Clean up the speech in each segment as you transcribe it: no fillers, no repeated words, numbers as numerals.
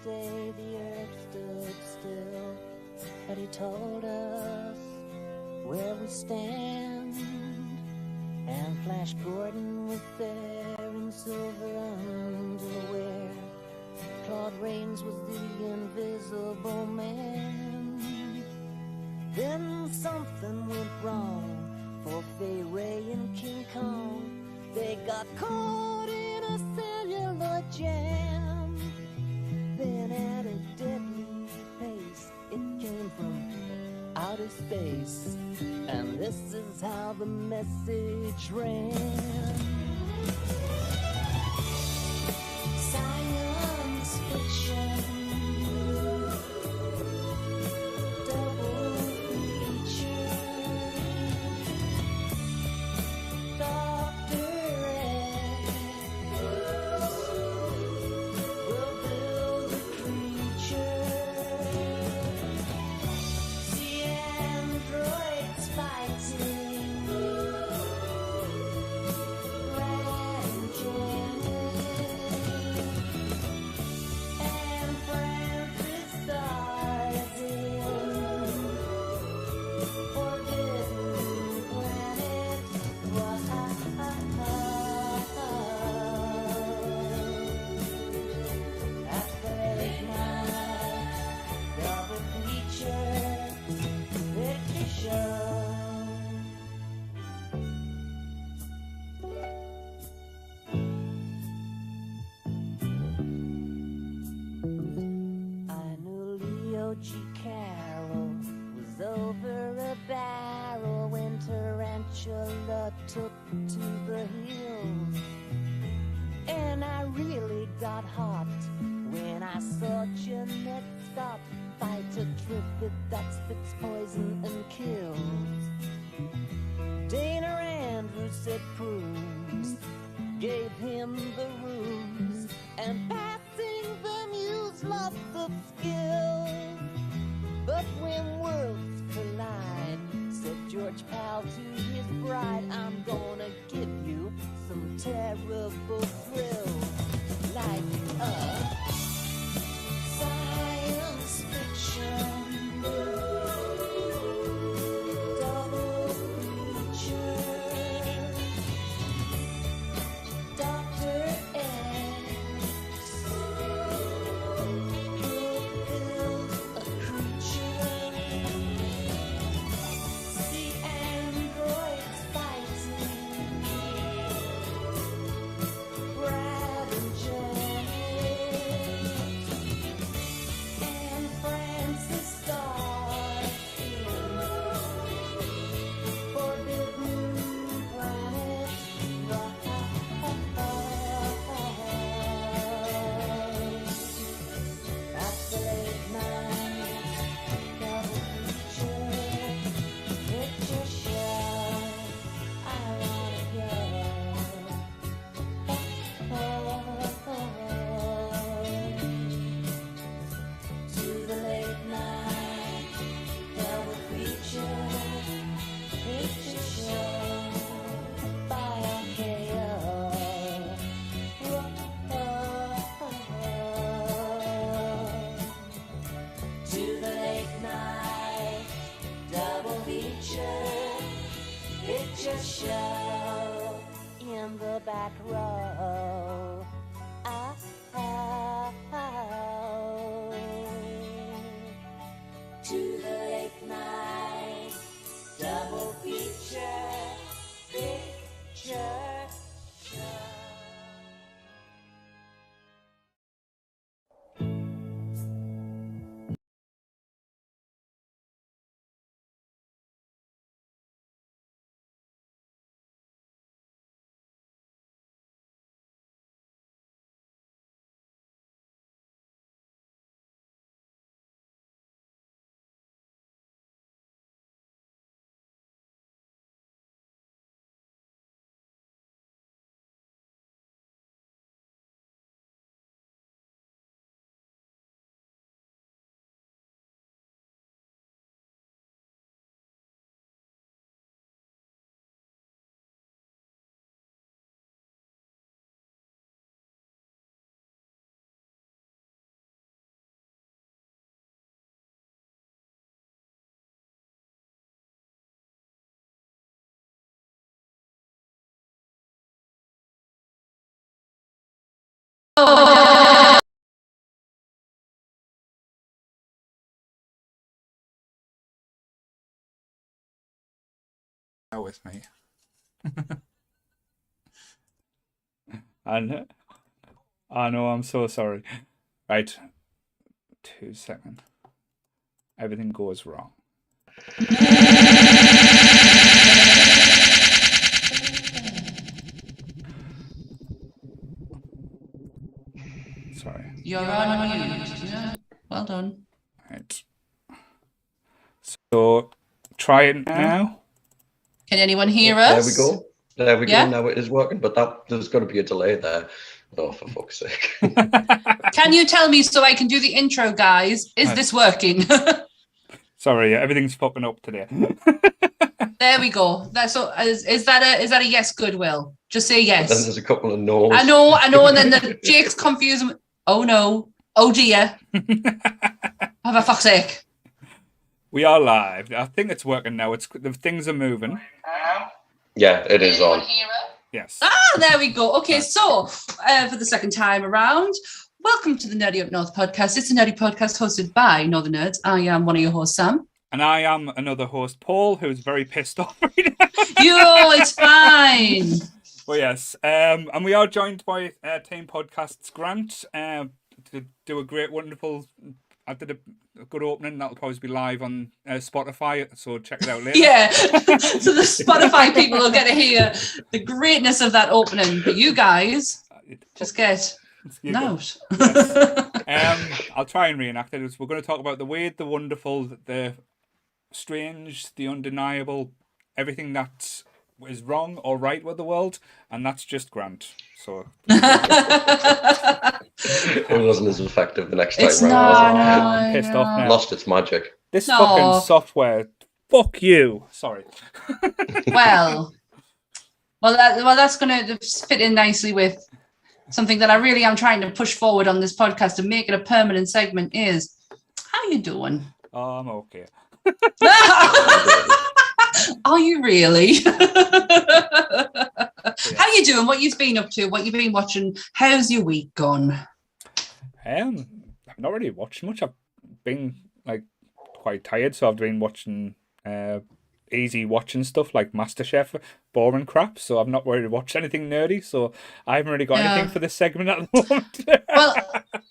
day the earth stood still, but he told us where we stand. And Flash Gordon was there in silver underwear. Claude Rains was the invisible man. Then something went wrong for Fay Ray and King Kong. They got caught in a celluloid jam. Then at a deadly pace, it came from outer space. And this is how the message ran. Science fiction. Double feature. Dr. X will build a creature. See androids fighting. Brad and Janet. And Francis stars in Forbidden Planet. Athletic night, double feature, picture show. I knew Leo G. Carroll was over a barrel when Tarantula took to the hills. And I really got hot when I saw Jeanette Scott fight a triffid that spits poison and kills. Dana Andrews said Prunes gave him the ruse, and passing the muse lots of skill. But when worlds collide, said George Pal to his bride, I'm gonna give you some terrible thrills, like science fiction. Double feature. Dr. X could build a creature. See androids fighting. Brad and Janet. And Francis stars in Forbidden Planet. That's the late night double feature, picture show. I wanna go to the late night double feature, picture show by RKO. To the late night double feature, picture show in the back row. To the late night double feature, picture show. with me. And I know, I'm so sorry. Right. 2 seconds. Everything goes wrong. Sorry. You're on mute. Yeah. Well done. Right. So try it now. Can anyone hear us? There we go. There we Yeah? go. Now it is working, but there's got to be a delay there. Oh, for fuck's sake. Can you tell me so I can do the intro, guys? Is this working? Sorry, everything's fucking up today. There we go. That's so. Is that a yes, Goodwill? Just say yes. Then there's a couple of no's. I know, and then Jake's confused. Oh no. Oh dear. Oh, for fuck's sake. We are live. I think it's working now. The things are moving. Yeah, it is on. Yes. There we go. Okay, so for the second time around, welcome to the Nerdy Up North podcast. It's a nerdy podcast hosted by Northern Nerds. I am one of your hosts, Sam. And I am another host, Paul, who's very pissed off right now. It's fine. Well, yes. And we are joined by Team Podcasts Grant to do a great, wonderful... I did a good opening. That'll probably be live on Spotify, so check it out later. Yeah, so the Spotify people will get to hear the greatness of that opening. But you guys just get out. Yes. I'll try and reenact it. We're going to talk about the weird, the wonderful, the strange, the undeniable, everything that is wrong or right with the world, and that's just Grant. So It wasn't as effective the next time It's round. not. I'm pissed off now. Lost its magic. This No. fucking software. Fuck you. Sorry. Well, that's going to fit in nicely with something that I really am trying to push forward on this podcast and make it a permanent segment. Is how you doing? I'm okay. Are you really? How you doing? What you've been up to? What you've been watching? How's your week gone? I've not really watched much. I've been quite tired, so I've been watching easy watching stuff like MasterChef, boring crap. So I've not really watched anything nerdy. So I haven't really got anything for this segment at the moment. Well,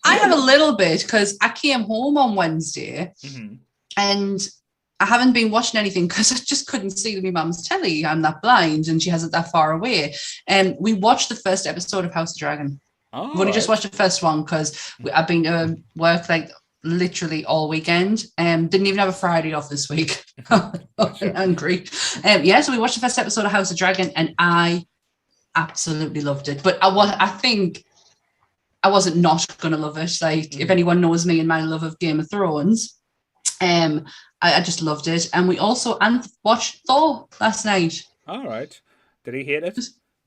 I have a little bit because I came home on Wednesday and I haven't been watching anything because I just couldn't see my mum's telly. I'm that blind and she has it that far away. And we watched the first episode of House of Dragon. We've only just watched the first one because I've been to work literally all weekend. Didn't even have a Friday off this week. I'm angry. So we watched the first episode of House of Dragon and I absolutely loved it. But I think I wasn't not going to love it. If anyone knows me and my love of Game of Thrones, I just loved it. And we also watched Thor last night. All right. Did he hate it?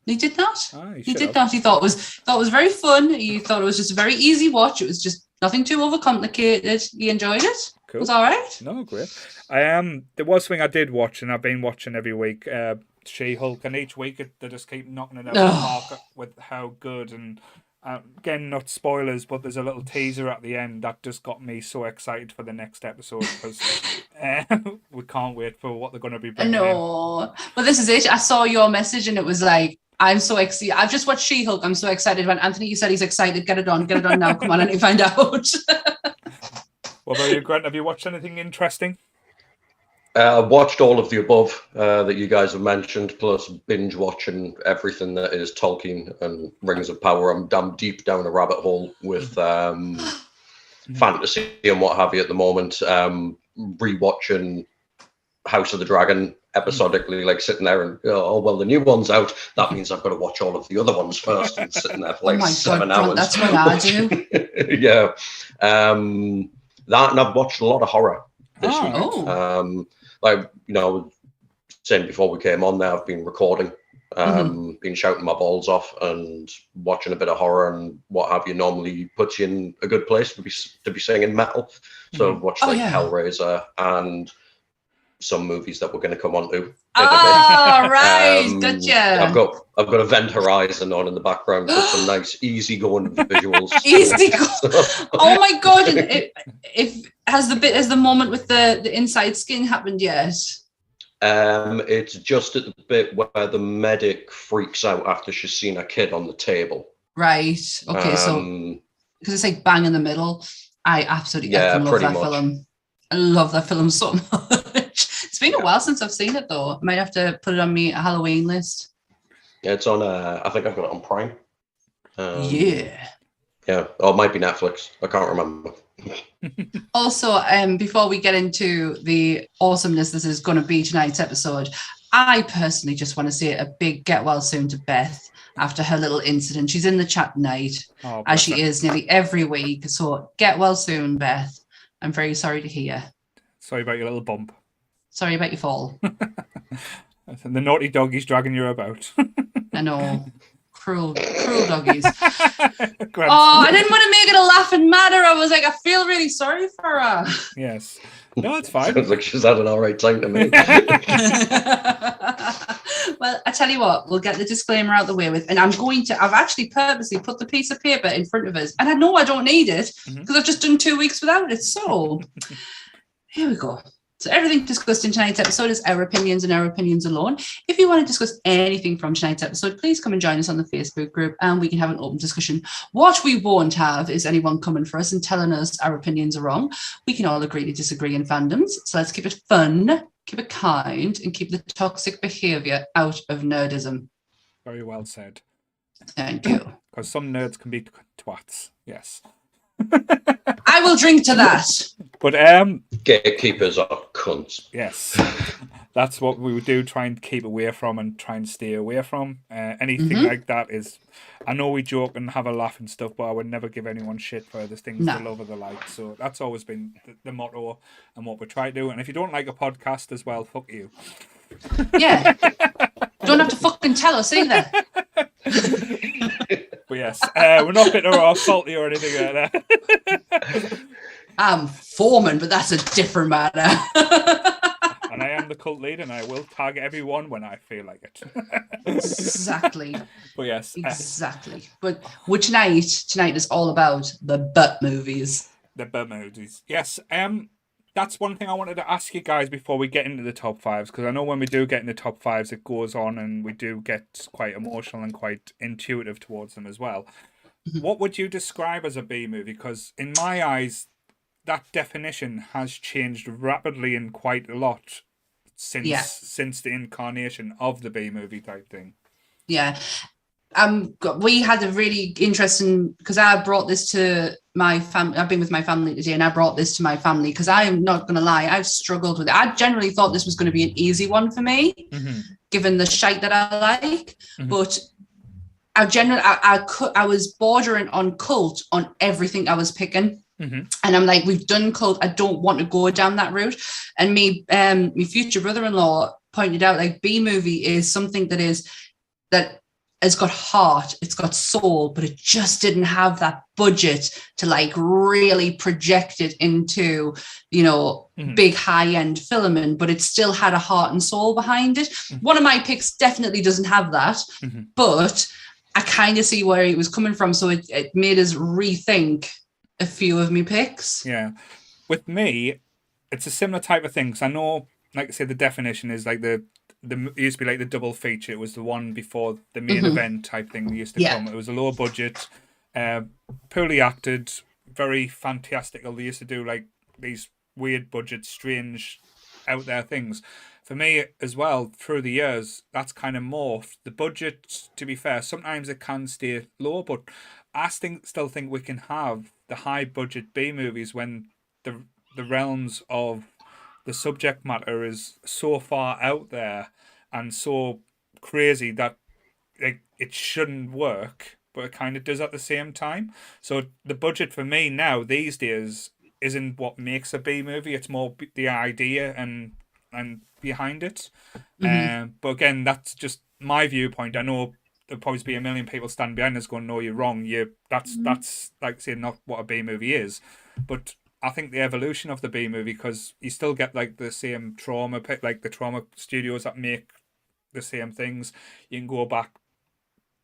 He did not. He did not. He thought it was very fun. He thought it was just a very easy watch. It was just nothing too overcomplicated. He enjoyed it. Cool. It was all right. No, great. There was something I did watch, and I've been watching every week. She-Hulk, and each week they just keep knocking it out of the park with how good. And again, not spoilers, but there's a little teaser at the end that just got me so excited for the next episode because we can't wait for what they're going to be bringing in. Well, this is it. I saw your message, and it was like, I'm so excited. I've just watched She-Hulk. I'm so excited. When Anthony, you said he's excited. Get it on now. Come on, I need to find out. What about you, Grant? Have you watched anything interesting? I watched all of the above that you guys have mentioned, plus binge watching everything that is Tolkien and Rings of Power. I'm deep down a rabbit hole with fantasy and what have you at the moment. Rewatching House of the Dragon episodically, sitting there and the new one's out. That means I've got to watch all of the other ones first, and sitting there for 7 hours. That's what I do. Yeah, that, and I've watched a lot of horror this week. I was saying before we came on, there I've been recording, been shouting my balls off and watching a bit of horror and what have you. Normally puts you in a good place to be singing metal. So I've watched Hellraiser and some movies that we're going to come on to. Right, gotcha. I've got Event Horizon on in the background for some nice easy-going visuals. Oh my god! And has the moment with the inside skin happened yet? It's just at the bit where the medic freaks out after she's seen a kid on the table. Right. Okay. So because it's like bang in the middle. I absolutely love that film. I love that film so much. It's been a while since I've seen it though. I might have to put it on my Halloween list. Yeah, it's on. I think I've got it on Prime. Yeah, or it might be Netflix. I can't remember. Also, before we get into the awesomeness this is going to be tonight's episode, I personally just want to say a big get well soon to Beth after her little incident. She's in the chat tonight, as she is nearly every week. So get well soon, Beth. I'm very sorry to hear. Sorry about your little bump. Sorry about your fall. The naughty doggy's dragging you about. I know. Cruel doggies. I didn't want to make it a laughing matter. I was like, I feel really sorry for her. Yes. No, it's fine. Sounds like she's had an all right time to me. Well, I tell you what, we'll get the disclaimer out the way with, and I've actually purposely put the piece of paper in front of us, and I know I don't need it because I've just done 2 weeks without it. So here we go. So everything discussed in tonight's episode is our opinions and our opinions alone. If you want to discuss anything from tonight's episode, please come and join us on the Facebook group and we can have an open discussion. What we won't have is anyone coming for us and telling us our opinions are wrong. We can all agree to disagree in fandoms. So let's keep it fun, keep it kind, and keep the toxic behaviour out of nerdism. Very well said. Thank you. Because some nerds can be twats. Yes. I will drink to that. But gatekeepers are cunts. Yes, that's what we would do. Try and keep away from and try and stay away from anything like that. Is I know we joke and have a laugh and stuff, but I would never give anyone shit for the things they love or the like. So that's always been the motto and what we try to do. And if you don't like a podcast as well, fuck you. Yeah, don't have to fucking tell us either. But yes, we're not bitter or salty or anything like that. I'm foreman, but that's a different matter. And I am the cult leader, and I will target everyone when I feel like it. Exactly. But yes, exactly. But tonight is all about the butt movies. The butt movies. Yes. That's one thing I wanted to ask you guys before we get into the top fives, because I know when we do get in the top fives, it goes on and we do get quite emotional and quite intuitive towards them as well. What would you describe as a B movie? Because in my eyes, that definition has changed rapidly and quite a lot since the incarnation of the B movie type thing. Yeah. We had a really interesting, because I brought this to my family. I've been with my family today, and I brought this to my family because I am not going to lie, I've struggled with it. I generally thought this was going to be an easy one for me, given the shite that I like. But I was bordering on cult on everything I was picking. And I'm like, we've done cult. I don't want to go down that route. And my future brother-in-law pointed out, like, B movie is something that has got heart, it's got soul, but it just didn't have that budget to like really project it into, big high-end filming, but it still had a heart and soul behind it. One of my picks definitely doesn't have that, but I kind of see where it was coming from. So it made us rethink a few of my picks. Yeah. With me, it's a similar type of thing. Because I know, like I said, the definition is like it used to be like the double feature. It was the one before the main event type thing we used to come. It was a low budget, poorly acted, very fantastical. They used to do like these weird budget, strange, out there things. For me as well, through the years, that's kind of morphed. The budget, to be fair, sometimes it can stay low, but I still think we can have the high budget B movies when the realms of the subject matter is so far out there and so crazy that it shouldn't work, but it kind of does at the same time. So the budget for me now these days isn't what makes a B movie. It's more the idea and behind it. But again, that's just my viewpoint. I know there'll probably be a million people standing behind us going, "No, you're wrong. That's like saying not what a B movie is." But I think the evolution of the B movie, because you still get like the same trauma, like the trauma studios that make the same things. You can go back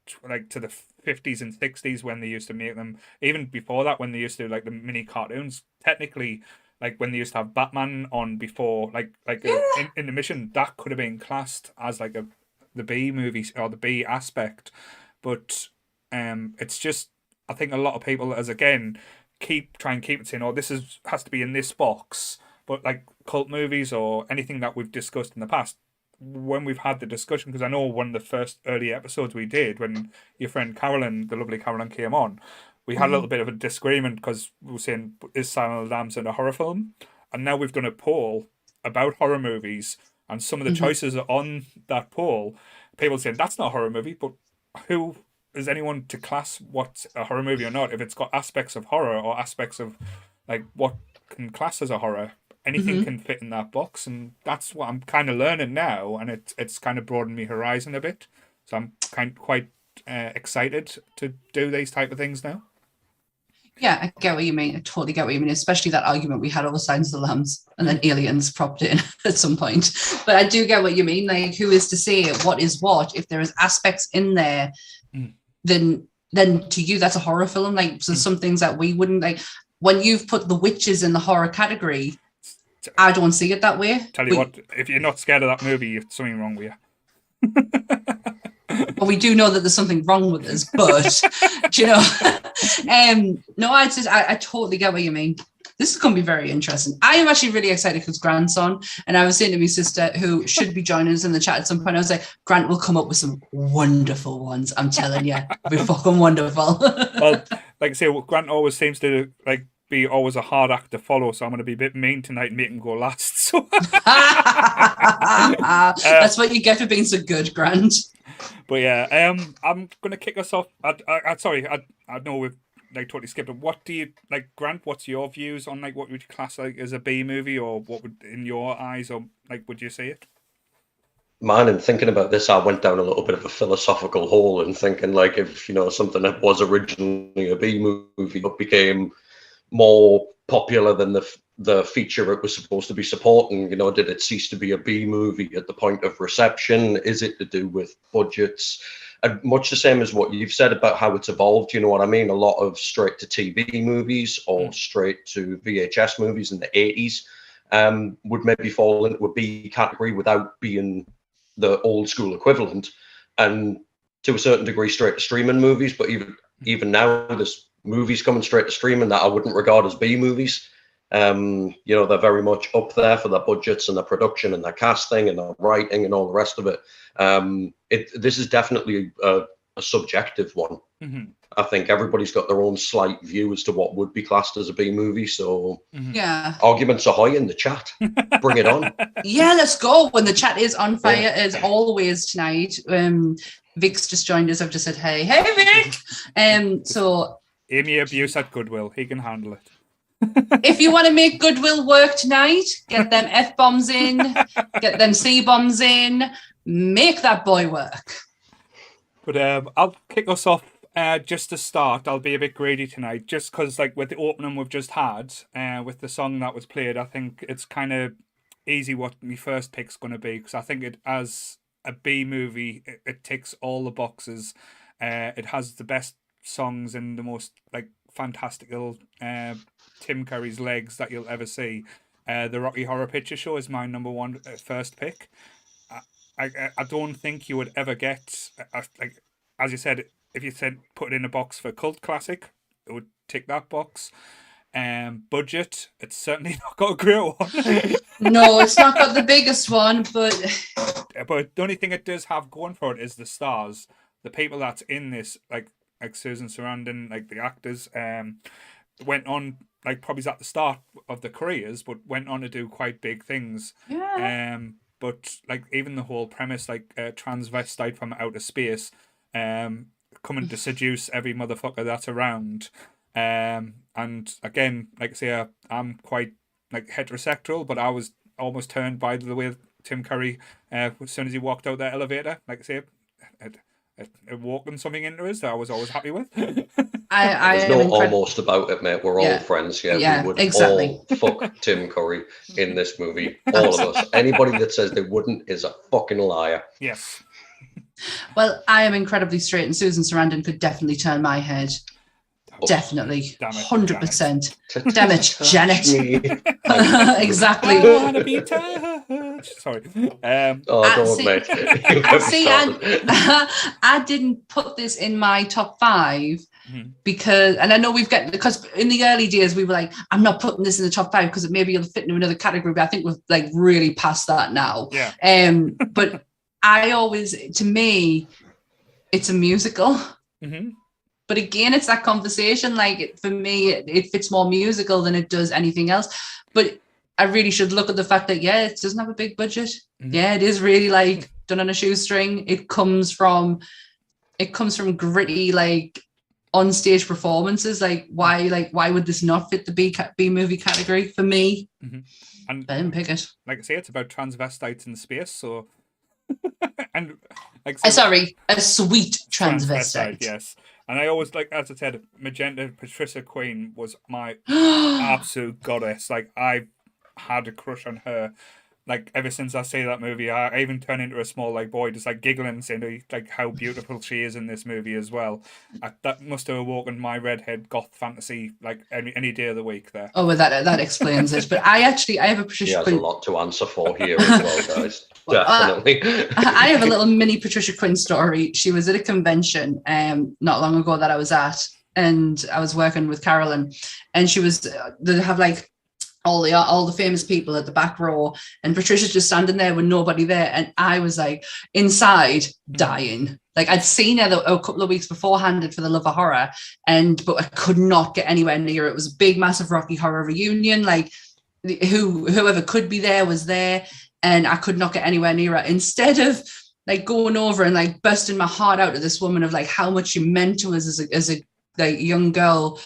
to the 50s and 60s when they used to make them. Even before that, when they used to like the mini cartoons. Technically, like when they used to have Batman on before, in the mission, that could have been classed as like the B movie or the B aspect. But it's just, I think a lot of people, as again, keep it saying, oh, has to be in this box. But like cult movies or anything that we've discussed in the past, when we've had the discussion, because I know one of the first early episodes we did when your friend Carolyn, the lovely Carolyn, came on, we had a little bit of a disagreement because we were saying, is Silence of the Lambs a horror film? And now we've done a poll about horror movies, and some of the choices on that poll, people saying that's not a horror movie, but who is anyone to class what's a horror movie or not? If it's got aspects of horror or aspects of like what can class as a horror, anything can fit in that box, and that's what I'm kind of learning now, and it's kind of broadened my horizon a bit. So I'm quite excited to do these type of things now. Yeah, I get what you mean. I totally get what you mean, especially that argument we had over Silence of the Lambs and then Aliens propped in at some point. But I do get what you mean. Like, who is to say what is what? If there is aspects in there, then to you, that's a horror film. Like, so some things that we wouldn't like. When you've put the witches in the horror category, I don't see it that way. Tell you what, if you're not scared of that movie, there's something wrong with you. Well, we do know that there's something wrong with us, but you know, no, I totally get what you mean. This is going to be very interesting. I am actually really excited because Grant's on, and I was saying to my sister, who should be joining us in the chat at some point, I was like, Grant will come up with some wonderful ones. I'm telling you, it'll be fucking wonderful. Well, like I say, Grant always seems to like be always a hard act to follow, so I'm going to be a bit mean tonight and make him go last. So that's what you get for being so good, Grant. But yeah, I'm going to kick us off. Sorry, I know we've like totally skipped it. What do you like, Grant? What's your views on like what would you class like as a B movie, or what would in your eyes, or like would you see it? Man, in thinking about this, I went down a little bit of a philosophical hole and thinking like if something that was originally a B movie but became more popular than the feature it was supposed to be supporting, did it cease to be a B movie at the point of reception? Is it to do with budgets? And much the same as what you've said about how it's evolved, you know what I mean? A lot of straight to TV movies or straight to VHS movies in the 80s would maybe fall into a B category without being the old school equivalent. And to a certain degree, straight to streaming movies, but even now there's movies coming straight to streaming that I wouldn't regard as B movies. They're very much up there for their budgets and their production and their casting and their writing and all the rest of it. This is definitely a subjective one. I think everybody's got their own slight view as to what would be classed as a B movie. So yeah, arguments ahoy in the chat. Bring it on. Yeah, let's go. When the chat is on fire as always tonight. Vic's just joined us. I've just said, hey Vic. So Amy abuse at Goodwill. He can handle it. If you want to make Goodwill work tonight, get them F-bombs in, get them C-bombs in, make that boy work. But I'll kick us off just to start. I'll be a bit greedy tonight, just because like with the opening we've just had, with the song that was played, I think it's kind of easy what my first pick's going to be, because I think it as a B movie, it ticks all the boxes. It has the best songs and the most like fantastical Tim Curry's legs that you'll ever see. The Rocky Horror Picture Show is my number one first pick. I don't think you would ever get like, as you said, if you said put it in a box for cult classic, it would tick that box. Budget, it's certainly not got a great one. No, it's not got the biggest one, but the only thing it does have going for it is the stars, the people that's in this, like Susan Sarandon, like the actors, went on like probably at the start of their careers, but went on to do quite big things. Yeah. But like even the whole premise, like transvestite from outer space, coming to seduce every motherfucker that's around. And again, like I say, I'm quite like heterosexual, but I was almost turned by the way Tim Curry, as soon as he walked out that elevator, like I say, it walking something into us that I was always happy with. There's no almost about it, mate. We're all friends. Yeah, we would all fuck Tim Curry in this movie. All of us. Anybody that says they wouldn't is a fucking liar. Yes. Well, I am incredibly straight, and Susan Sarandon could definitely turn my head. Definitely. Damn it, 100%. Damn it, Janet. Exactly. I want to be touched. Sorry. Don't, mate. I didn't put this in my top 5 because, and I know because in the early days we were like, I'm not putting this in the top 5 because maybe it'll fit into another category, but I think we've like really past that now. Yeah. But to me, it's a musical. But again, it's that conversation. Like for me, it fits more musical than it does anything else. But I really should look at the fact that it doesn't have a big budget. Yeah, it is really like done on a shoestring. It comes from gritty like on-stage performances. Like why would this not fit the B movie category for me? And I didn't pick it. Like I say, it's about transvestites in space. So and like a sweet transvestite. Yes. And I always, like, as I said, Magenta Patricia Queen was my absolute goddess. Like, I've had a crush on her. Like, ever since I see that movie, I even turn into a small, like, boy, just, like, giggling and saying, like, how beautiful she is in this movie as well. That must have awoken my redhead goth fantasy, like, any day of the week there. Oh, well, that explains it. But I have a Patricia Quinn. She has a lot to answer for here as well, guys. Definitely. I have a little mini Patricia Quinn story. She was at a convention not long ago that I was at, and I was working with Carolyn, and she was they have like all the famous people at the back row, and Patricia's just standing there with nobody there, and I was like inside dying. Like I'd seen her a couple of weeks beforehand for the Love of Horror, but I could not get anywhere near it. It was a big, massive Rocky Horror reunion. Like whoever could be there was there. And I could not get anywhere near her. Instead of like going over and like bursting my heart out to this woman of like how much she meant to us as a like young girl,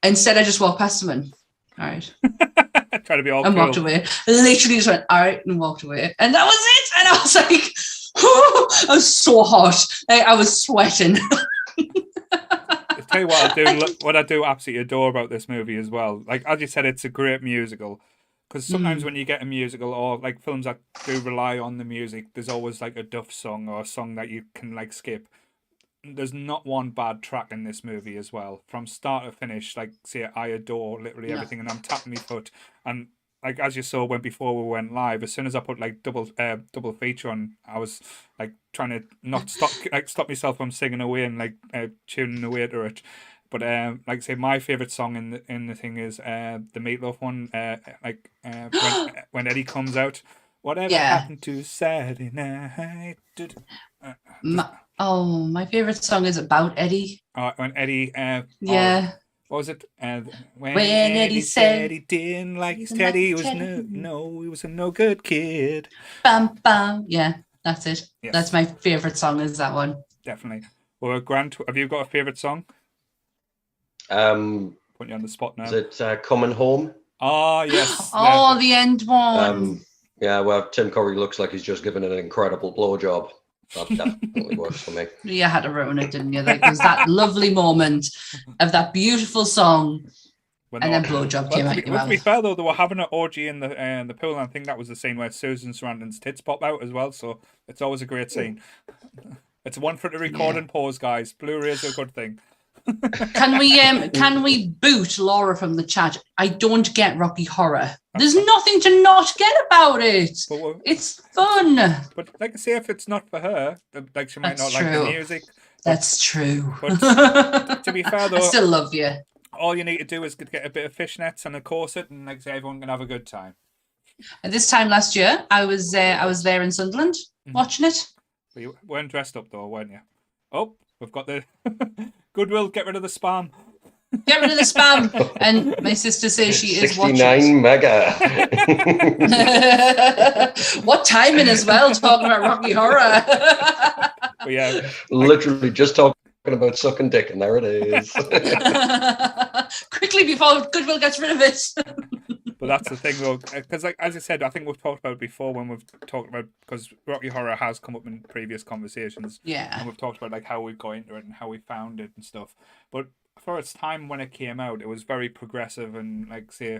instead I just walked past them and all right. Try to be all and cool. Walked away. Literally just went all right and walked away. And that was it. And I was like, I was so hot. Like, I was sweating. I'll tell you what I do absolutely adore about this movie as well. Like as you said, it's a great musical. Because sometimes when you get a musical or like films that do rely on the music, there's always like a Duff song or a song that you can like skip. There's not one bad track in this movie as well. From start to finish, like say I adore literally everything, and I'm tapping my foot. And like as you saw before we went live, as soon as I put like double feature on, I was like trying to not stop myself from singing away and like tuning away to it. But like I say, my favorite song in the thing is the Meatloaf one. When Eddie comes out, whatever happened to Saturday night? My favorite song is about Eddie. When Eddie. What was it? When Eddie said he didn't like his Teddy, he was he was a no good kid. Bam bam. Yeah, that's it. Yes. That's my favorite song. Is that one? Definitely. Well, Grant, have you got a favorite song? Put you on the spot now. Is it Coming Home? Oh, yes. The end one. Where Tim Curry looks like he's just given an incredible blowjob. That definitely works for me. You had to ruin it, didn't you? Like, there's that lovely moment of that beautiful song, and then blowjob came out your mouth. To be fair, though, they were having an orgy in the pool, and I think that was the scene where Susan Sarandon's tits pop out as well, so it's always a great scene. It's one for the record and pause, guys. Blu-ray is a good thing. Can we boot Laura from the chat? I don't get Rocky Horror. There's nothing to not get about it. It's fun. But like I say, if it's not for her, like she might not like the music. That's true. But to be fair, though, I still love you. All you need to do is get a bit of fishnets and a corset, and like say, everyone can have a good time. At this time last year, I was there in Sunderland watching it. But you weren't dressed up though, weren't you? Oh, we've got the Goodwill. Get rid of the spam. Get rid of the spam. And my sister says she is watching. 69 mega. What timing as well, talking about Rocky Horror. But yeah, literally just talking about sucking dick, and there it is. Quickly before Goodwill gets rid of it. But that's the thing, though, because like as I said, I think we've talked about it before when we've talked about, because Rocky Horror has come up in previous conversations. Yeah. And we've talked about like how we got into it and how we found it and stuff. But for its time when it came out, it was very progressive and like say,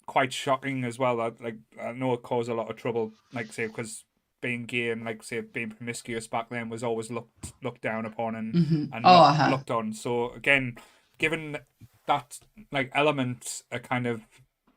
quite shocking as well. Like I know it caused a lot of trouble, like say, because being gay and like say being promiscuous back then was always looked down upon and looked on. So again, given that like element, a kind of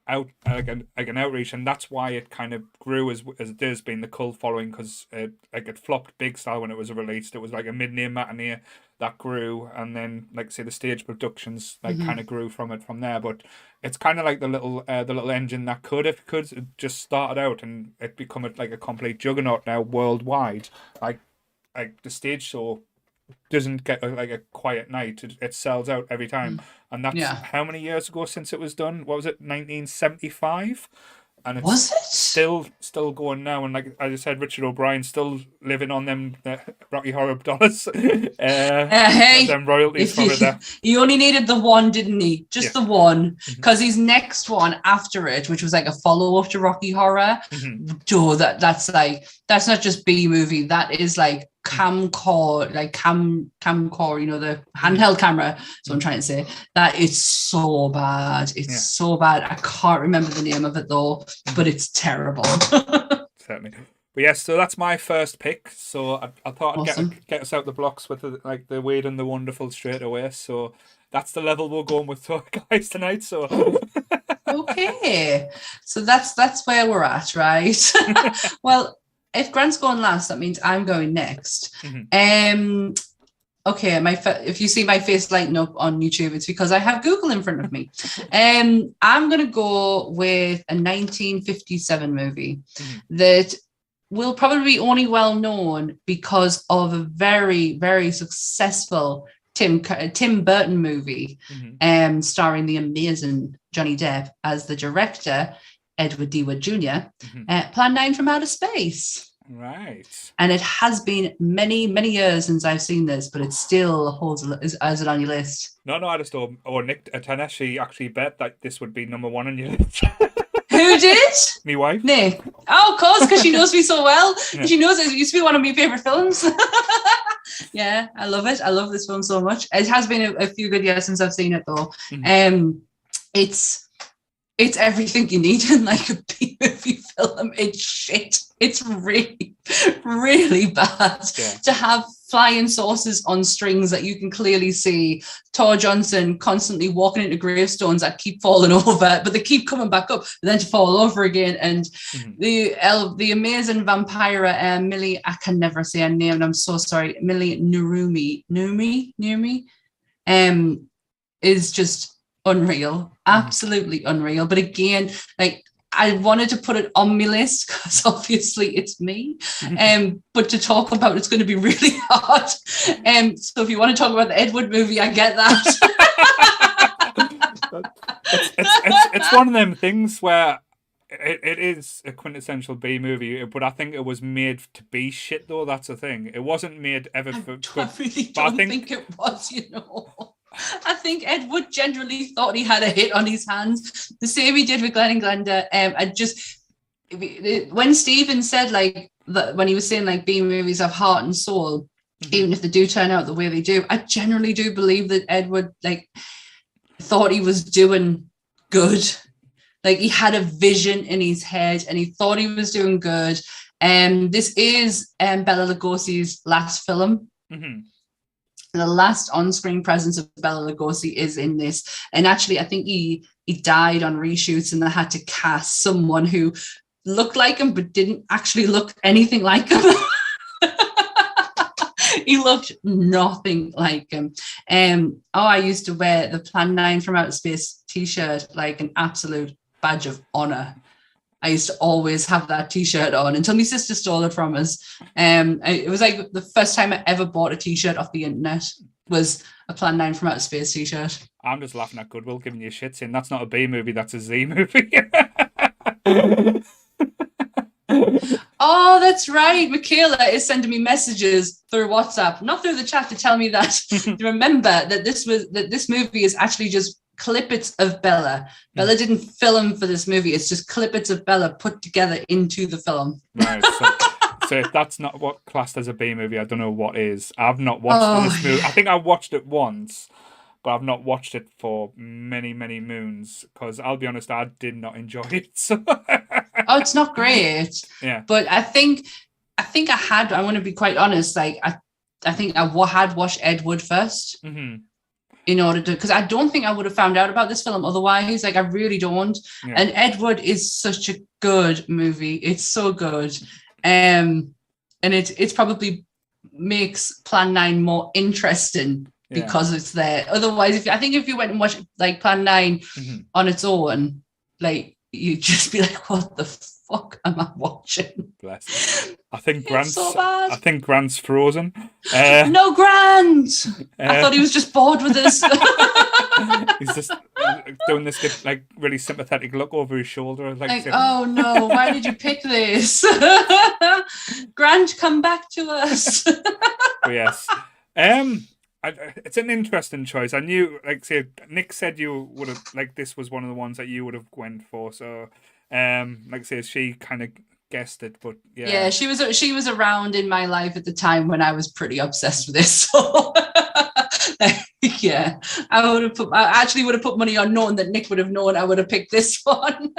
like an outreach, and that's why it kind of grew as it is, being the cult following, because it flopped big style when it was released. It was like a mid-name matinee that grew, and then like say the stage productions like kind of grew from there. But it's kind of like the little engine that could, if it could, it just started out and it become like a complete juggernaut now worldwide. Like the stage show doesn't get like a quiet night. It sells out every time. And that's how many years ago since it was done? What was it, 1975? And it's still going now. And like I said, Richard O'Brien still living on them Rocky Horror dollars. Hey, them royalties from it there. He only needed the one, didn't he? Just the one. Because his next one after it, which was like a follow-up to Rocky Horror, that's not just B movie. That is like camcorder, you know, the handheld camera. So I'm trying to say that it's so bad. It's so bad. I can't remember the name of it though, but it's terrible. Certainly. But yes, so that's my first pick. So I thought I'd get us out the blocks with the Weird and the Wonderful straight away. So that's the level we're going with, guys, tonight. So okay, so that's where we're at, right? Well, if Grant's going last, that means I'm going next. Okay, if you see my face lighting up on YouTube, it's because I have Google in front of me. I'm going to go with a 1957 movie that will probably be only well known because of a very, very successful Tim Burton movie, starring the amazing Johnny Depp as the director, Edward D. Wood Jr., Plan 9 from Outer Space. Right. And it has been many, many years since I've seen this, but it still holds as it on your list. No, I just thought, Nick Taneshi actually bet that this would be number one on your list. Who did? Me wife. Nick. Oh, of course, because she knows me so well. Yeah. She knows it used to be one of my favourite films. Yeah, I love it. I love this film so much. It has been a few good years since I've seen it, though. It's everything you need in like a B-movie film. It's shit. It's really, really bad. To have flying saucers on strings that you can clearly see. Tor Johnson constantly walking into gravestones that keep falling over, but they keep coming back up, and then to fall over again. And the amazing vampire Millie, I can never say her name, and I'm so sorry, Millie Nurumi, is just unreal, absolutely unreal. But again, like, I wanted to put it on my list because obviously it's me, but to talk about it's going to be really hard. So if you want to talk about the Ed Wood movie, I get that. it's one of them things where it is a quintessential B movie, but I think it was made to be shit, though. That's the thing. It wasn't made ever for. I really don't think it was, you know. I think Ed Wood generally thought he had a hit on his hands, the same he did with Glenn and Glenda. When Stephen said like that, when he was saying like B movies have heart and soul, even if they do turn out the way they do, I generally do believe that Ed Wood like thought he was doing good. Like he had a vision in his head and he thought he was doing good. This is Bela Lugosi's last film. The last on-screen presence of Bela Lugosi is in this. And actually, I think he died on reshoots and they had to cast someone who looked like him but didn't actually look anything like him. He looked nothing like him. I used to wear the Plan 9 from Outer Space t-shirt like an absolute badge of honor. I used to always have that t-shirt on until my sister stole it from us. It was like the first time I ever bought a t-shirt off the internet was a Plan 9 from Outer Space t-shirt. I'm just laughing at Goodwill giving you shit, saying that's not a B movie, that's a Z movie. Oh, that's right. Michaela is sending me messages through WhatsApp, not through the chat, to tell me that remember that this movie is actually just clippets of Bella. Bella didn't film for this movie. It's just clippets of Bella put together into the film. Right. So if that's not what classed as a B movie, I don't know what is. I've not watched this movie. I think I watched it once, but I've not watched it for many, many moons because I'll be honest, I did not enjoy it. So. Oh, it's not great. Yeah. But I think I think I want to be quite honest, like I think I had watched Ed Wood first in order to, because I don't think I would have found out about this film otherwise. Like I really don't. Yeah. And Ed Wood is such a good movie. It's so good. And it's probably makes Plan 9 more interesting because it's there. Otherwise, if you went and watched like Plan 9 on its own, like you'd just be like, what the fuck am I watching? Bless. I think Grant's frozen. No, Grant! I thought he was just bored with us. He's just doing this like really sympathetic look over his shoulder. Like oh no, why did you pick this? Grant, come back to us. Oh, yes. It's an interesting choice. I knew, like, say, Nick said you would have, like, this was one of the ones that you would have went for. So, like, say, she kind of guessed it, but yeah. Yeah, she was around in my life at the time when I was pretty obsessed with this. So, yeah, I actually would have put money on knowing that Nick would have known I would have picked this one.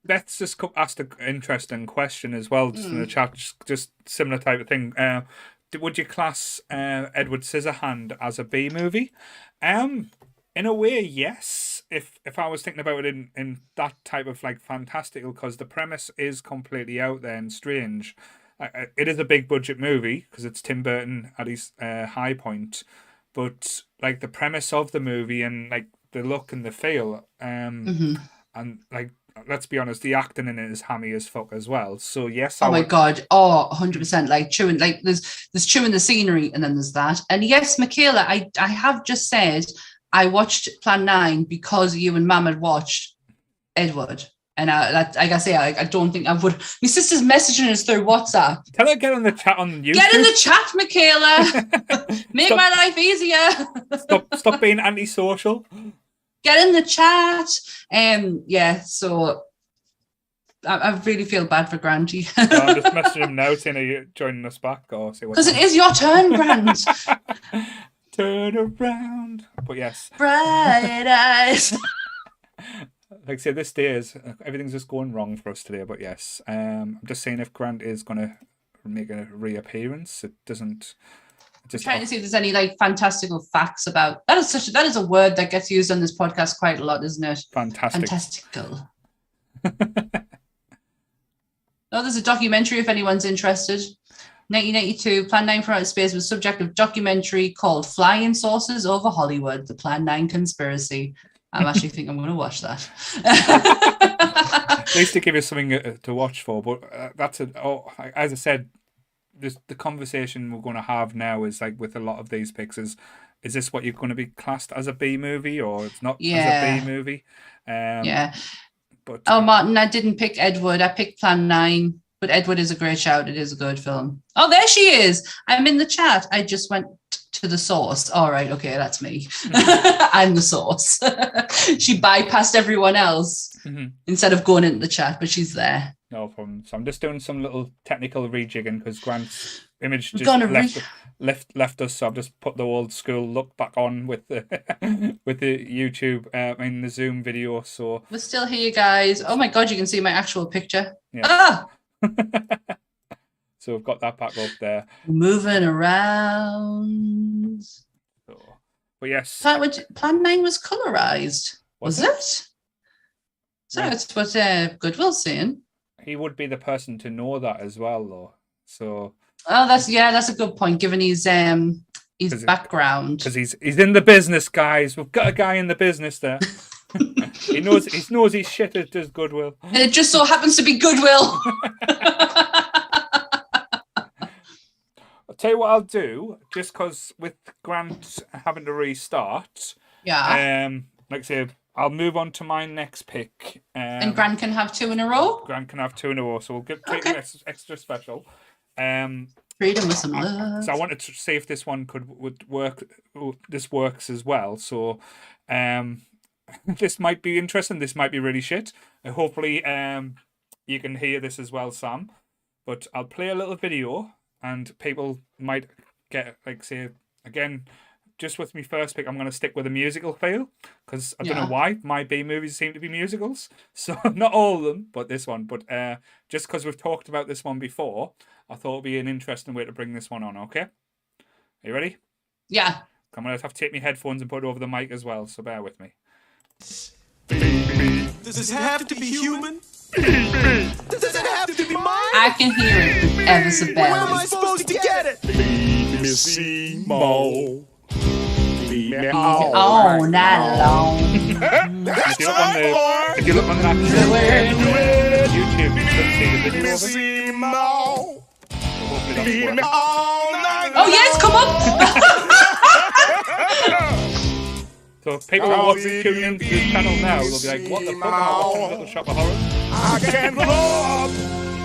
Let's just ask an interesting question as well, just in the chat, just similar type of thing. Would you class Edward Scissorhand as a B movie? In a way, yes. If I was thinking about it in that type of like fantastical, because the premise is completely out there and strange. It is a big budget movie because it's Tim Burton at his high point, but like the premise of the movie and like the look and the feel, and like, let's be honest, the acting in it is hammy as fuck as well. So yes, my god, 100%. Like chewing, like there's chewing the scenery, and then there's that. And yes, Michaela, I have just said I watched Plan 9 because you and Mum had watched Edward. And like I say, I don't think I would. My sister's messaging us through WhatsApp. Tell her get on the chat on YouTube. Get in the chat, Michaela. Make my life easier. Stop being antisocial. Get in the chat. Yeah, so I really feel bad for Granty. I'm just messaging him now saying, are you joining us back? Because it is your turn, Grant. Turn around. But yes. Bright eyes. Like I said, this day is everything's just going wrong for us today. But yes, I'm just saying if Grant is going to make a reappearance, it doesn't. Just trying to see if there's any like fantastical facts about that. Is a word that gets used on this podcast quite a lot, isn't it? Fantastical. Oh, there's a documentary if anyone's interested. 1982, Plan 9 for Outer Space was subject of documentary called Flying Saucers Over Hollywood, the Plan 9 Conspiracy. I actually think I'm going to watch that. At least to give you something to watch for, but as I said, the conversation we're going to have now is like with a lot of these picks is this what you're going to be classed as a B movie or it's not as a B movie? Yeah. But Martin, I didn't pick Edward. I picked Plan 9, but Edward is a great shout. It is a good film. Oh, there she is. I'm in the chat. I just went to the source. All right. Okay. That's me. I'm the source. She bypassed everyone else instead of going into the chat, but she's there. No problem. So I'm just doing some little technical rejigging because Grant's image just left us. So I've just put the old school look back on with the YouTube, the Zoom video. So we're still here, guys. Oh my God, you can see my actual picture. Yeah. Ah! So we've got that back up there. Moving around. So, but yes. Plan 9 was colorized. Was it? So right. It's what Goodwill's saying. He would be the person to know that as well, though. So. Oh, that's a good point. Given his background, because he's in the business, guys. We've got a guy in the business there. he knows his shit. It does Goodwill, and it just so happens to be Goodwill. I'll tell you what I'll do, just because with Grant having to restart. Yeah. Like I said, I'll move on to my next pick. And Grant can have 2 in a row? Grant can have 2 in a row, so we'll treat it extra special. Freedom with some love. So I wanted to see if this one would work. This works as well. So this might be interesting. This might be really shit. Hopefully you can hear this as well, Sam. But I'll play a little video and people might get, like, say, again, just with my first pick, I'm going to stick with a musical feel because I don't know why my B movies seem to be musicals. So not all of them, but this one. But just because we've talked about this one before, I thought it'd be an interesting way to bring this one on. Okay, are you ready? Yeah. I'm going to have to take my headphones and put it over the mic as well. So bear with me. Does this have to be human? Does it have to be mine? I can hear it ever so Where am I badly. supposed to get it? Missy Mo. All night long. If you look on that YouTube, you can see the video of it. Oh yes, come on. So people who are tuning into this channel now will be like, what the fuck am I watching Little Shop of Horrors? I can blow up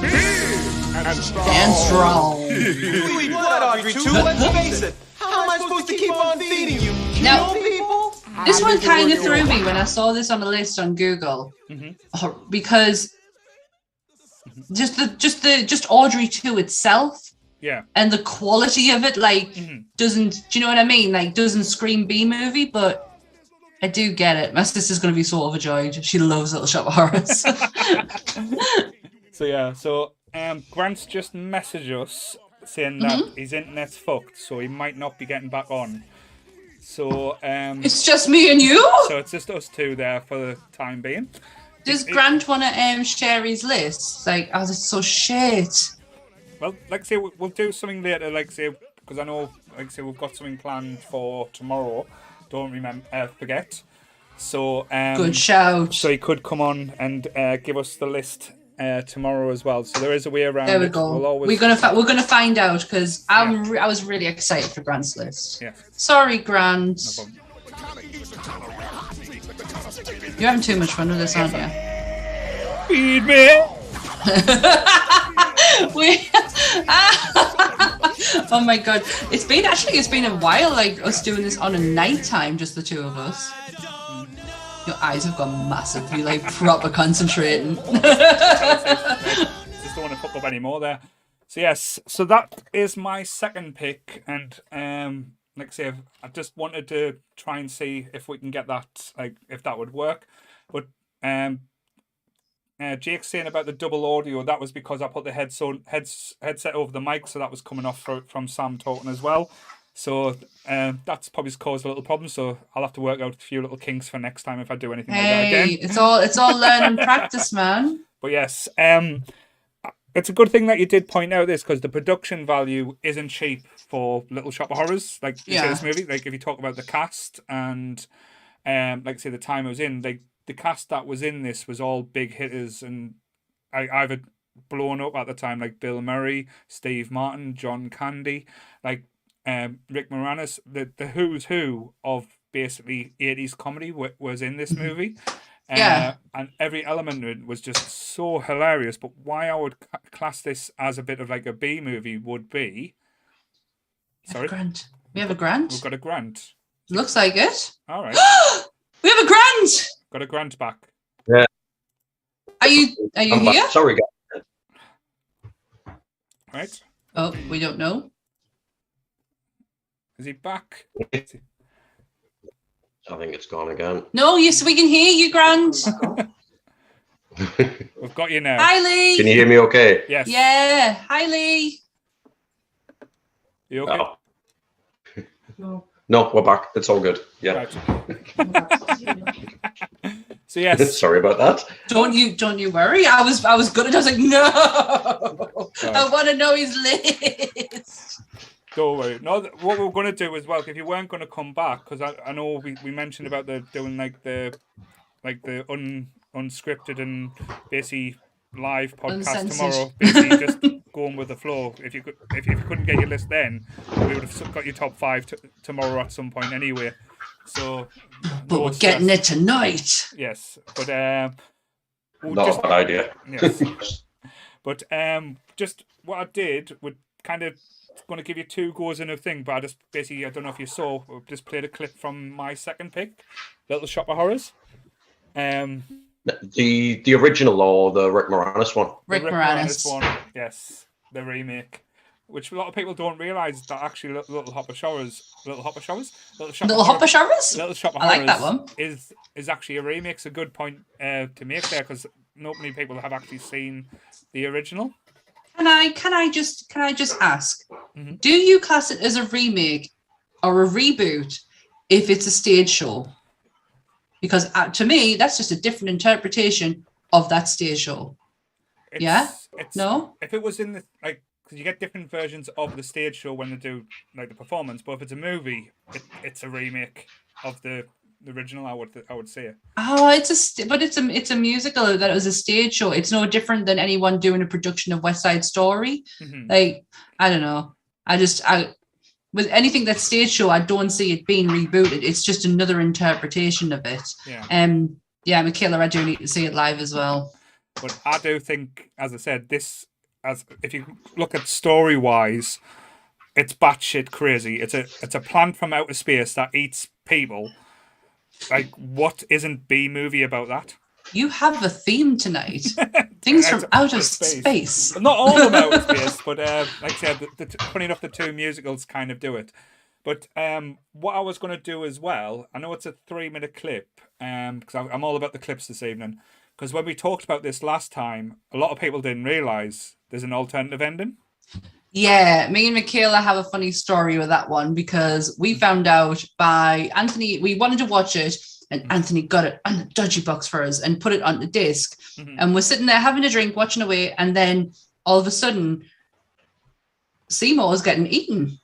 big And strong. You eat blood, Audrey, too. Let's face it. How am I supposed to keep on feeding you? Now, Kill people? this one kind of threw me when I saw this on a list on Google, because just Audrey 2 itself, and the quality of it, like, doesn't. Do you know what I mean? Like, doesn't scream B movie, but I do get it. My sister's going to be so overjoyed. She loves Little Shop of Horrors. So Grant's just messaged us saying that his internet's fucked, so he might not be getting back on. So it's just me and you? So it's just us two there for the time being. Does Grant want to share his list? Like, oh, that's so shit. Well, like I say, we'll do something later, like say, because I know, like I say, we've got something planned for tomorrow. Don't forget. So good shout. So he could come on and give us the list tomorrow as well. So there is a way around. There we go. We're gonna find out because I was really excited for Grant's list. Yeah. Sorry, Grant. No problem. You're having too much fun with this, aren't you? Feed me. Oh my god, it's been a while, like us doing this on a night time, just the two of us. Your eyes have gone massive. You like proper concentrating. Just don't want to fuck up anymore there. So yes, so that is my second pick, and like I say, I just wanted to try and see if we can get that, like if that would work, but Jake's saying about the double audio, that was because I put the headset over the mic, so that was coming off from Sam talking as well. So that's probably caused a little problem, so I'll have to work out a few little kinks for next time if I do anything like that again. It's all learn and practice, man. But yes, it's a good thing that you did point out this, because the production value isn't cheap for Little Shop of Horrors. Like you say, this movie, like if you talk about the cast and like say the time it was in, like the cast that was in this was all big hitters and either blown up at the time, like Bill Murray, Steve Martin, John Candy, like Rick Moranis. The who's who of basically 80s comedy was in this movie. And every element of it was just so hilarious. But why I would class this as a bit of like a B movie would be... Sorry? We have a grant? We've got a grant. Looks like it. All right. We have a grant! Got a grant back. Yeah. Are you here? Back. Sorry, guys. Right. Oh, we don't know. Is he back? I think it's gone again. No, yes, we can hear you, Grant. We've got you now. Hi, Lee. Can you hear me okay? Yes. Yeah. Hi, Lee. You okay? No, we're back. It's all good. Yeah. Right. So yes. Sorry about that. Don't you worry. I was good. I was like, no. I want to know his list. Don't worry. No, what we're going to do as well, if you weren't going to come back, because I know we mentioned about doing the unscripted and basically live podcast Uncensored. tomorrow, basically just going with the flow. If you couldn't get your list then, we would have got your top 5 tomorrow at some point anyway. So, but we're getting it tonight. Yes, but Not a bad idea. Yes, but just what I did would kind of going to give you 2 goes in a thing, but I just basically, I don't know if you saw, I just played a clip from my second pick, Little Shop of Horrors. The original or the Rick Moranis one? Rick Moranis one, yes, the remake. which a lot of people don't realise that actually Little Shop of Horrors. Little Shop of Horrors. I like that one. Is actually a remake. It's a good point to make there because not many people have actually seen the original. Can I just ask? Mm-hmm. Do you class it as a remake or a reboot if it's a stage show? Because to me, that's just a different interpretation of that stage show. No. If it was in the like, because you get different versions of the stage show when they do like the performance, but if it's a movie, it's a remake of the original. I would say. Oh, it's a musical that was a stage show. It's no different than anyone doing a production of West Side Story. Mm-hmm. Like, I don't know. With anything that's stage show, I don't see it being rebooted. It's just another interpretation of it. Yeah, Michaela, I do need to see it live as well. But I do think, as I said, if you look at story-wise, it's batshit crazy. It's a plant from outer space that eats people. Like, what isn't B-movie about that? You have a theme tonight. Things from outer space. Not all of outer space, but like I said, funny enough, the two musicals kind of do it. But what I was going to do as well, I know it's a 3-minute clip, because I'm all about the clips this evening. Because when we talked about this last time, a lot of people didn't realise there's an alternative ending. Yeah, me and Michaela have a funny story with that one because we found out by Anthony, we wanted to watch it, and Anthony got it on the dodgy box for us and put it on the disc. Mm-hmm. And we're sitting there having a drink, watching away, and then all of a sudden, Seymour's getting eaten.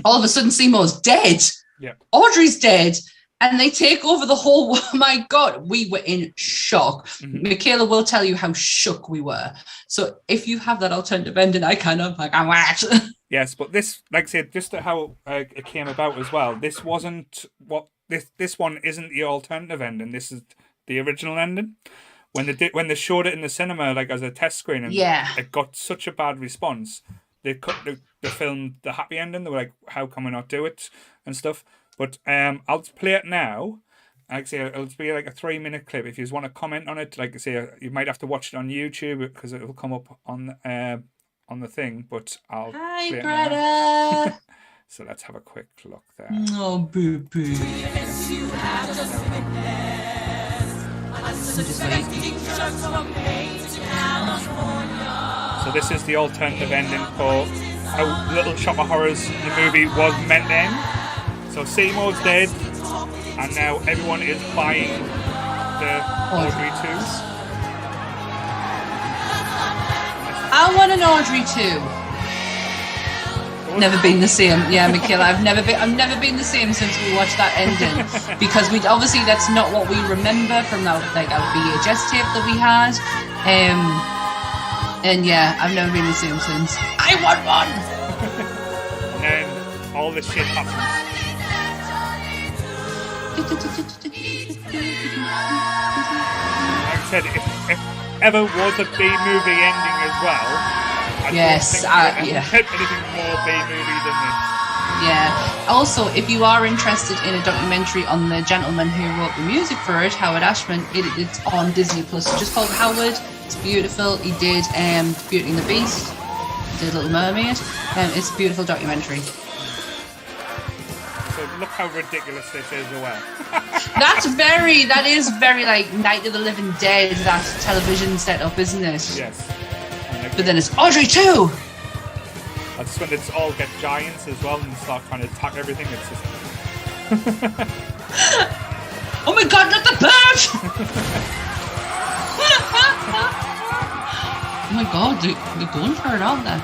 All of a sudden, Seymour's dead. Yeah. Audrey's dead. And they take over the whole. Oh my God, we were in shock. Mm-hmm. Michaela will tell you how shook we were. So if you have that alternative ending, I kind of like, I'm what? Yes, but this, like I said, just how it came about as well. This wasn't what this one isn't the alternative ending. This is the original ending. When they showed it in the cinema, like as a test screening, it got such a bad response. They filmed the happy ending. They were like, "How can we not do it?" and stuff. But I'll play it now. Like I say, it'll be like a 3-minute clip. If you want to comment on it, like I say, you might have to watch it on YouTube because it will come up on the thing. But I'll Hi, play it Greta. now. So let's have a quick look there. Oh, boo boo. So this is the alternative ending for how Little Shop of Horrors, the movie, was meant to end. So Seymour's dead, and now everyone is buying the Audrey 2s. I want an Audrey 2. Never been the same. Yeah, Michaela, I've never been the same since we watched that ending because we obviously that's not what we remember from that like our VHS tape that we had. And yeah, I've never been the same since. I want one. And then all this shit happens. Like I said, if ever was a B-movie ending as well, I don't think anything more B-movie than this. Yeah. Also, if you are interested in a documentary on the gentleman who wrote the music for it, Howard Ashman, it's on Disney Plus. It's just called Howard. It's beautiful. He did Beauty and the Beast. He did Little Mermaid. It's a beautiful documentary. So look how ridiculous this is as well. That is very like Night of the Living Dead, that television setup, isn't it? Yes. But then it's Audrey 2! That's when it's all get giants as well and start trying to attack everything. It's just... Oh my God, not the bird! Oh my God, they're going for it, aren't they?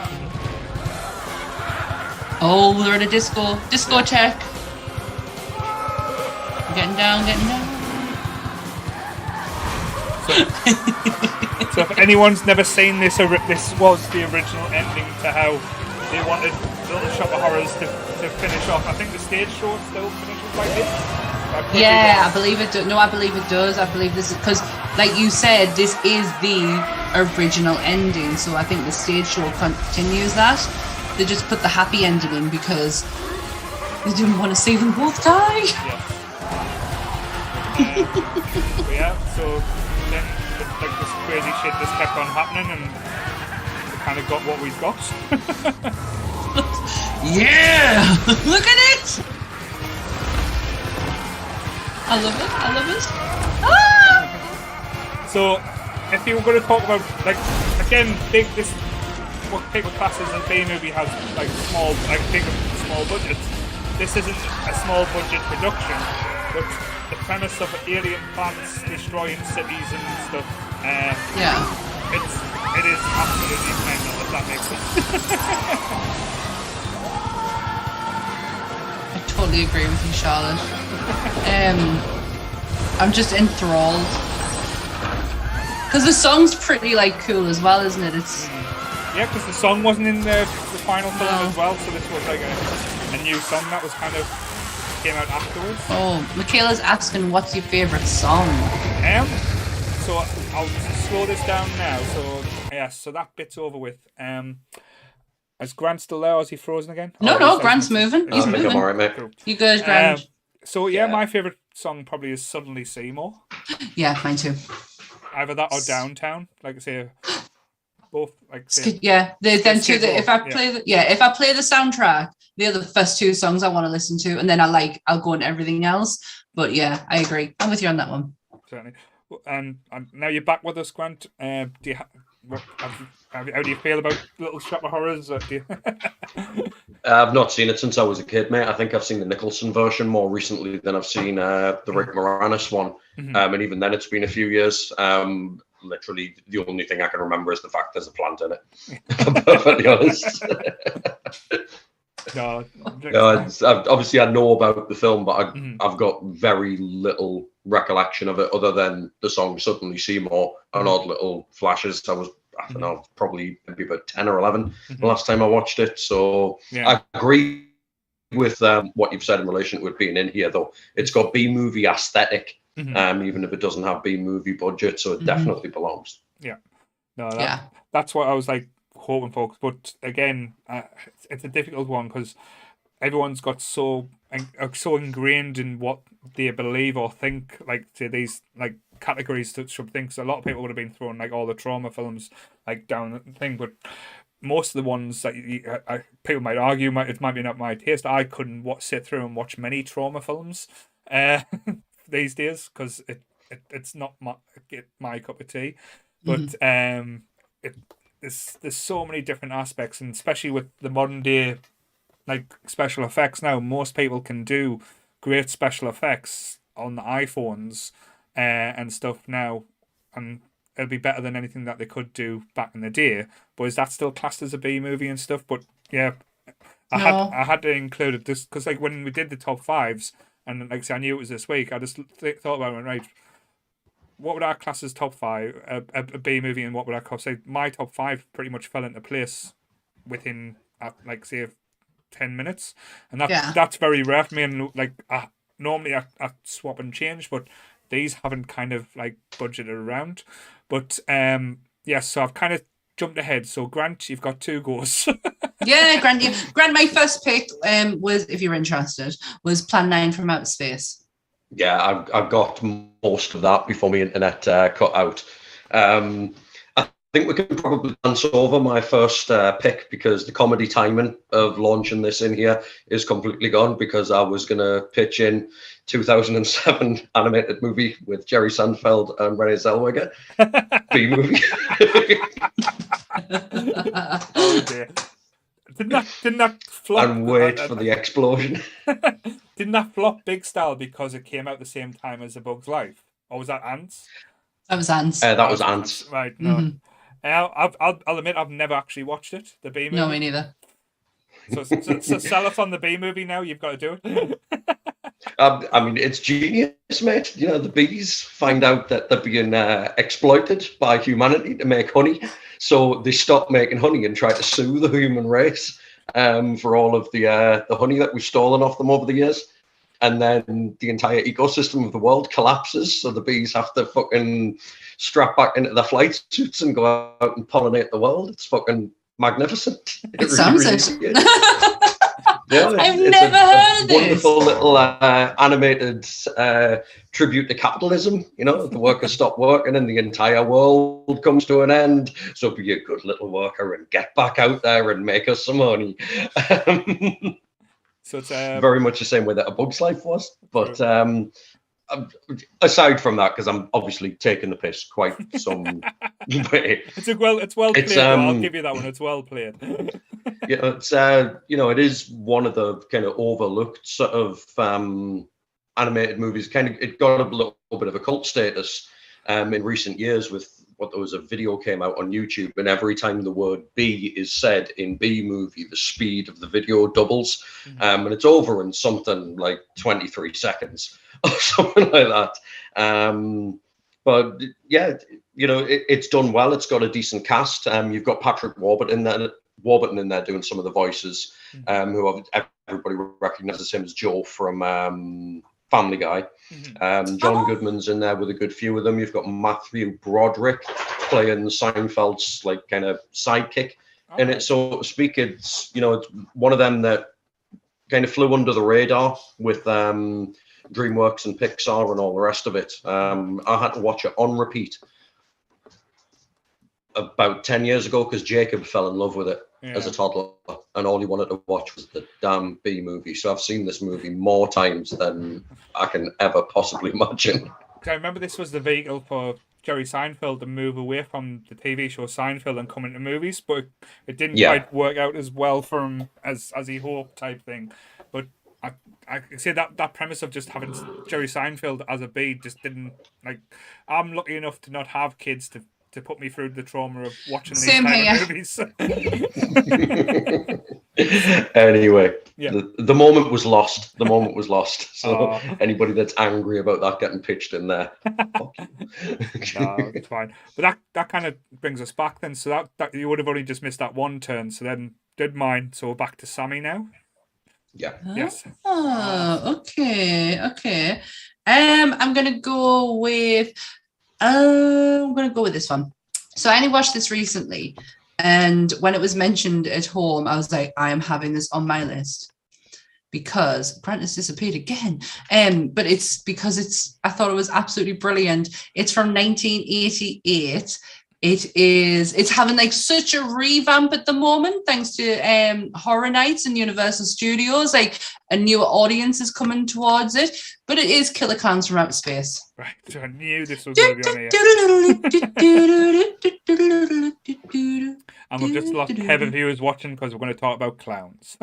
Oh, they're at a discotheque. Getting down. So if anyone's never seen this, this was the original ending to how they wanted Little Shop of Horrors to finish off. I think the stage show still finishes like this. I believe it. I believe it does. I believe this is because, like you said, this is the original ending. So I think the stage show continues that. They just put the happy ending in because they didn't want to see them both die. So then like this crazy shit just kept on happening and we kind of got what we've got. Yeah! Look at it! I love it. I love it. Ah! So, if you were going to talk about, like, again, this what people class as a B movie has like small, like big small budgets. This isn't a small budget production, but the premise of alien planets destroying cities and stuff. It is absolutely mental, if that makes sense. I totally agree with you, Charlotte. I'm just enthralled because the song's pretty like cool as well, isn't it? It's because the song wasn't in the final film as well, so this was like a new song that was kind of came out afterwards. Oh, Michaela's asking, what's your favourite song? So I'll slow this down now. So so that bit's over with. Is Grant still there, or is he frozen again? No, Grant's moving. He's moving. I'm alright, mate. Cool. You guys, Grant. So my favourite song probably is Suddenly Seymour. Yeah, mine too. Either that or Downtown. Like I say, both. Like if I play the soundtrack, they're the first two songs I want to listen to, and then I'll go into everything else. But yeah, I agree. I'm with you on that one. Certainly. And now you're back with us, Grant. How do you feel about Little Shop of Horrors? I've not seen it since I was a kid, mate. I think I've seen the Nicholson version more recently than I've seen the Rick Moranis one. Mm-hmm. And even then, it's been a few years. Literally, the only thing I can remember is the fact there's a plant in it. I'm perfectly honest. Obviously, I know about the film, but I've got very little recollection of it other than the song Suddenly Seymour and odd little flashes. I don't know, probably maybe about 10 or 11 the last time I watched it. So I agree with what you've said in relation to it being in here, though. It's got B-movie aesthetic, even if it doesn't have B-movie budget, so it definitely belongs. Yeah. No, that's what I was like hoping for. But again, it's a difficult one because everyone's got so ingrained in what they believe or think, like to these like categories that should think. So a lot of people would have been throwing like all the trauma films like down the thing, but most of the ones that people might argue it might be not my taste. I couldn't sit through and watch many trauma films these days because it's not my cup of tea. But there's so many different aspects, and especially with the modern day like special effects now, most people can do great special effects on the iPhones and stuff now, and it'll be better than anything that they could do back in the day. But is that still classed as a B movie and stuff? But yeah, I had to include it just because like when we did the top fives, and like I said, I knew it was this week. I just thought about it, right? What would I class as top five a B movie, and what would I say my top five pretty much fell into place within like say 10 minutes, and that's very rare for me. And like normally I swap and change, but these haven't kind of like budgeted around. But so I've kind of jumped ahead. So Grant, you've got 2 goes. Yeah, Grant, my first pick was, if you're interested, was Plan 9 from Outer Space. Yeah, I've got most of that before my internet cut out. I think we can probably glance over my first pick because the comedy timing of launching this in here is completely gone, because I was going to pitch in 2007 animated movie with Jerry Seinfeld and Renee Zellweger. B movie. Oh dear. Didn't that flop? And wait for the explosion. Didn't that flop big style because it came out the same time as A Bug's Life? Or was that Ants? That was Ants. That was Ants. Right, no. I'll admit I've never actually watched it, the B movie. No, me neither. So sell us on the B movie now. You've got to do it. I mean, it's genius, mate. You know, the bees find out that they're being exploited by humanity to make honey, so they stop making honey and try to sue the human race for all of the honey that we've stolen off them over the years. And then the entire ecosystem of the world collapses, so the bees have to fucking strap back into their flight suits and go out and pollinate the world. It's fucking magnificent. It sounds really it. Yeah, I've never heard of this. Wonderful little animated tribute to capitalism. You know, the workers stop working and the entire world comes to an end. So be a good little worker and get back out there and make us some money. So it's very much the same way that A Bug's Life was. But aside from that, because I'm obviously taking the piss quite some way. It's well played. I'll give you that one. It's well played. Yeah, it's it is one of the kind of overlooked sort of animated movies. It got a little bit of a cult status in recent years with what there was a video came out on YouTube, and every time the word B is said in B movie, the speed of the video doubles, and it's over in something like 23 seconds or something like that. But yeah, it's done well. It's got a decent cast. You've got Patrick Warburton in there doing some of the voices, who everybody recognizes him as Joe from Family Guy. John Goodman's in there with a good few of them. You've got Matthew Broderick playing Seinfeld's like kind of sidekick in it, so to speak. It's it's one of them that kind of flew under the radar with DreamWorks and Pixar and all the rest of it. I had to watch it on repeat about 10 years ago because Jacob fell in love with it as a toddler, and all he wanted to watch was the damn B movie. So I've seen this movie more times than I can ever possibly imagine. I remember this was the vehicle for Jerry Seinfeld to move away from the TV show Seinfeld and come into movies, but it didn't quite work out as well for him as he hoped, type thing. But I say that premise of just having Jerry Seinfeld as a B just didn't, like, I'm lucky enough to not have kids to put me through the trauma of watching these kind of movies. Anyway, the moment was lost. The moment was lost. So anybody that's angry about that getting pitched in there, fuck you. No, it's fine. But that kind of brings us back then. So that you would have only just missed that one turn. So then did mine. So we're back to Sammy now. Yeah. Yes. Oh, okay. I'm gonna go with this one. So I only watched this recently, and when it was mentioned at home, I was like, I am having this on my list because Apprentice disappeared again. But it's because I thought it was absolutely brilliant. It's from 1988. It's having like such a revamp at the moment, thanks to Horror Nights and Universal Studios. Like a newer audience is coming towards it, but it is Killer Clowns from Outer Space. Right, so I knew this was going to be on here. And we've just lost heavy viewers watching because we're going to talk about clowns.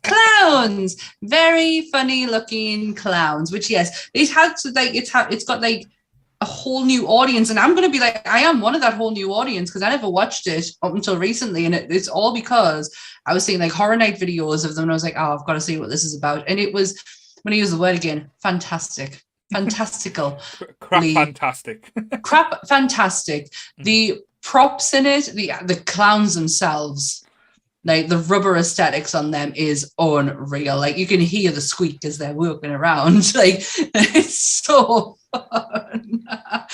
Clowns, very funny looking clowns. Which yes, it has like it's got like a whole new audience, and I'm going to be like, I am one of that whole new audience because I never watched it up until recently, and it's all because I was seeing like Horror Night videos of them, and I was like, oh, I've got to see what this is about. And it was, when I use the word again, fantastical, fantastic. The props in it, the clowns themselves, like the rubber aesthetics on them is unreal. Like you can hear the squeak as they're walking around. Like it's so fun.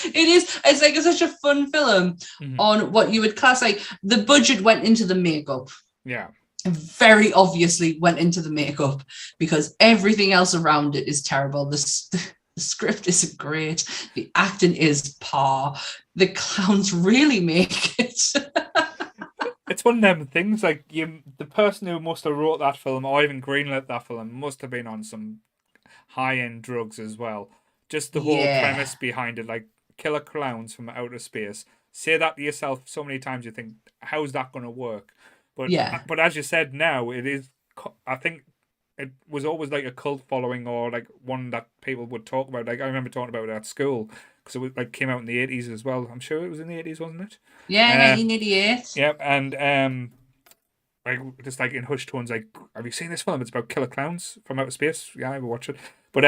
It's like such a fun film on what you would class like the budget went into the makeup. Yeah. Very obviously went into the makeup because everything else around it is terrible. The script isn't great. The acting is par. The clowns really make it. It's one of them things, like the person who must have wrote that film or even greenlit that film must have been on some high-end drugs as well. Just the whole premise behind it, like killer clowns from outer space. Say that to yourself so many times, you think, how's that going to work? But as you said, now it is. I think it was always like a cult following or like one that people would talk about. Like I remember talking about it at school because it was like came out in the 80s as well. I'm sure it was in the 80s, wasn't it? Yeah, 1988. Yep, and like just like in hushed tones, like, have you seen this film? It's about killer clowns from outer space. Yeah, I will watch it. But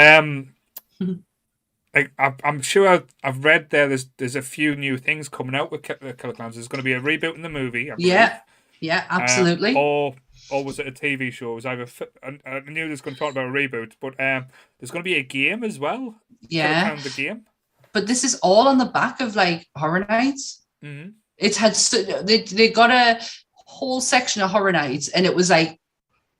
like I'm sure I've read there's a few new things coming out with killer clowns. There's going to be a reboot in the movie. Yeah, absolutely. Or was it a TV show? It was either I knew there's going to talk about a reboot, but there's going to be a game as well. Yeah, the game. But this is all on the back of like Horror Nights. Mm-hmm. It had they got a whole section of Horror Nights, and it was like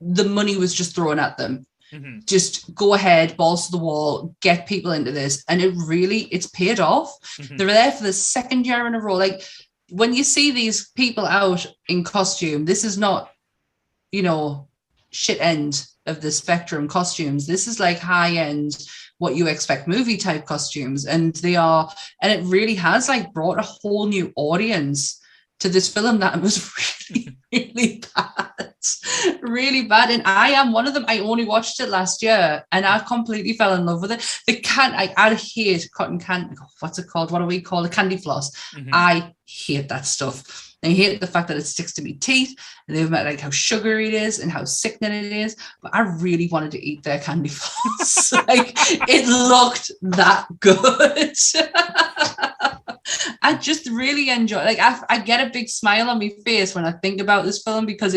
the money was just thrown at them. Mm-hmm. Just go ahead, balls to the wall, get people into this. And it's paid off. Mm-hmm. They were there for the second year in a row. Like, when you see these people out in costume, this is not, shit end of the spectrum costumes. This is like high end, what you expect movie type costumes. And it really has like brought a whole new audience to this film that was really, really bad. Really bad. And I am one of them. I only watched it last year and I completely fell in love with it. I hate cotton candy. What's it called? What do we call it? Candy floss. Mm-hmm. I hate that stuff. I hate the fact that it sticks to my teeth, and they've met like how sugary it is and how sickening it is. But I really wanted to eat their candy floss. Like, it looked that good. I just really enjoy. Like, I get a big smile on my face when I think about this film because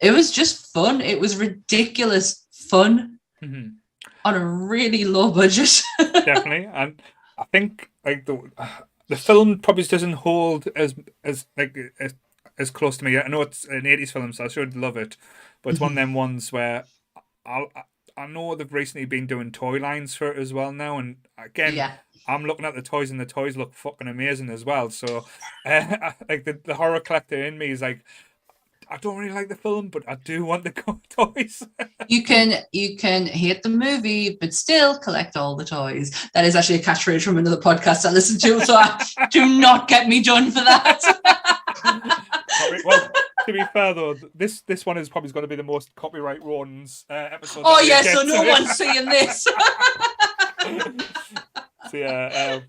it was just fun. It was ridiculous fun mm-hmm. on a really low budget. Definitely, and I think like the film probably doesn't hold as close to me. I know it's an 80s film, so I should love it. But it's one of them ones where I know they've recently been doing toy lines for it as well now. And again, I'm looking at the toys and the toys look fucking amazing as well. So like the horror collector in me is like, I don't really like the film, but I do want the toys. You can hate the movie, but still collect all the toys. That is actually a catchphrase from another podcast I listen to, so do not get me done for that. Well, to be fair though, this one is probably going to be the most copyright runs episode. Oh yeah, so no one's seeing this. So yeah,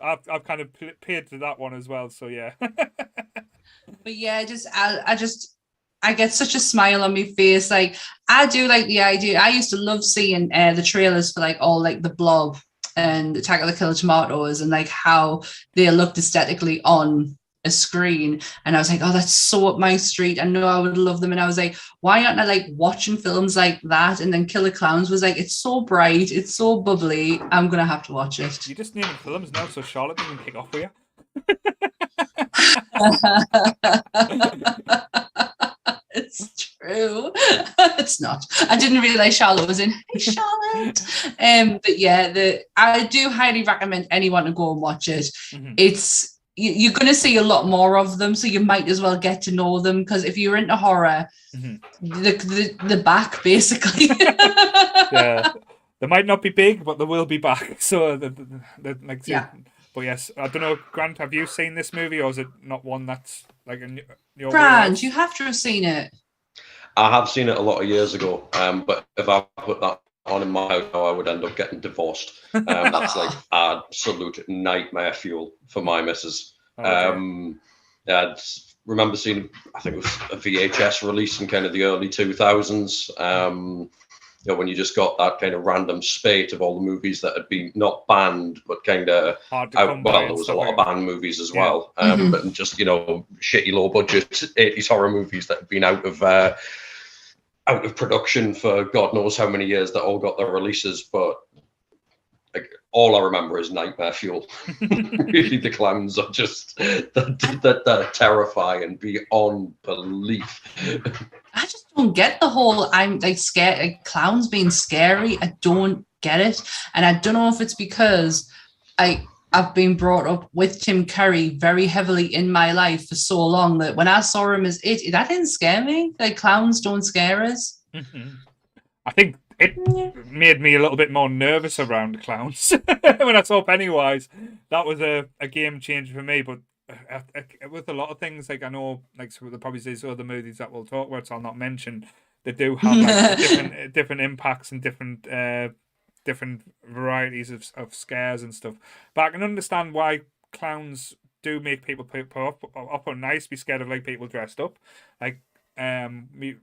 I've kind of paid to that one as well. So yeah. But yeah, I get such a smile on my face. Like, I do like the idea. I used to love seeing the trailers for like all like the Blob and Attack of the Killer Tomatoes and like how they looked aesthetically on a screen. And I was like, oh, that's so up my street. I know I would love them. And I was like, why aren't I like watching films like that? And then Killer Clowns was like, it's so bright, it's so bubbly. I'm gonna have to watch it. You just naming films now, so Charlotte can kick off with you. It's true. It's not. I didn't realize Charlotte was in. Hey, Charlotte. But yeah, I do highly recommend anyone to go and watch it. Mm-hmm. It's you're going to see a lot more of them, so you might as well get to know them. Because if you're into horror, the back basically. Yeah, they might not be big, but they will be back. So like yeah. But yes, I don't know, Grant, have you seen this movie, or is it not one that's like in your Grant, you have to have seen it. I have seen it a lot of years ago, but if I put that on in my house now, I would end up getting divorced. That's like absolute nightmare fuel for my missus. I remember seeing, I think it was a VHS release in kind of the early 2000s. When you just got that kind of random spate of all the movies that had been not banned, but kind of there was a lot of banned movies as well. But just, shitty low budget 80s horror movies that had been out of production for God knows how many years that all got their releases. But like, all I remember is nightmare fuel. Really, the clowns are just they're terrifying beyond belief. I just don't get the whole I'm like scared, like clowns being scary. I don't get it. And I don't know if it's because I've been brought up with Tim Curry very heavily in my life for so long that when I saw him as that didn't scare me. Like, clowns don't scare us. Mm-hmm. I think it made me a little bit more nervous around clowns when I saw Pennywise. That was a game changer for me. But with a lot of things, like I know, like so probably these other movies that we'll talk about, so I'll not mention. They do have like different impacts and different varieties of scares and stuff. But I can understand why clowns do make people put up on nice, be scared of like people dressed up. Like I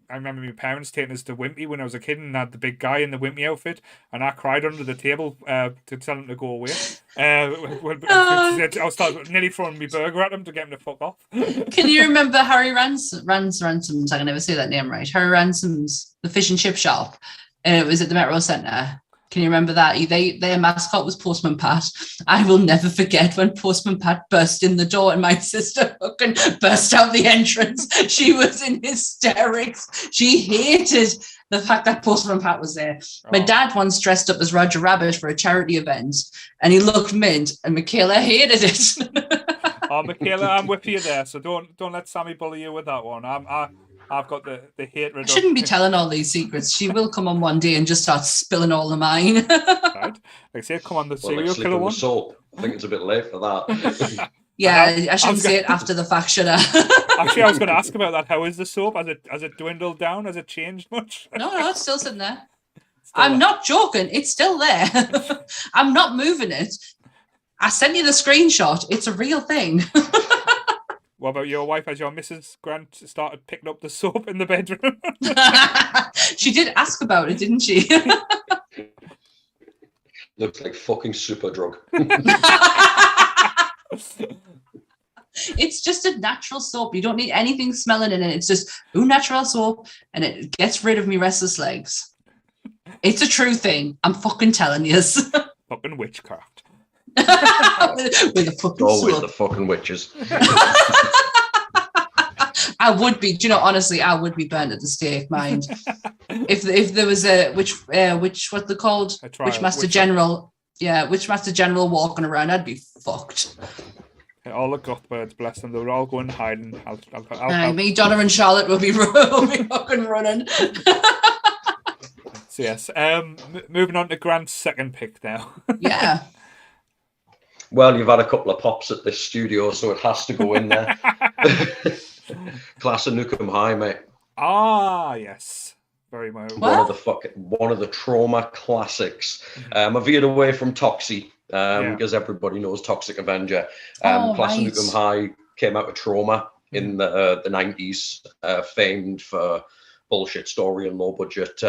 remember my parents taking us to Wimpy when I was a kid and had the big guy in the Wimpy outfit, and I cried under the table to tell him to go away. I was nearly throwing my burger at him to get him to fuck off. Can you remember Harry Ransom's? I can never say that name right. Harry Ransom's, the fish and chip shop. It was at the Metro Centre. Can you remember that? Their mascot was Postman Pat. I will never forget when Postman Pat burst in the door and my sister fucking burst out the entrance. She was in hysterics. She hated the fact that Postman Pat was there. My dad once dressed up as Roger Rabbit for a charity event and he looked mint and Michaela hated it. Oh, Michaela, I'm with you there. So don't let Sammy bully you with that one. I've got the hatred. I shouldn't be telling all these secrets. She will come on one day and just start spilling all of mine. Right. Like I say, come on, the serial killer one. Soap. I think it's a bit late for that. Yeah, I shouldn't say it after the fact, should I? Actually, I was going to ask about that. How is the soap? Has it dwindled down? Has it changed much? No, it's still sitting there. I'm not joking. It's still there. I'm not moving it. I sent you the screenshot. It's a real thing. What about your wife? Has your Mrs. Grant started picking up the soap in the bedroom? She did ask about it, didn't she? Looks like fucking super drug. It's just a natural soap. You don't need anything smelling in it. It's just natural soap and it gets rid of me restless legs. It's a true thing. I'm fucking telling you. Fucking witchcraft. with the fucking always the fucking witches. I would be, honestly, I would be burnt at the stake, mind. if there was a what they called, Witchmaster General, Witchmaster General walking around, I'd be fucked. All the Gothbirds, bless them, they were all going hiding. Me, Donna, and Charlotte will be fucking running. So yes, moving on to Grant's second pick now. Yeah. Well, you've had a couple of pops at this studio, so it has to go in there. Class of Nukem High, mate. Ah, yes, very much. What? One of the trauma classics. I veered away from Toxie because everybody knows Toxic Avenger. Class of Nukem High came out of Trauma in the 90s, famed for bullshit story and low budget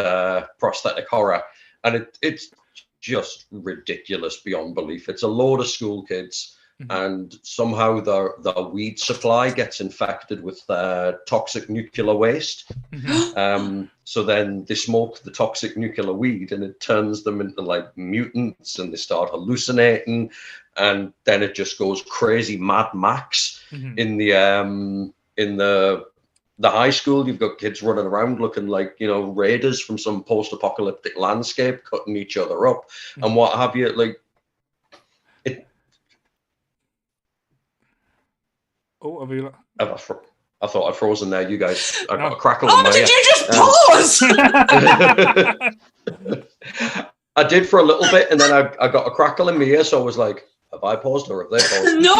prosthetic horror, and it's just ridiculous beyond belief. It's a load of school kids, and somehow the weed supply gets infected with toxic nuclear waste. So then they smoke the toxic nuclear weed, and it turns them into like mutants, and they start hallucinating, and then it just goes crazy Mad Max in the high school. You've got kids running around looking like, raiders from some post-apocalyptic landscape, cutting each other up and what have you. Like, it. Oh, have you? I thought I'd frozen there. You guys, I got a crackle in my ear. Did you just pause? I did for a little bit, and then I got a crackle in my ear, so I was like, have I paused or have they paused? No,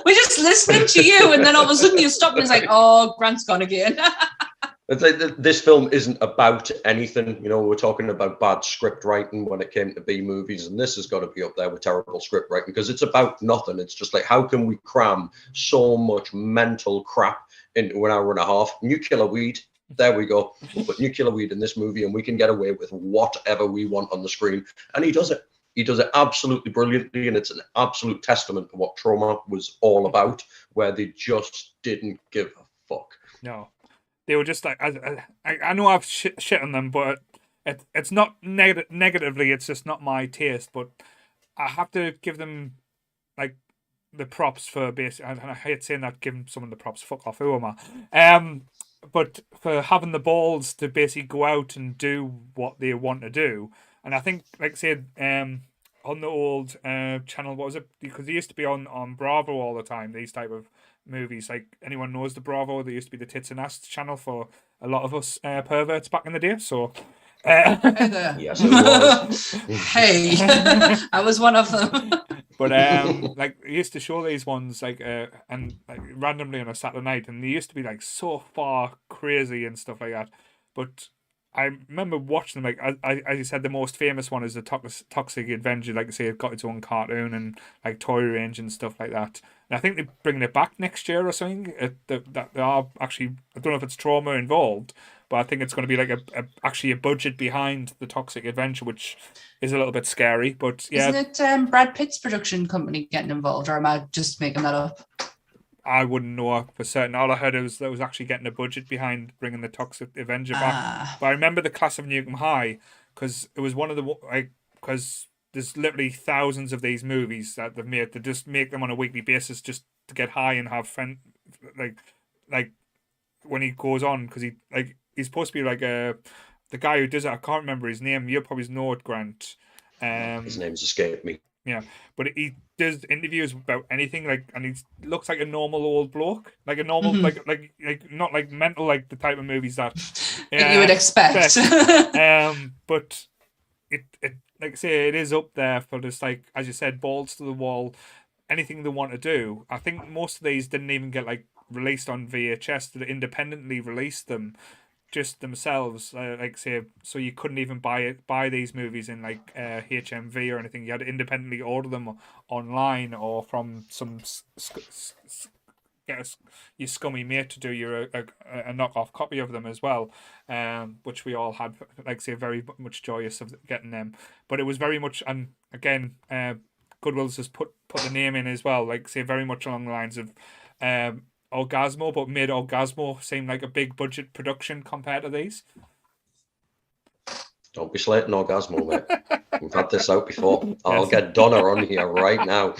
we're just listening to you, and then all of a sudden you stop and it's like, oh, Grant's gone again. This film isn't about anything. We're talking about bad script writing when it came to B movies, and this has got to be up there with terrible script writing because it's about nothing. It's just like, how can we cram so much mental crap into an hour and a half? Nuclear weed. There we go. We'll put nuclear weed in this movie and we can get away with whatever we want on the screen. And he does it. He does it absolutely brilliantly, and it's an absolute testament to what Trauma was all about, where they just didn't give a fuck. No. They were just like, I know I've shit on them, but it's not negatively, it's just not my taste, but I have to give them, like, the props for basically, and I hate saying that, give them some of the props, fuck off, who am I? But for having the balls to basically go out and do what they want to do. And I think, like, say, on the old channel, what was it? Because they used to be on Bravo all the time, these type of movies. Like, anyone knows the Bravo, there used to be the Tits and Ass channel for a lot of us perverts back in the day. So, yes, it was. Hey, I was one of them. But like, they used to show these ones like and like randomly on a Saturday night, and they used to be like so far crazy and stuff like that. But I remember watching them, like, as you said, the most famous one is the Toxic Avenger, like I say, it got its own cartoon and like toy range and stuff like that. And I think they're bringing it back next year or something. That they are actually, I don't know if it's Trauma involved, but I think it's going to be like actually a budget behind the Toxic Avenger, which is a little bit scary. But yeah, isn't it Brad Pitt's production company getting involved, or am I just making that up? I wouldn't know for certain. All I heard was that was actually getting a budget behind bringing the Toxic Avenger back. But I remember the Class of Nukem High because it was one of the because there's literally thousands of these movies that they've made. They just make them on a weekly basis just to get high and have fun, like when he goes on, because he's supposed to be like the guy who does it. I can't remember his name. You probably know it, Grant. His name's escaped me. Yeah, but he does interviews about anything, and he looks like a normal old bloke, like a normal, like not like mental, like the type of movies that you would expect. But it like I say, it is up there for just, like, as you said, balls to the wall, anything they want to do. I think most of these didn't even get released on VHS. They independently released them just themselves, like say, so you couldn't even buy these movies in HMV or anything. You had to independently order them online or from some your scummy mate to do a knockoff copy of them as well, which we all had, say, very much joyous of getting them. But it was very much, and again, Goodwill's just put the name in as well, say, very much along the lines of Orgasmo, but made Orgasmo seem like a big budget production compared to these. Don't be slating Orgasmo, mate. We've had this out before. I'll get Donna on here right now.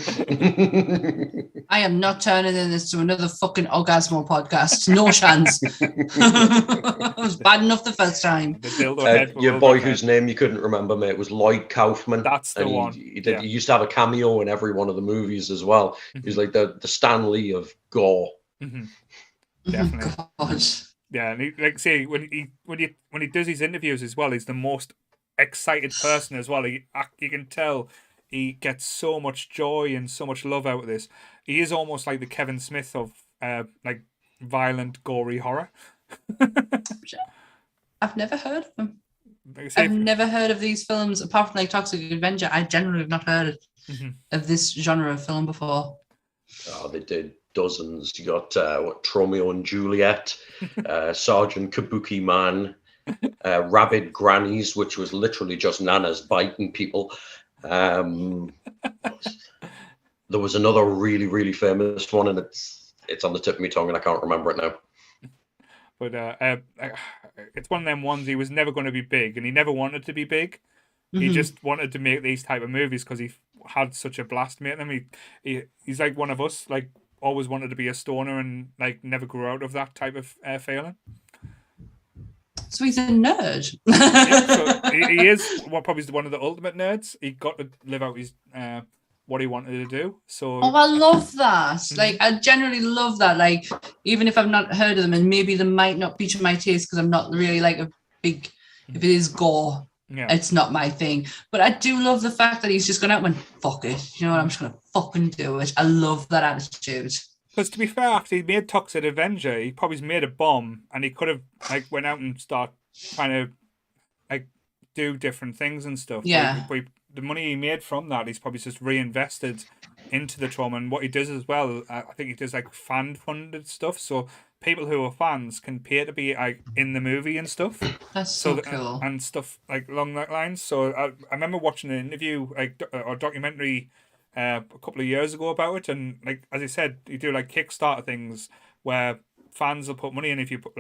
I am not turning this to another fucking Orgasmo podcast. No chance. It was bad enough the first time. Your boy whose name you couldn't remember, mate, was Lloyd Kaufman. That's the one. He used to have a cameo in every one of the movies as well. He's like the Stan Lee of gore. Definitely. Oh, God. Yeah, and say when he does his interviews as well, he's the most excited person as well. You can tell he gets so much joy and so much love out of this. He is almost like the Kevin Smith of violent, gory horror. I've never heard of him. I've never heard of these films apart from Toxic Avenger. I generally have not heard of this genre of film before. Oh, they did dozens. You got Romeo and Juliet, Sergeant Kabuki Man, Rabid Grannies, which was literally just nanas biting people. There was another really, really famous one, and it's on the tip of my tongue, and I can't remember it now. But it's one of them ones. He was never going to be big, and he never wanted to be big. He just wanted to make these type of movies because he had such a blast making them. He's like one of us, always wanted to be a stoner and never grew out of that type of feeling. So he's a nerd. So he is probably one of the ultimate nerds. He got to live out his what he wanted to do. So I love that. I generally love that. Even if I've not heard of them, and maybe they might not be to my taste because I'm not really a big. If it is gore, it's not my thing. But I do love the fact that he's just gone out and went, fuck it. You know what? I'm just gonna fucking do it. I love that attitude. Because to be fair, after he made Toxic Avenger, he probably made a bomb, and he could have went out and start trying to do different things and stuff. Yeah. But the money he made from that, he's probably just reinvested into the trauma. And what he does as well, I think he does fan funded stuff, so people who are fans can pay to be in the movie and stuff. That's so cool. And stuff along that lines. So I remember watching an interview or documentary a couple of years ago about it, and as I said, you do Kickstarter things where fans will put money in. If you put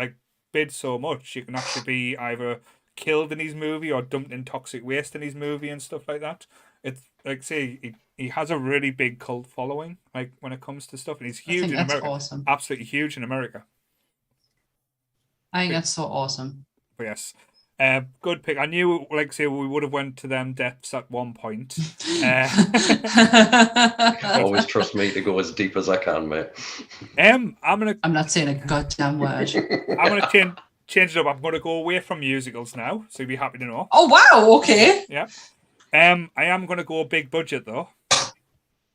bid so much, you can actually be either killed in his movie or dumped in toxic waste in his movie and stuff like that. It's say he has a really big cult following when it comes to stuff, and he's huge in America. Awesome. Absolutely huge in America. I think that's so awesome. But yes. Good pick. I knew, we would have went to them depths at one point. Always trust me to go as deep as I can, mate. I'm not saying a goddamn word. I'm gonna change it up. I'm gonna go away from musicals now, so you'll be happy to know. Oh wow! Okay. Yeah. I am gonna go big budget though,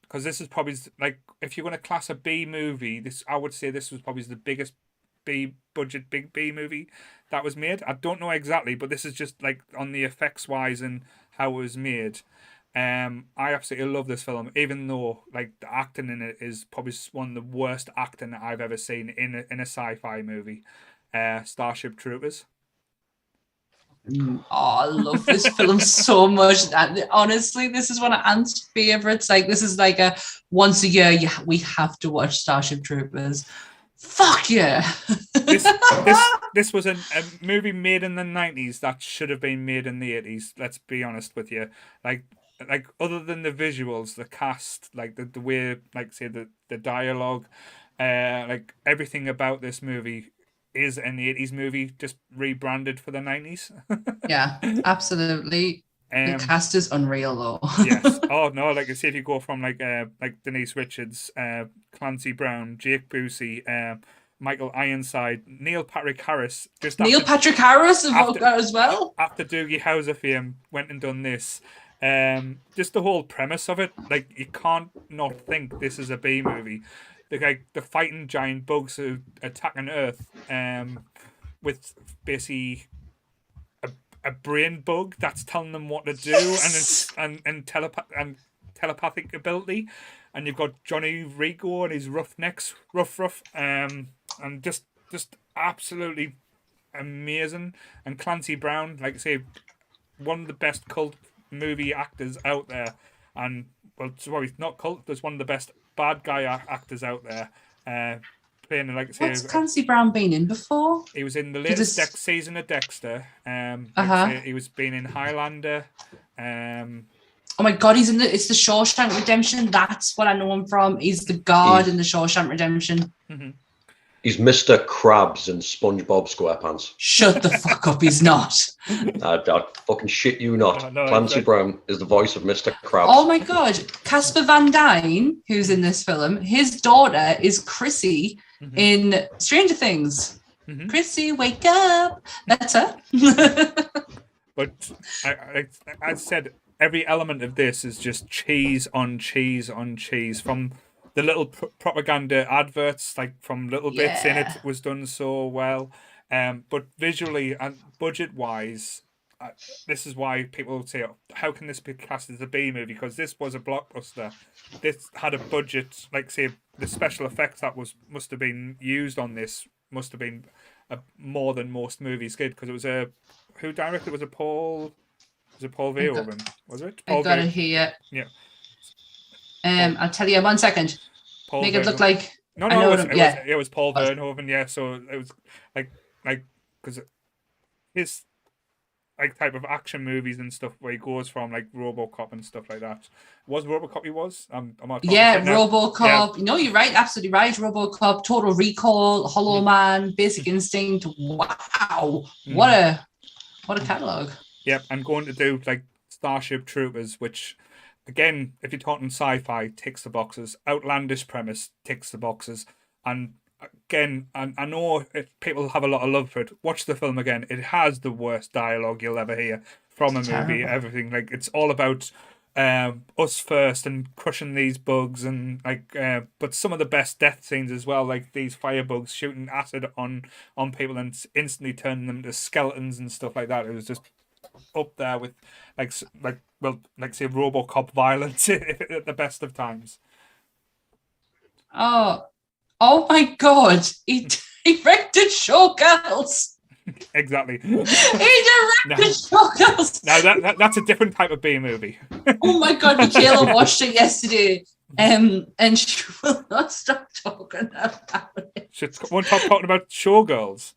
because this is probably if you're gonna class a B movie, I would say this was probably the biggest B budget big B movie that was made. I don't know exactly, but this is just on the effects wise and how it was made. I absolutely love this film, even though the acting in it is probably one of the worst acting that I've ever seen in a sci-fi movie. Starship Troopers. Oh, I love this film so much. And honestly, this is one of Ant's favorites. This is a once a year we have to watch Starship Troopers. Fuck yeah. This was a movie made in the 90s that should have been made in the 80s. Let's be honest with you. Like other than the visuals, the cast, like the way, like say the dialogue, like everything about this movie is an 80s movie just rebranded for the 90s. Yeah, absolutely. The cast is unreal though. Yes. Oh no, like I say, if you go from like Denise Richards, Clancy Brown, Jake Busey, Michael Ironside, Neil Patrick Harris. Patrick Harris involved that as well. After Doogie Howser fame went and done this. Just the whole premise of it, like you can't not think this is a B movie. The fighting giant bugs who attacking Earth, with basically a brain bug that's telling them what to do, and telepathic ability, and you've got Johnny Rico and his roughnecks, and just absolutely amazing. And Clancy Brown, like I say, one of the best cult movie actors out there, and well, sorry, not cult. There's one of the best bad guy actors out there. Playing, like I say, what's Clancy Brown been in before? He was in the latest season of Dexter. He was been in Highlander. Oh my God, it's the Shawshank Redemption. That's what I know him from. He's the guard in the Shawshank Redemption. Mm-hmm. He's Mr. Krabs in SpongeBob SquarePants. Shut the fuck up, he's not. I'd fucking shit you not. No, Clancy Brown is the voice of Mr. Krabs. Oh my God. Casper Van Dyne, who's in this film, his daughter is Chrissy in Stranger Things. Mm-hmm. Chrissy, wake up. That's her. But I said, every element of this is just cheese on cheese on cheese. From the little propaganda adverts, like from little bits in it, was done so well. But visually and budget-wise, this is why people say, how can this be cast as a B movie? Because this was a blockbuster. This had a budget, like say the special effects that must have been used on this must have been more than most movies did, because it was who directed? Was it Paul Verhoeven? Was it? I got it here. Yeah. I'll tell you 1 second. Paul Make it look like it was Paul Verhoeven. Yeah, so it was like because his like type of action movies and stuff where he goes from like RoboCop and stuff like that. Was RoboCop? He was. RoboCop. Yeah. No, you're right. Absolutely right. RoboCop, Total Recall, Hollow Man, Basic Instinct. Wow, what a catalog. Yep, and going to do like Starship Troopers, which, again, if you're talking sci-fi, ticks the boxes. Outlandish premise, ticks the boxes. And again, I know people have a lot of love for it. Watch the film again. It has the worst dialogue you'll ever hear from a movie. Everything, like, it's all about us first and crushing these bugs, and like, but some of the best death scenes as well, like these firebugs shooting acid on people and instantly turning them to skeletons and stuff like that. It was just up there with like say RoboCop violence at the best of times. Oh my God! He directed Showgirls. Exactly. He directed Showgirls. Now that's a different type of B movie. Oh my God! Michaela watched it yesterday, and she will not stop talking about it. She won't stop talking about Showgirls.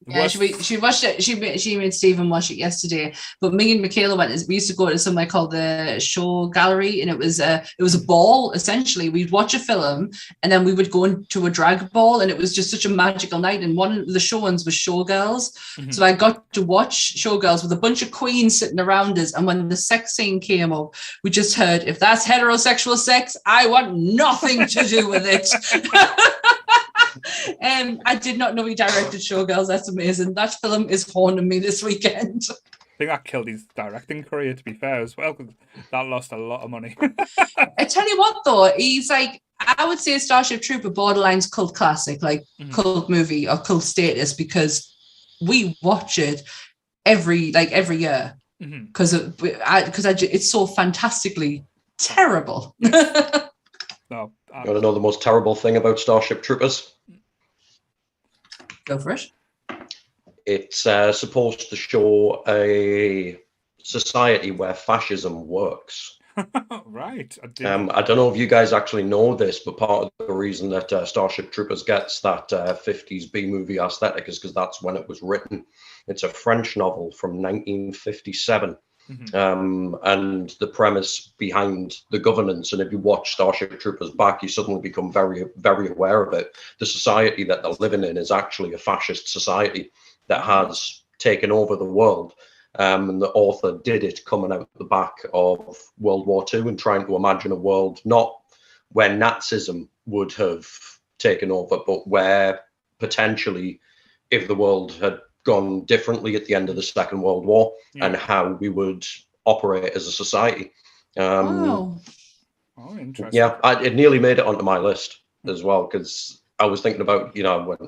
Yeah, she watched it. She made Stephen watch it yesterday. But me and Michaela went. We used to go to somewhere called the Show Gallery, and it was a ball essentially. We'd watch a film, and then we would go into a drag ball, and it was just such a magical night. And one of the showings was Showgirls, so I got to watch Showgirls with a bunch of queens sitting around us. And when the sex scene came up, we just heard, "If that's heterosexual sex, I want nothing to do with it." I did not know he directed Showgirls. That's amazing. That film is haunting me this weekend. I think that killed his directing career, to be fair, as well, because that lost a lot of money. I tell you what, though, he's like, I would say Starship Trooper borderline's cult classic, like cult movie or cult status, because we watch it every year because it's so fantastically terrible. Yes. No, you want to know the most terrible thing about Starship Troopers? Go for it. It's supposed to show a society where fascism works. Right. I don't know if you guys actually know this, but part of the reason that Starship Troopers gets that 50s B-movie aesthetic is because that's when it was written. It's a French novel from 1957. And the premise behind the governance, and if you watch Starship Troopers back, you suddenly become very, very aware of it. The society that they're living in is actually a fascist society that has taken over the world. And the author did it coming out the back of World War II and trying to imagine a world not where Nazism would have taken over, but where potentially, if the world had gone differently at the end of the Second World War, and how we would operate as a society. Wow. Oh, interesting. Yeah, it nearly made it onto my list as well, because I was thinking about, when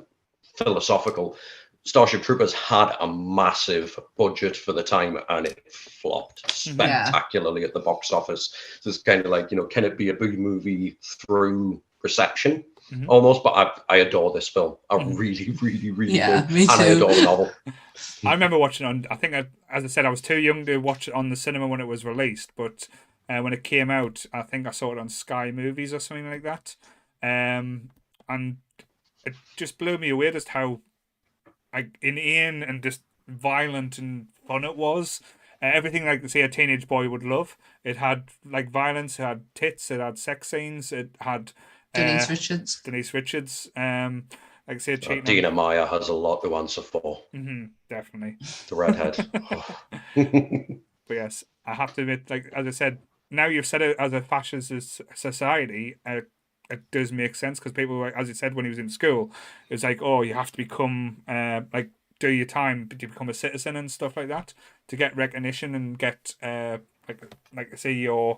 philosophical. Starship Troopers had a massive budget for the time, and it flopped spectacularly at the box office. So it's kind of like, can it be a B movie through reception? Almost, but I adore this film. I really, really, really do. Me too. And I adore the novel. I remember watching it on, as I said, I was too young to watch it on the cinema when it was released, but when it came out, I think I saw it on Sky Movies or something like that. And it just blew me away just how inane and just violent and fun it was. Everything like, say, a teenage boy would love. It had violence, it had tits, it had sex scenes, it had Denise Richards. Like say, Dina Meyer has a lot to answer for. Definitely. The redhead. But yes, I have to admit, as I said, now you've said it as a fascist society, it does make sense, because people, as you said, when he was in school, it was like, oh, you have to become, do your time to become a citizen and stuff like that to get recognition and get, say, your,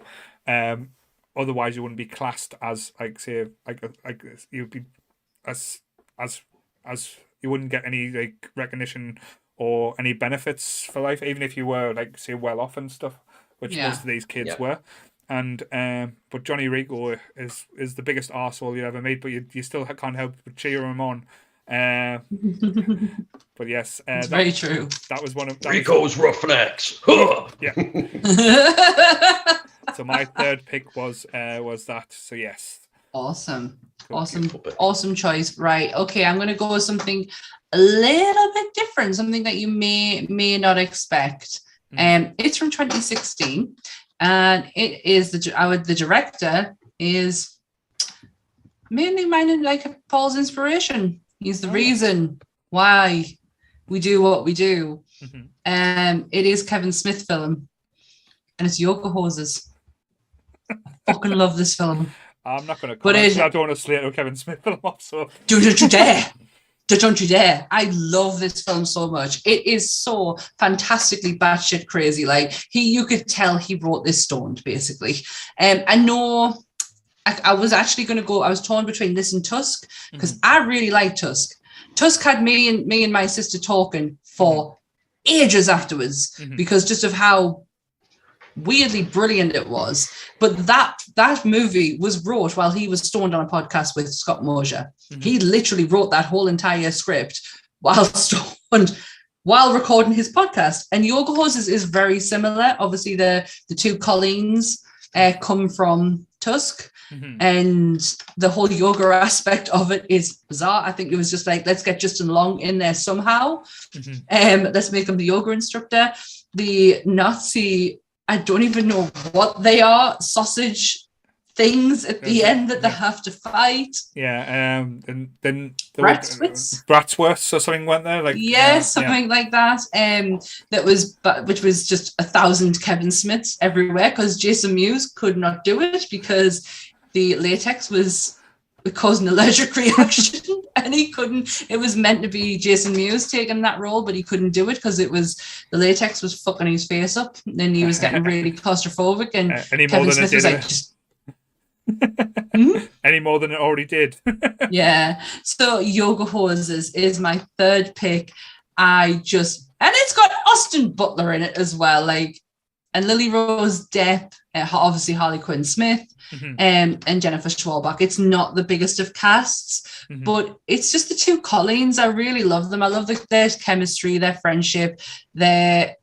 otherwise you wouldn't be classed as, you'd be as you wouldn't get any recognition or any benefits for life, even if you were say well off and stuff, which most of these kids were. And but Johnny Rico is the biggest arsehole you ever meet, but you still can't help but cheer him on. But yes, it's very true. That was one of Rico's Roughnecks. Yeah. So my third pick was that. So yes. Awesome choice. Right. Okay, I'm going to go with something a little bit different, something that you may not expect. It's from 2016, and it is the director is mainly mine, Paul's inspiration. He's the reason why we do what we do. It is Kevin Smith film, and it's Yoga Hoses. I fucking love this film. I'm not going to comment. I don't want to slate Kevin Smith film off, so don't you dare. Don't you dare. I love this film so much. It is so fantastically batshit crazy. You could tell he wrote this stoned, basically. I know I was actually going to go, I was torn between this and Tusk, because I really like Tusk. Tusk had me and my sister talking for ages afterwards, because just of how weirdly brilliant it was. But that movie was wrote while he was stoned on a podcast with Scott Mosier. He literally wrote that whole entire script while stoned, while recording his podcast. And Yoga Hoses is very similar. Obviously, the two Colleens come from Tusk, and the whole yoga aspect of it is bizarre. I think it was just let's get Justin Long in there somehow. Let's make him the yoga instructor. The Nazi, I don't even know what they are, sausage things at the end that they have to fight. Yeah, and then Bratsworths or something went there, something like that. Which was just 1,000 Kevin Smiths everywhere, because Jason Mewes could not do it because the latex was causing an allergic reaction, and he couldn't. It was meant to be Jason Mewes taking that role, but he couldn't do it because the latex was fucking his face up, and then he was getting really claustrophobic. And Kevin Smith was like, any more than it already did. Yeah. So Yoga Hoses is my third pick. And it's got Austin Butler in it as well, and Lily Rose Depp, obviously Harley Quinn Smith, and Jennifer Schwartzbach. It's not the biggest of casts, but it's just the two Colleens. I really love them. I love their chemistry, their friendship, their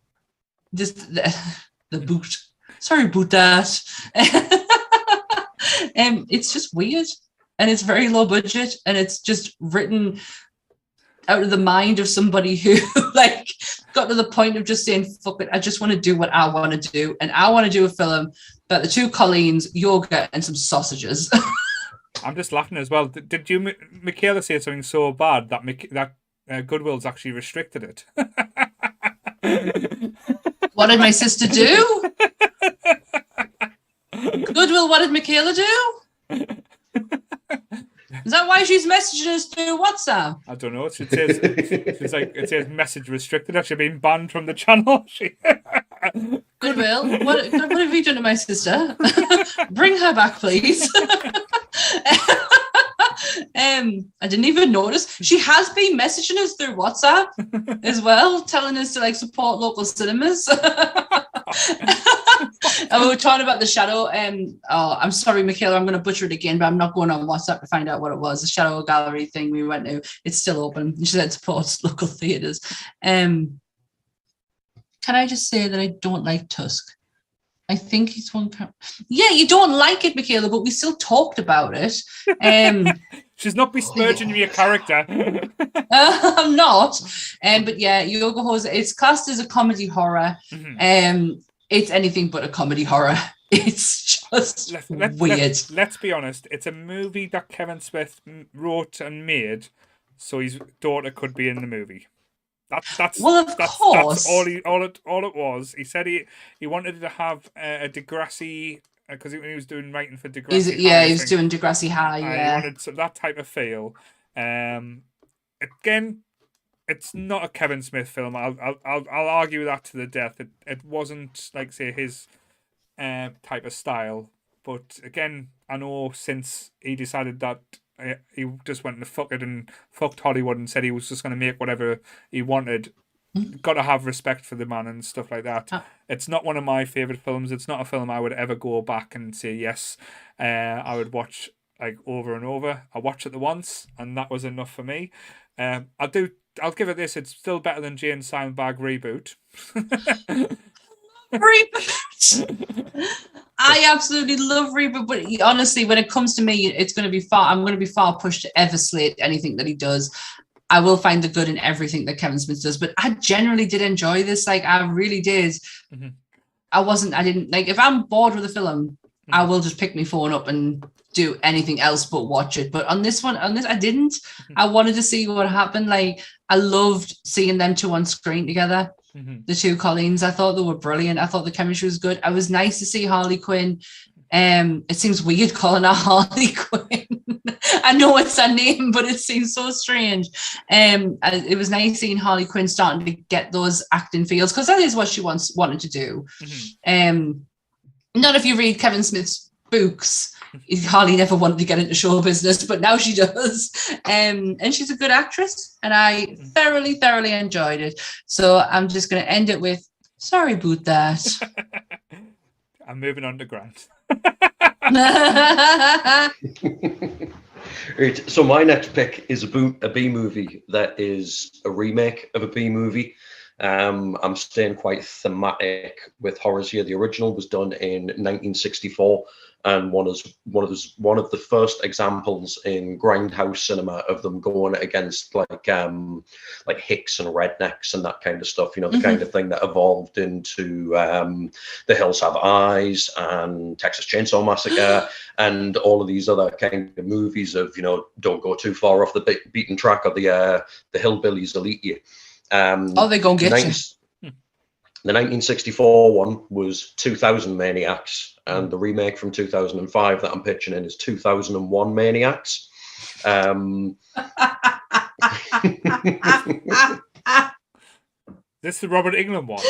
just the boot. Sorry about that. It's just weird, and it's very low budget, and it's just written out of the mind of somebody who like got to the point of just saying, fuck it, I just want to do what I want to do. And I want to do a film about the two Colleens, yoga, and some sausages. I'm just laughing as well. Did you, Michaela, say something so bad that Goodwill's actually restricted it? What did my sister do? Goodwill, what did Michaela do? Is that why she's messaging us through WhatsApp? I don't know. It says message restricted. Actually being banned from the channel. Goodwill, what have you done to my sister? Bring her back, please. I didn't even notice. She has been messaging us through WhatsApp as well, telling us to like support local cinemas. And we were talking about the Shadow. I'm sorry, Michaela, I'm going to butcher it again, but I'm not going on WhatsApp to find out what it was. The Shadow Gallery thing we went to. It's still open. She said supports local theatres. Can I just say that I don't like Tusk? I think he's one. Yeah, you don't like it, Michaela, but we still talked about it. She's not besmirching your character. I'm not. But yeah, Yoga Hose, it's classed as a comedy horror. It's anything but a comedy horror. It's just weird. Let's be honest. It's a movie that Kevin Smith wrote and made, so his daughter could be in the movie. That's all it was. He said he wanted to have a Degrassi, because when he was doing writing for Degrassi, he was doing Degrassi High. He wanted that type of feel. Again, it's not a Kevin Smith film. I'll argue that to the death. It wasn't like say his type of style. But again, I know since he decided that he just went and fuck it and fucked Hollywood and said he was just going to make whatever he wanted. Got to have respect for the man and stuff like that. It's not one of my favourite films. It's not a film I would ever go back and say yes. I would watch like over and over. I watched it the once and that was enough for me. I'll give it this. It's still better than Jane Silent Bag Reboot. Reboot. I absolutely love Reboot, but honestly, when it comes to me, I'm going to be far pushed to ever slate anything that he does. I will find the good in everything that Kevin Smith does, but I generally did enjoy this. Like, I really did. If I'm bored with a film, I will just pick my phone up and do anything else but watch it. But on this, I didn't. I wanted to see what happened. Like, I loved seeing them two on screen together. The two Colleens. I thought they were brilliant. I thought the chemistry was good. It was nice to see Harley Quinn. It seems weird calling her Harley Quinn. I know it's her name, but it seems so strange. It was nice seeing Harley Quinn starting to get those acting feels, because that is what she wanted to do. Not if you read Kevin Smith's books. Harley never wanted to get into show business, but now she does. And she's a good actress, and I thoroughly enjoyed it. So I'm just going to end it with, sorry about that. I'm moving on to Grant. Right, so my next pick is a B movie that is a remake of a B movie. I'm staying quite thematic with horrors here. The original was done in 1964 and one of the first examples in grindhouse cinema of them going against like hicks and rednecks and that kind of stuff, the kind of thing that evolved into The Hills Have Eyes and Texas Chainsaw Massacre and all of these other kind of movies of, don't go too far off the beaten track, or the hillbillies will eat you. They gonna get you. The 1964 one was 2000 Maniacs, and the remake from 2005 that I'm pitching in is 2001 Maniacs. This is the Robert Englund one.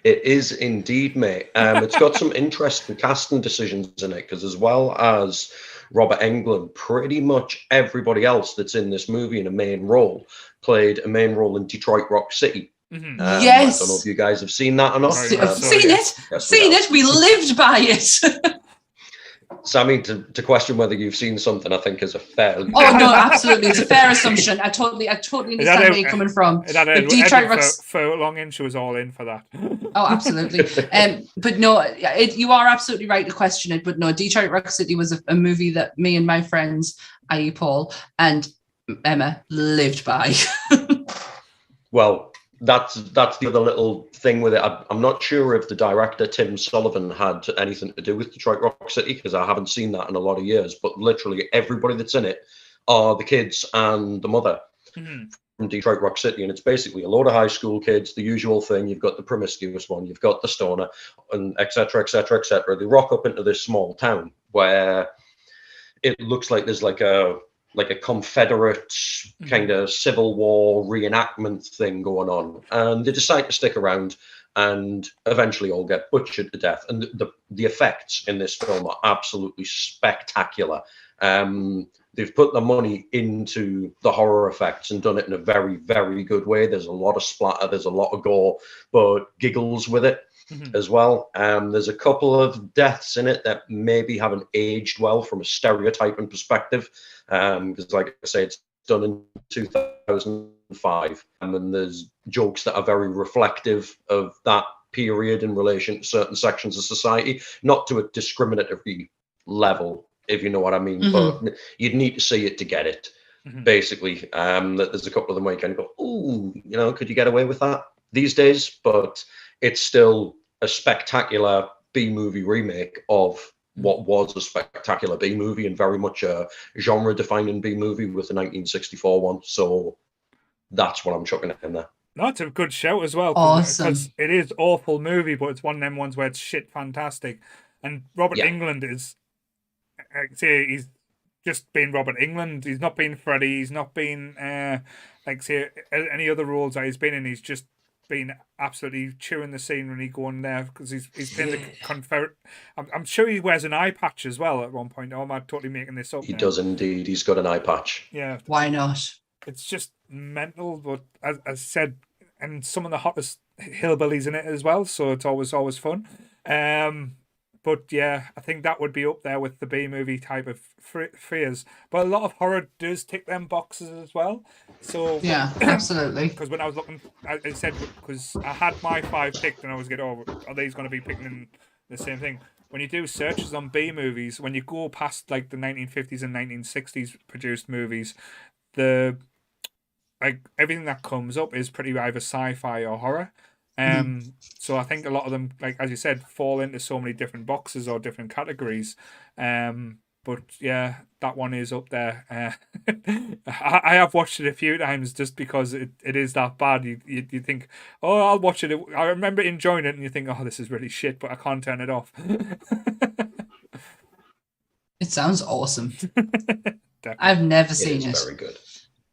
It is indeed, mate. It's got some interesting casting decisions in it, because as well as Robert Englund, pretty much everybody else that's in this movie in a main role played a main role in Detroit Rock City. Yes. I don't know if you guys have seen that or not. I've seen it. We lived by it. Sammy, to question whether you've seen something, I think is a fair. Oh no, absolutely, it's a fair assumption. I totally understand where you're coming from. But Detroit Rock's for long in, she was all in for that. Oh, absolutely. But no, you are absolutely right to question it. But no, Detroit Rock City was a movie that me and my friends, i.e. Paul and Emma, lived by. Well, that's the other little thing with it. I'm not sure if the director Tim Sullivan had anything to do with Detroit Rock City, because I haven't seen that in a lot of years. But literally everybody that's in it are the kids and the mother from Detroit Rock City, and it's basically a load of high school kids. The usual thing: you've got the promiscuous one, you've got the stoner, and etc. etc. etc. They rock up into this small town where it looks like there's like a Confederate kind of Civil War reenactment thing going on, and they decide to stick around and eventually all get butchered to death. And the effects in this film are absolutely spectacular. They've put the money into the horror effects and done it in a very, very good way. There's a lot of splatter, there's a lot of gore, but giggles with it as well. There's a couple of deaths in it that maybe haven't aged well from a stereotyping perspective, because like I say, it's done in 2005, and there's jokes that are very reflective of that period in relation to certain sections of society, not to a discriminatory level, if you know what I mean, but you'd need to see it to get it. Basically, that there's a couple of them where you kind of go, ooh, could you get away with that these days? But it's still a spectacular B-movie remake of what was a spectacular B-movie, and very much a genre-defining B-movie with the 1964 one. So that's what I'm chucking in there. No, it's a good shout as well. Awesome. Because it is awful movie, but it's one of them ones where it's shit fantastic. And Robert Englund is, he's just been Robert Englund. He's not been Freddy. He's not been, any other roles that he's been in. He's just been absolutely chewing the scenery going there, because he's been the Confederate. I'm sure he wears an eye patch as well at one point. Or am I totally making this up? He does indeed. He's got an eye patch. Yeah. Why not? It's just mental, but as I said, and some of the hottest hillbillies in it as well, so it's always fun. But yeah, I think that would be up there with the B-movie type of fears. But a lot of horror does tick them boxes as well. So yeah, absolutely. Because when I was looking, I said, because I had my 5 picked, and I was getting, are these going to be picking the same thing? When you do searches on B-movies, when you go past like the 1950s and 1960s produced movies, everything that comes up is pretty either sci-fi or horror. So I think a lot of them, like as you said, fall into so many different boxes or different categories. But yeah, that one is up there. I have watched it a few times just because it is that bad. You think, oh, I'll watch it. I remember enjoying it, and you think, oh, this is really shit, but I can't turn it off. It sounds awesome. I've never seen it. Very good.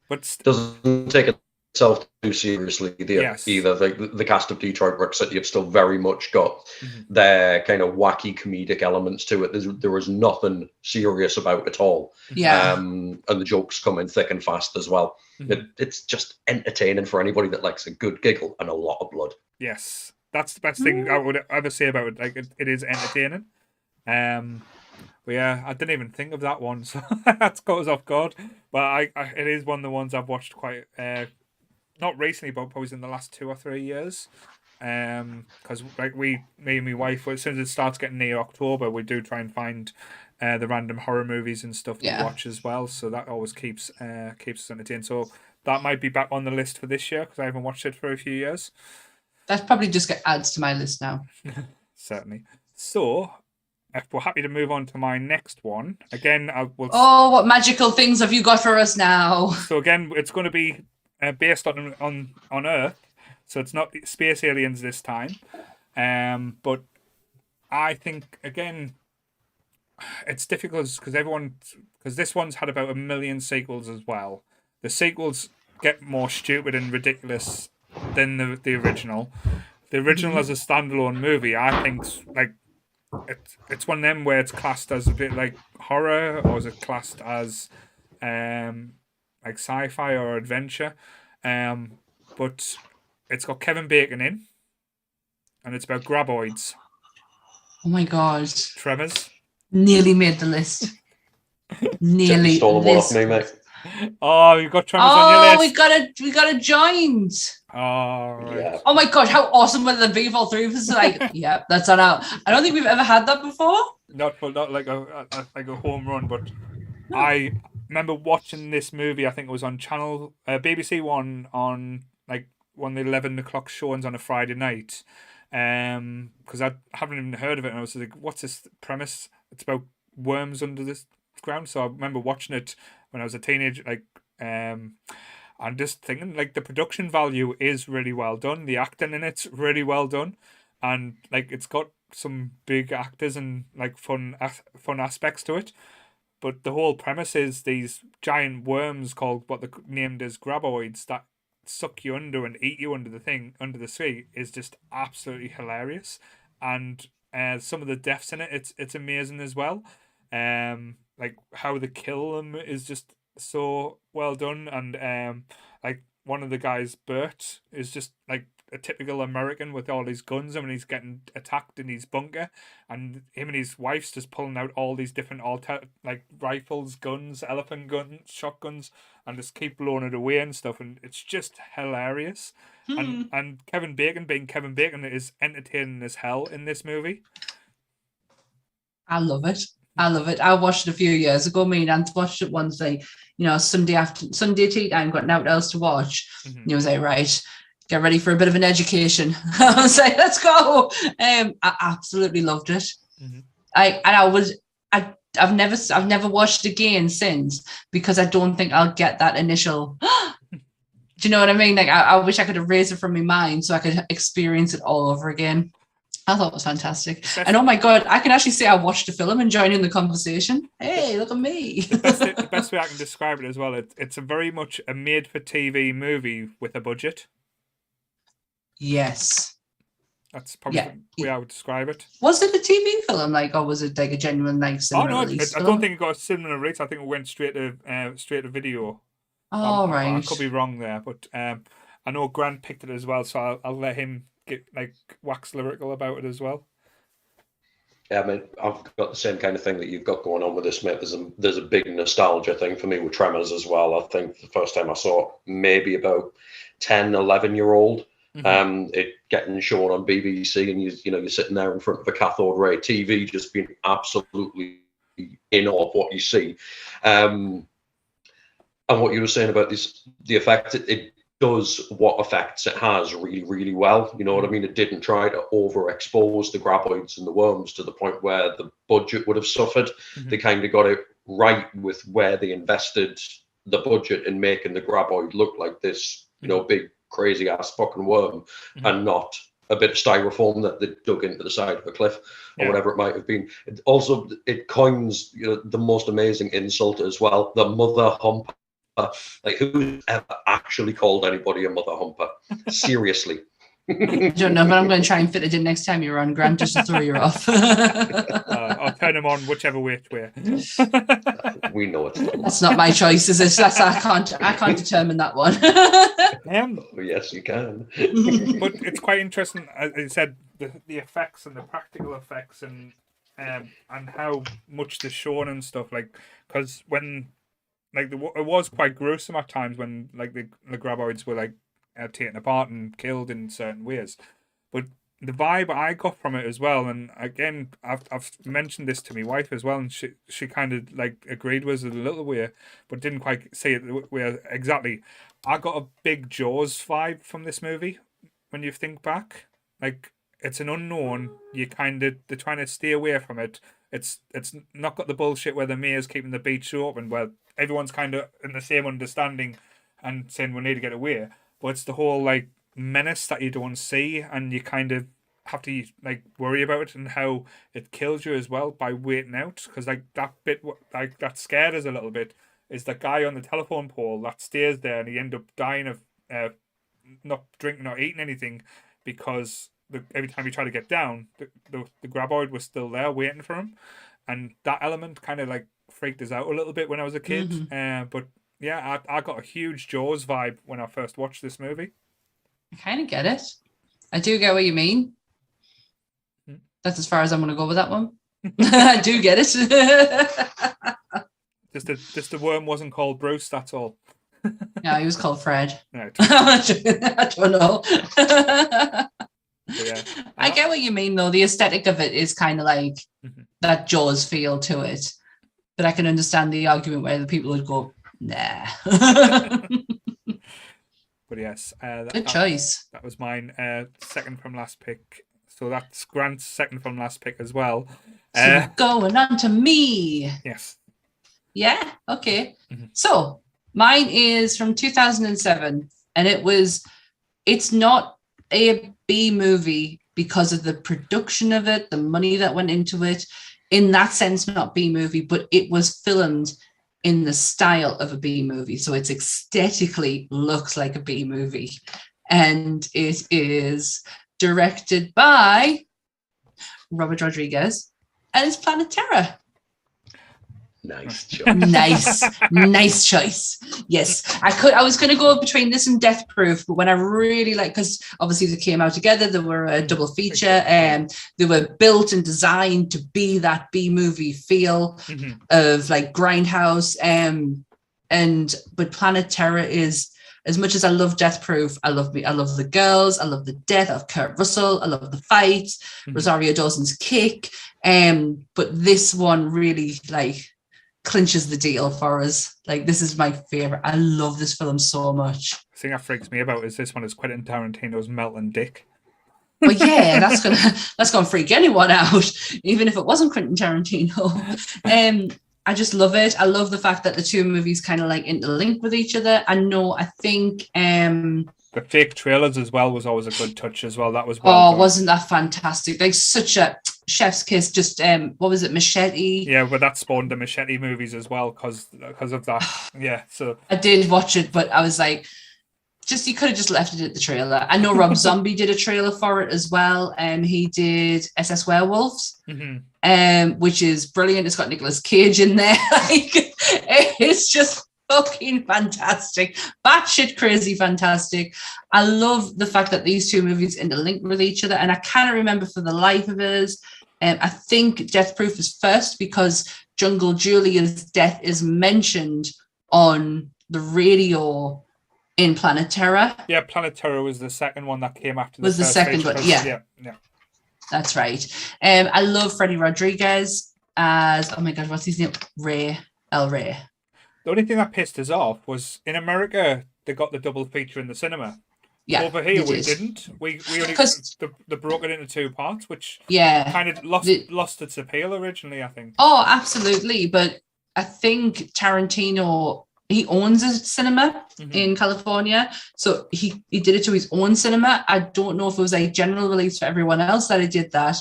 But doesn't take itself too seriously. Either the cast of Detroit Rock City have still very much got their kind of wacky comedic elements to it. There is nothing serious about it at all. Yeah. And the jokes come in thick and fast as well. It's just entertaining for anybody that likes a good giggle and a lot of blood. Yes, that's the best thing I would ever say about it. Like it is entertaining. But yeah, I didn't even think of that one, so that's caught us off guard. But it is one of the ones I've watched quite, not recently, but probably in the last 2 or 3 years. Because like me and my wife, as soon as it starts getting near October, we do try and find the random horror movies and stuff to watch as well. So that always keeps us entertained. So that might be back on the list for this year, because I haven't watched it for a few years. That probably just adds to my list now. Certainly. So, if we're happy to move on to my next one, again, Oh, what magical things have you got for us now? So again, it's going to be based on Earth, so it's not space aliens this time. But I think again, it's difficult because this one's had about 1 million sequels as well. The sequels get more stupid and ridiculous than the original. The original as a standalone movie, I think, like. It's one of them where it's classed as a bit like horror, or is it classed as like sci-fi or adventure? But it's got Kevin Bacon in, and it's about graboids. Oh my god! Tremors. Nearly made the list. Nearly. Stolen one off me, mate. Oh, you've got Tremors on your list. we got a joint. Oh, right. Yeah. Oh my gosh, how awesome would it be if all three of us like, yeah, that's on out. I don't think we've ever had that before. Not like a home run, but I remember watching this movie. I think it was on channel BBC One on like one of the 11 o'clock showings on a Friday night. Because I haven't even heard of it, and I was like, "What's this premise?" It's about worms under this ground. So I remember watching it when I was a teenager, like, I'm just thinking like the production value is really well done. The acting in it's really well done, and like it's got some big actors and like fun aspects to it. But the whole premise is these giant worms called what they're named as graboids that suck you under and eat you under the sea is just absolutely hilarious. And some of the deaths in it's amazing as well. Like how they kill them is just so well done. And like one of the guys, Bert, is just like a typical American with all his guns, and when he's getting attacked in his bunker, and him and his wife's just pulling out all these different like rifles, guns, elephant guns, shotguns, and just keep blowing it away and stuff, and it's just hilarious. And Kevin Bacon being Kevin Bacon is entertaining as hell in this movie. I love it. I watched it a few years ago. Me and Aunt watched it once, like, Sunday tea time, got nothing else to watch. And he was like, right, get ready for a bit of an education. I was like, let's go. I absolutely loved it. I've never watched it again since, because I don't think I'll get that initial. Do you know what I mean? Like, I wish I could erase it from my mind so I could experience it all over again. I thought it was fantastic. And oh my God, I can actually say I watched the film and join in the conversation. Hey, look at me. The best way I can describe it as well, it's a very much a made-for-TV movie with a budget. Yes. That's probably the way I would describe it. Was it a TV film, like, or was it like a genuine like cinema release? I don't think it got a cinema release. I think it went straight to video. Oh, right. I could be wrong there, but I know Grant picked it as well, so I'll let him get like wax lyrical about it as well. Yeah, I mean, I've got the same kind of thing that you've got going on with this, mate. There's a big nostalgia thing for me with Tremors as well. I think the first time I saw it, maybe about 10, 11-year-old, it getting shown on BBC, and you're sitting there in front of a cathode ray TV, just being absolutely in awe of what you see. And what you were saying about the effect, it does what effects it has really, really well. You know what I mean? It didn't try to overexpose the graboids and the worms to the point where the budget would have suffered. They kind of got it right with where they invested the budget in making the graboid look like this, big, crazy ass fucking worm, and not a bit of styrofoam that they dug into the side of a cliff or whatever it might have been. It coins the most amazing insult as well, the mother humper. Like, who's ever actually called anybody a mother humper? Seriously. I don't know, but I'm going to try and fit it in next time you're on, Grant, just to throw you off. I'll turn them on whichever way. We know it's not. That's not my choice, is it? I can't determine that one. Yes, you can. But it's quite interesting, as I said, the effects and the practical effects and how much they're shown and stuff. Like, because when it was quite gruesome at times when like the graboids were like taken apart and killed in certain ways, but the vibe I got from it as well, and again I've mentioned this to my wife as well, and she kind of like agreed with it a little way, but didn't quite say it the way exactly. I got a big Jaws vibe from this movie when you think back. Like, it's an unknown. They're trying to stay away from it. It's not got the bullshit where the mayor's keeping the beach open, where everyone's kind of in the same understanding and saying we need to get away. But it's the whole like menace that you don't see, and you kind of have to like worry about it and how it kills you as well by waiting out. Because like that bit, like that scared us a little bit, is the guy on the telephone pole that stays there, and he end up dying of not drinking or eating anything because every time he tried to get down, the graboid was still there waiting for him, and that element kind of like freaked us out a little bit when I was a kid. But yeah, I got a huge Jaws vibe when I first watched this movie. I kind of get it. I do get what you mean. That's as far as I'm going to go with that one. I do get it. Just the worm wasn't called Bruce, that's all. No, he was called Fred. No, I don't know. yeah. I get what you mean, though. The aesthetic of it is kind of like that Jaws feel to it. But I can understand the argument where the people would go, nah. But yes. Good choice. That was mine. Second from last pick. So that's Grant's second from last pick as well. So going on to me. Yes. Yeah, okay. So mine is from 2007, and it's not a B movie because of the production of it, the money that went into it. In that sense, not B movie, but it was filmed in the style of a B movie. So it aesthetically looks like a B movie. And it is directed by Robert Rodriguez, and it's Planet Terror. Nice choice. Nice choice. Yes, I was going to go between this and Death Proof, but when I really because obviously they came out together, they were a double feature, and they were built and designed to be that B movie feel of like Grindhouse. But Planet Terror is, as much as I love Death Proof, I love the girls, I love the death of Kurt Russell, I love the fight, Rosario Dawson's kick, but this one really clinches the deal for us. This is my favorite. I love this film so much. The thing that freaks me about is this one is Quentin Tarantino's melting dick. Well, yeah, that's gonna freak anyone out, even if it wasn't Quentin Tarantino. I just love it. I love the fact that the two movies kind of interlink with each other. I think the fake trailers as well was always a good touch as well. That was wasn't that fantastic? Such a chef's kiss. Just what was it, Machete? Yeah, but that spawned the Machete movies as well because of that. Yeah, so I did watch it, but I was like, you could have just left it at the trailer. I know Rob Zombie did a trailer for it as well, and he did SS Werewolves, which is brilliant. It's got Nicolas Cage in there. It's just fucking fantastic, batshit crazy fantastic. I love the fact that these two movies interlink with each other, and I can't remember for the life of us. I think Death Proof is first because Jungle Julia's death is mentioned on the radio in Planet Terror. Yeah, Planet Terror was the second one that came after. Was the second one? Yeah, that's right. I love Freddie Rodriguez as, oh my god, what's his name? Ray. The only thing that pissed us off was in America they got the double feature in the cinema. Yeah, over here we didn't. We only they broke it into two parts, which kind of lost its appeal originally, I think. Oh, absolutely. But I think Tarantino, he owns a cinema in California, so he did it to his own cinema. I don't know if it was a general release for everyone else that he did that,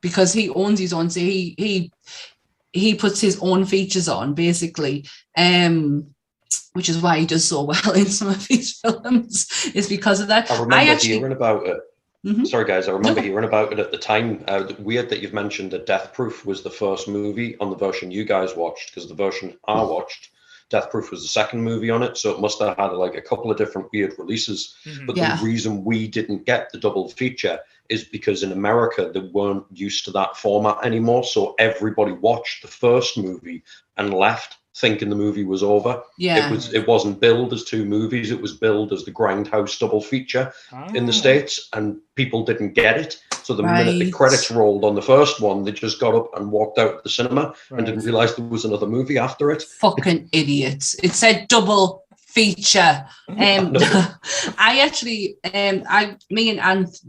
because he owns his own. So he puts his own features on basically, which is why he does so well in some of his films. Is because of that. I remember hearing about it. Sorry, guys. I remember hearing about it at the time. Weird that you've mentioned that Death Proof was the first movie on the version you guys watched, because the version I watched, Death Proof was the second movie on it, so it must have had a couple of different weird releases. But the reason we didn't get the double feature is because in America they weren't used to that format anymore, so everybody watched the first movie and left thinking the movie was over. It wasn't billed as two movies, it was billed as the Grindhouse double feature in the States, and people didn't get it. So the minute the credits rolled on the first one, they just got up and walked out of the cinema and didn't realize there was another movie after it. Fucking idiots. It said double feature. I actually, me and Anth,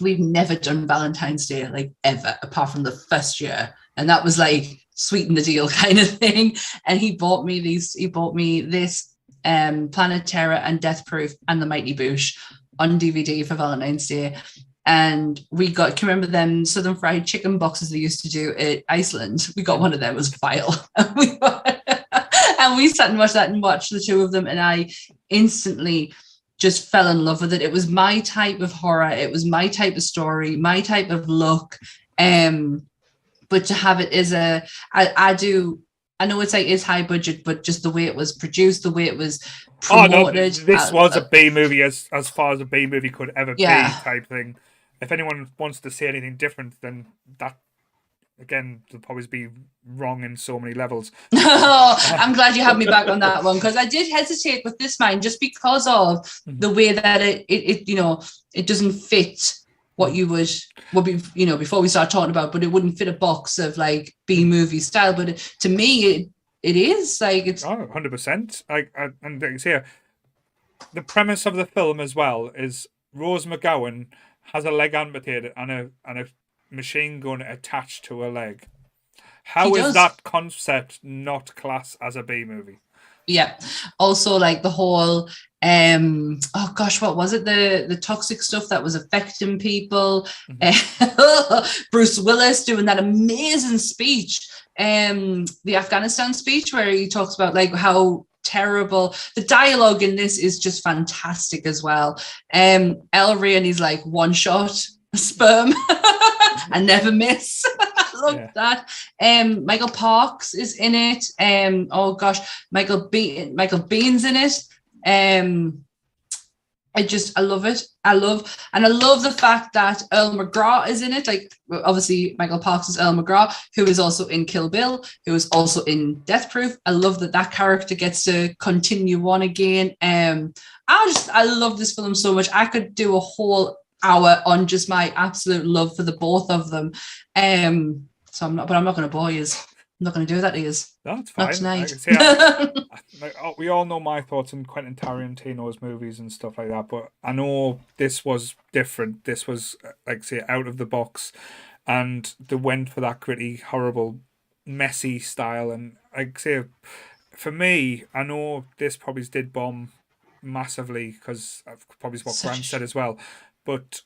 we've never done Valentine's Day ever, apart from the first year. And that was sweeten the deal kind of thing. And he bought me this Planet Terror and Death Proof and The Mighty Boosh on DVD for Valentine's Day. And we got, can you remember them Southern Fried Chicken boxes they used to do at Iceland? We got one of them, it was vile. And we sat and watched that and watched the two of them, and I instantly just fell in love with it. It was my type of horror, it was my type of story, my type of look. But to have it as I know it's high budget, but just the way it was produced, the way it was promoted. This was a B movie as far as a B movie could ever be type thing. If anyone wants to see anything different, then again, they'll probably be wrong in so many levels. I'm glad you had me back on that one, because I did hesitate with this mine just because of the way that it you know, it doesn't fit what you would be, you know, before we start talking about, but it wouldn't fit a box of like B movie style. But to me, it is like it's 100%. And like here, the premise of the film as well is Rose McGowan has a leg amputated and a machine gun attached to her leg. How is that concept not class as a B movie? Yeah. Also, like the whole oh gosh, what was it? The toxic stuff that was affecting people. Bruce Willis doing that amazing speech, the Afghanistan speech, where he talks about like how terrible the dialogue in this is, just fantastic as well. Ellery, and he's like one shot sperm and never miss. I love that. Michael Parks is in it. Oh gosh, Michael Bihn's in it. I love it. I love the fact that Earl McGraw is in it. Like, obviously Michael Parks is Earl McGraw, who is also in Kill Bill, who is also in Death Proof. I love that character gets to continue on again. I love this film so much. I could do a whole hour on just my absolute love for the both of them. So I'm not going to bore you. I'm not going to do that to you. That's fine. Not tonight. We all know my thoughts on Quentin Tarantino's movies and stuff like that, but I know this was different. This was, like, say, out of the box, and they went for that gritty, horrible, messy style. And like say, for me, I know this probably did bomb massively, because probably what Grant said as well, but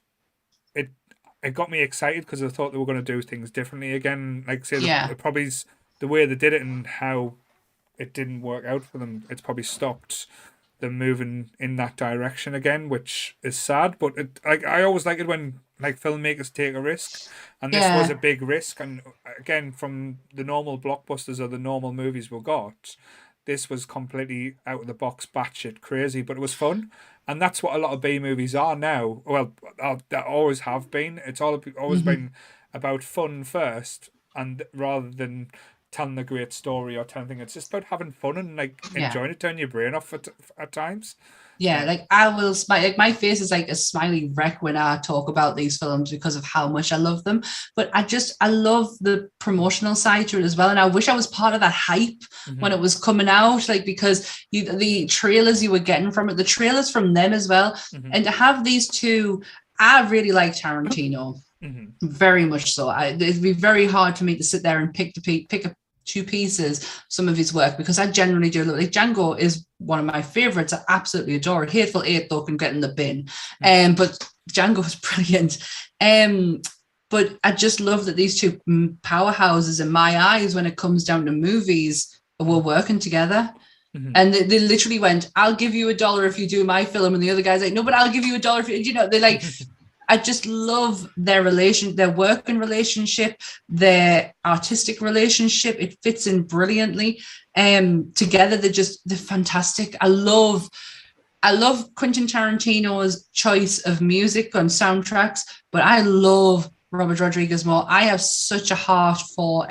it got me excited because I thought they were going to do things differently again. Like say, probably the way they did it and how it didn't work out for them, it's probably stopped them moving in that direction again, which is sad. But I always like it when like filmmakers take a risk, and this was a big risk. And again, from the normal blockbusters or the normal movies we got, this was completely out of the box, batshit crazy, but it was fun. And that's what a lot of B movies are now. Well, that always have been. It's always been about fun first, and rather than telling a great story or telling things, it's just about having fun and like enjoying it, turning your brain off at times. Yeah, like I will smile. Like my face is like a smiley wreck when I talk about these films because of how much I love them. But I love the promotional side to it as well. And I wish I was part of that hype when it was coming out, like because the trailers you were getting from it, the trailers from them as well. And to have these two, I really like Tarantino, very much so. It'd be very hard for me to sit there and pick up two pieces some of his work, because I generally do look like Django is one of my favorites. I absolutely adore it. Hateful Eight though can get in the bin, but Django is brilliant. But I just love that these two powerhouses in my eyes, when it comes down to movies, were working together. And they literally went, I'll give you $1 if you do my film, and the other guy's like, no, but I'll give you $1 if you know. They're like I just love their working relationship, their artistic relationship. It fits in brilliantly. Together, they're fantastic. I love Quentin Tarantino's choice of music on soundtracks, but I love Robert Rodriguez more. I have such a heart for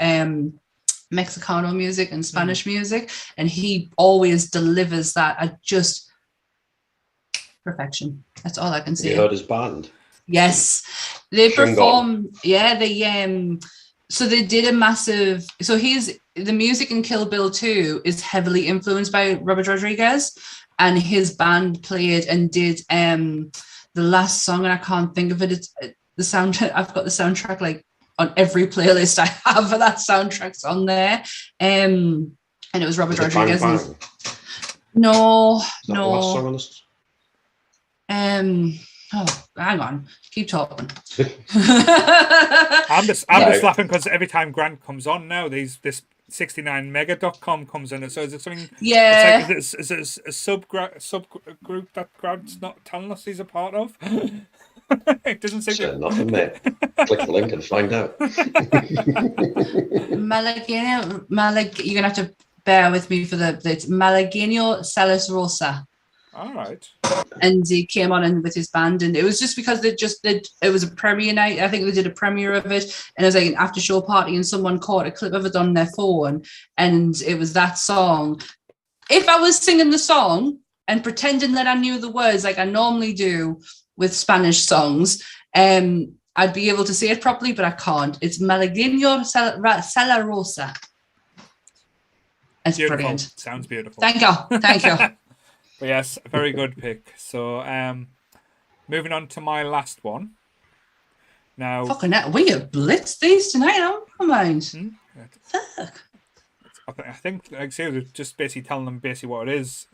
Mexicano music and Spanish music, and he always delivers that. Perfection. That's all I can say. You heard his band? Yes, they perform. Yeah, so they did a massive. So the music in Kill Bill 2 is heavily influenced by Robert Rodriguez, and his band played and did the last song, and I can't think of it. It's the soundtrack. I've got the soundtrack like on every playlist I have for that. Soundtrack's on there, and it was Robert Rodriguez. Bang, bang? No. The last song on this? Oh, hang on. Keep talking. I'm just laughing because every time Grant comes on now, this 69mega.com comes in. So is it something? Yeah. Is it a subgroup that Grant's not telling us he's a part of? It doesn't seem to. Nothing, mate. Click the link and find out. You're gonna have to bear with me for it's Malagueño Celis Rosa. All right. And he came on in with his band, and it was just because it was a premiere night. I think they did a premiere of it, and it was like an after show party, and someone caught a clip of it on their phone, and it was that song. If I was singing the song and pretending that I knew the words like I normally do with Spanish songs, I'd be able to say it properly, but I can't. It's Malagueño Sala Rosa. It's beautiful. Brilliant. Sounds beautiful. Thank you. But yes, a very good pick. So, moving on to my last one. Now, Fucking hell, we have blitzed these tonight. Oh my mind. Fuck. I think, like I say, just basically telling them basically what it is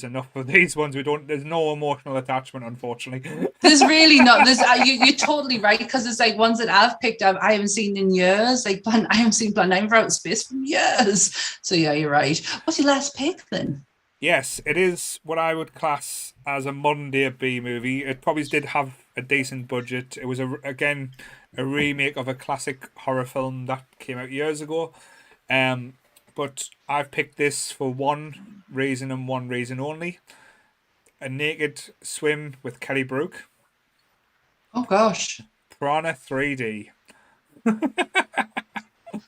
enough for these ones. There's no emotional attachment, unfortunately. There's really not. You're totally right, because there's like ones that I've picked up I haven't seen in years. Like I haven't seen Plan 9 for Outer Space for years. So yeah, you're right. What's your last pick then? Yes, it is what I would class as a modern day B movie. It probably did have a decent budget. It was again a remake of a classic horror film that came out years ago. But I've picked this for one reason and one reason only. A Naked Swim with Kelly Brook. Oh gosh. Piranha 3D.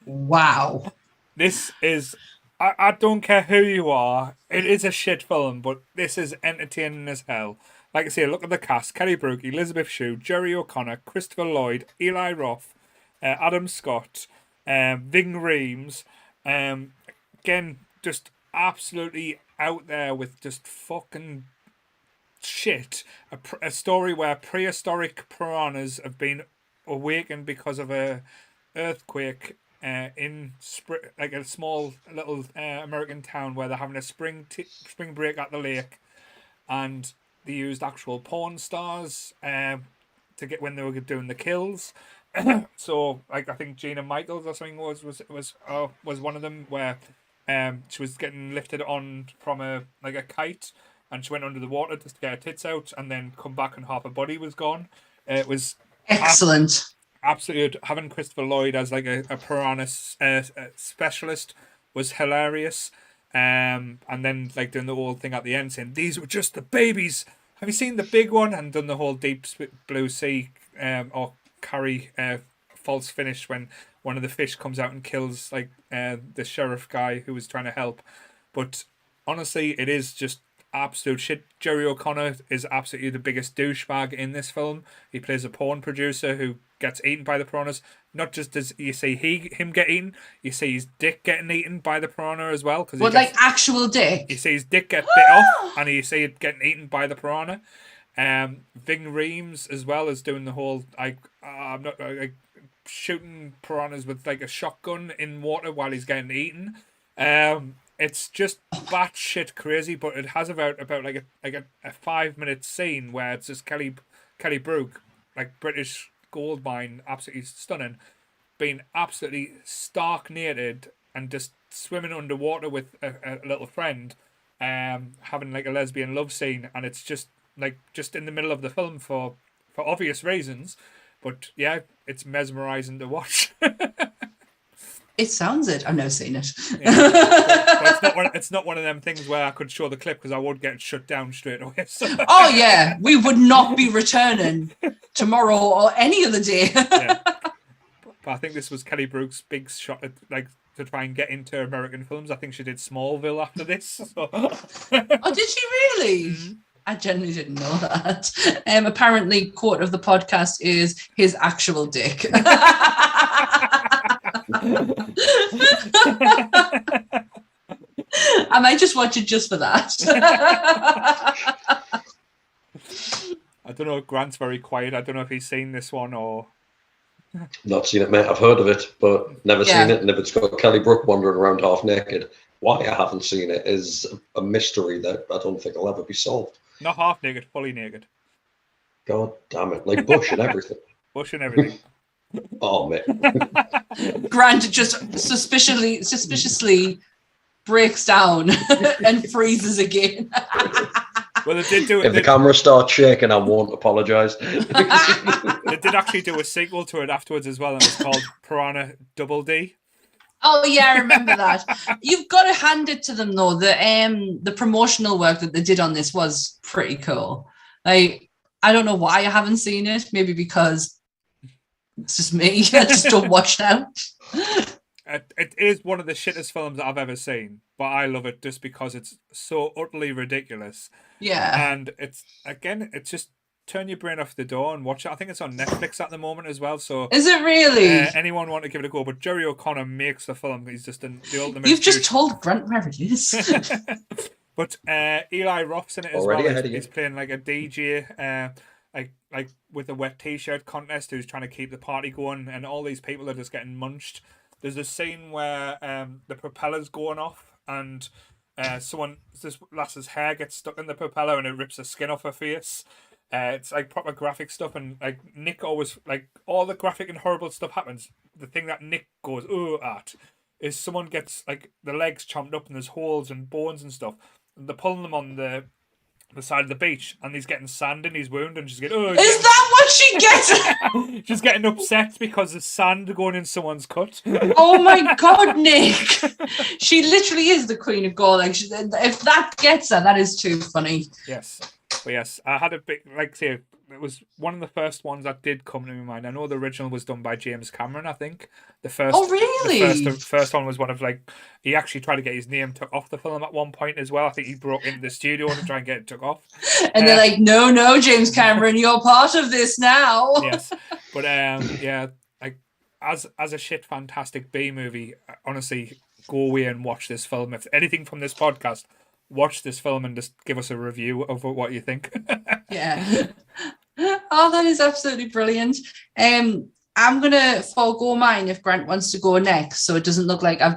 Wow. This is... I don't care who you are. It is a shit film, but this is entertaining as hell. Like I say, look at the cast. Kelly Brook, Elizabeth Shue, Jerry O'Connor, Christopher Lloyd, Eli Roth, Adam Scott, Ving Rhames. Again, just absolutely out there with just fucking shit. A story where prehistoric piranhas have been awakened because of a earthquake in like a small little American town where they're having a spring break at the lake, and they used actual porn stars to get when they were doing the kills. So like I think Gina Michaels or something was one of them, where she was getting lifted on from a kite, and she went under the water just to get her tits out, and then come back and half her body was gone. It was excellent. Absolutely, having Christopher Lloyd as like a piranha specialist was hilarious. And then like doing the whole thing at the end saying these were just the babies. Have you seen the big one? And done the whole Deep Blue Sea or Carrie false finish when one of the fish comes out and kills like the sheriff guy who was trying to help. But honestly, it is just absolute shit. Jerry O'Connor is absolutely the biggest douchebag in this film. He plays a porn producer who gets eaten by the piranhas. Not just as you see him get eaten, you see his dick getting eaten by the piranha as well. What, like actual dick? You see his dick get bit off, and you see it getting eaten by the piranha. Ving Rhames as well is doing the whole shooting piranhas with like a shotgun in water while he's getting eaten. It's just batshit crazy, but it has about like a 5-minute scene where it's just Kelly Brook, like British gold mine, absolutely stunning, being absolutely stark naked and just swimming underwater with a little friend, having like a lesbian love scene, and it's just in the middle of the film for obvious reasons, but yeah, it's mesmerizing to watch. It sounds it. I've never seen it. Yeah, but it's not one of them things where I could show the clip because I would get shut down straight away. So. Oh yeah, we would not be returning tomorrow or any other day. Yeah. But I think this was Kelly Brook's big shot at, like, to try and get into American films. I think she did Smallville after this. So. Oh, did she really? Mm-hmm. I genuinely didn't know that. Apparently, quote of the podcast is his actual dick. I might just watch it just for that. I don't know. Grant's very quiet. I don't know if he's seen this one or... Not seen it, mate. I've heard of it, but never seen it. And if it's got Kelly Brook wandering around half naked, why I haven't seen it is a mystery that I don't think will ever be solved. Not half naked, fully naked. God damn it. Like bush and everything. Bush and everything. Oh, mate. Grant just suspiciously breaks down and freezes again. Well, they did do it. If the camera starts shaking, I won't apologise. They did actually do a sequel to it afterwards as well, and it's called Piranha Double D. Oh yeah, I remember that. You've got to hand it to them though. The promotional work that they did on this was pretty cool. Like, I don't know why I haven't seen it. Maybe because it's just me. I just don't watch now. It is one of the shittest films that I've ever seen, but I love it just because it's so utterly ridiculous. Yeah. And it's just turn your brain off the door and watch it. I think it's on Netflix at the moment as well. So is it really? Anyone want to give it a go? But Jerry O'Connor makes the film. He's just the ultimate. You've just told Grant where it is. But Eli Roth's in it as Already well. ahead of you. He's playing like a DJ, like with a wet t-shirt contest, who's trying to keep the party going, and all these people are just getting munched. There's a scene where the propeller's going off, and this lass's hair gets stuck in the propeller, and it rips the skin off her face. It's like proper graphic stuff, and like Nick always, like, all the graphic and horrible stuff happens. The thing that Nick goes at is someone gets like the legs chomped up and there's holes and bones and stuff. And they're pulling them on the side of the beach, and he's getting sand in his wound, and she's getting, is that what she gets? She's getting upset because there's sand going in someone's cut. Oh my God, Nick! She literally is the queen of gore. Like, if that gets her, that is too funny. Yes. But yes, I had a bit, like, say, it was one of the first ones that did come to my mind. I know the original was done by James Cameron, I think. The first, oh, really? The first one was one of, like, he actually tried to get his name took off the film at one point as well. I think he broke into the studio to try and get it took off. And they're like, no, James Cameron, you're part of this now. Yes. But, yeah, like, as a shit fantastic B movie, honestly, go away and watch this film. If anything from this podcast, watch this film and just give us a review of what you think. Yeah. Oh, that is absolutely brilliant. I'm gonna forego mine if Grant wants to go next, so it doesn't look like I've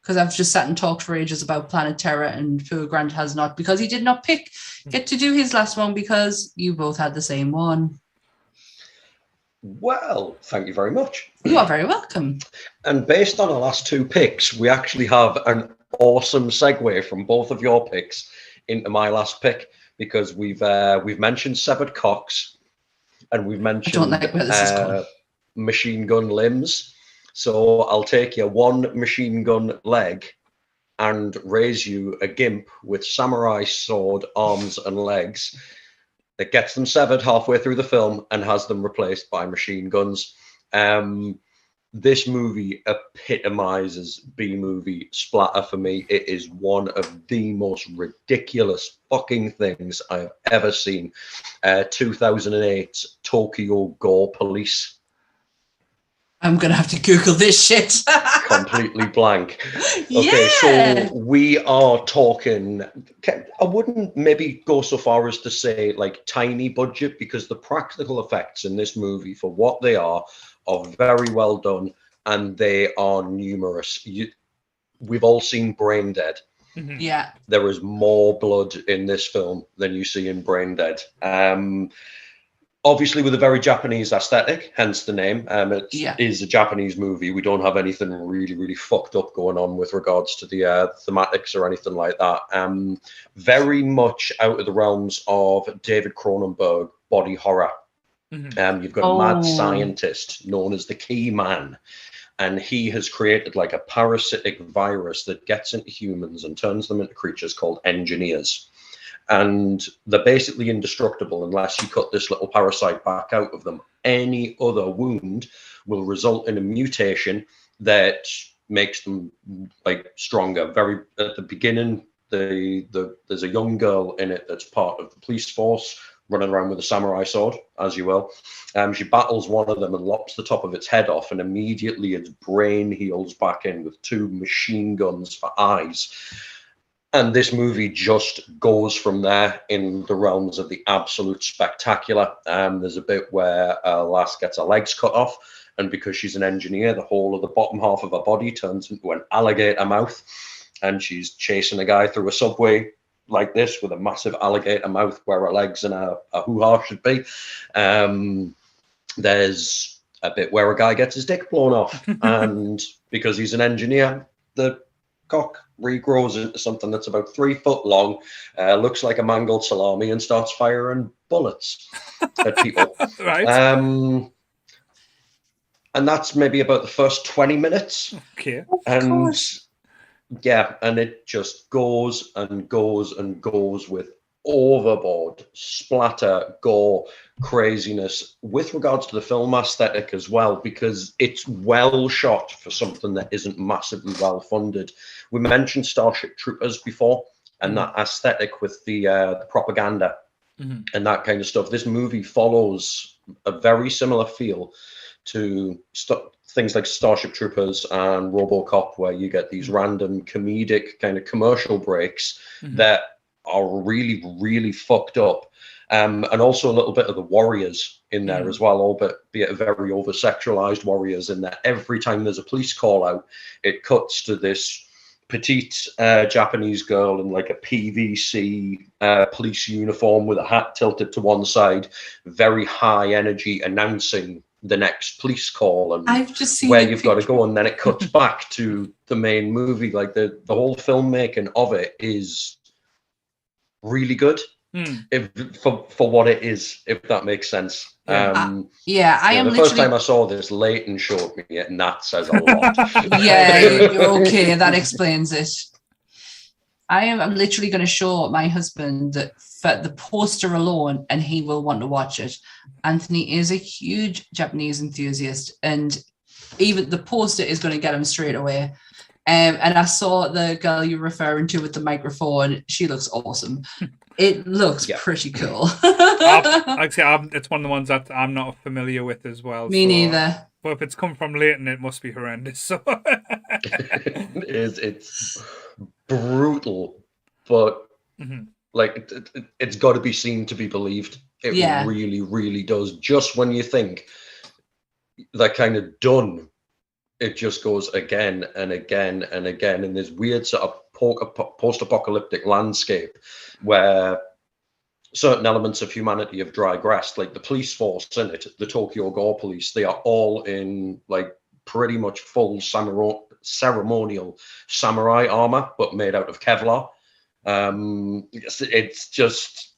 because I've just sat and talked for ages about Planet Terror, and poor Grant has not, because he did not get to do his last one because you both had the same one. Well, thank you very much. You are very welcome. And based on our last two picks, we actually have an awesome segue from both of your picks into my last pick, because we've mentioned severed cocks, and we've mentioned, I don't like where this is going. Machine gun limbs. So I'll take your one machine gun leg and raise you a gimp with samurai sword arms and legs that gets them severed halfway through the film and has them replaced by machine guns. This movie epitomizes B-movie splatter for me. It is one of the most ridiculous fucking things I've ever seen. 2008 Tokyo Gore Police. I'm going to have to Google this shit. Completely blank. Okay, yeah. So we are talking, I wouldn't maybe go so far as to say like tiny budget, because the practical effects in this movie, for what they are very well done, and they are numerous. We've all seen Brain Dead. Mm-hmm. Yeah. There is more blood in this film than you see in Brain Dead. Obviously with a very Japanese aesthetic, hence the name. It is a Japanese movie. We don't have anything really, really fucked up going on with regards to the thematics or anything like that. Very much out of the realms of David Cronenberg body horror. Mm-hmm. You've got a mad scientist known as the Key Man, and he has created like a parasitic virus that gets into humans and turns them into creatures called engineers. And they're basically indestructible unless you cut this little parasite back out of them. Any other wound will result in a mutation that makes them like stronger. Very at the beginning, there's a young girl in it that's part of the police force, running around with a samurai sword, as you will. She battles one of them and lops the top of its head off, and immediately its brain heals back in with two machine guns for eyes. And this movie just goes from there in the realms of the absolute spectacular. There's a bit where a lass gets her legs cut off, and because she's an engineer, the whole of the bottom half of her body turns into an alligator mouth, and she's chasing a guy through a subway like this with a massive alligator mouth where her legs and a hoo-ha should be. There's a bit where a guy gets his dick blown off, and because he's an engineer, the cock regrows into something that's about 3 foot long, looks like a mangled salami, and starts firing bullets at people. Right. and that's maybe about the first 20 minutes. Okay. And yeah, and it just goes and goes and goes with overboard splatter, gore, craziness with regards to the film aesthetic as well, because it's well shot for something that isn't massively well funded. We mentioned Starship Troopers before, and that aesthetic with the propaganda and that kind of stuff. This movie follows a very similar feel to things like Starship Troopers and RoboCop, where you get these random comedic kind of commercial breaks that are really, really fucked up. And also a little bit of the warriors in there as well, albeit very over-sexualized warriors in there. Every time there's a police call out, it cuts to this petite Japanese girl in like a PVC police uniform with a hat tilted to one side, very high energy, announcing the next police call and I've just seen where you've got to go, and then it cuts back to the main movie. Like the whole filmmaking of it is really good for what it is, if that makes sense. I am the first time I saw this, Leighton showed me it, and that says a lot. Okay, that explains it. I'm literally going to show my husband the poster alone, and he will want to watch it. Anthony is a huge Japanese enthusiast, and even the poster is going to get him straight away. And I saw the girl you're referring to with the microphone. She looks awesome. It looks pretty cool. It's one of the ones that I'm not familiar with as well. Me neither. But if it's come from Leighton, it must be horrendous. So it's brutal, but like it's got to be seen to be believed. It really, really does. Just when you think they're kind of done, it just goes again and again and again in this weird sort of post-apocalyptic landscape where certain elements of humanity have digressed, like the police force in it, the Tokyo Gore police. They are all in like pretty much full ceremonial samurai armor, but made out of Kevlar. It's just,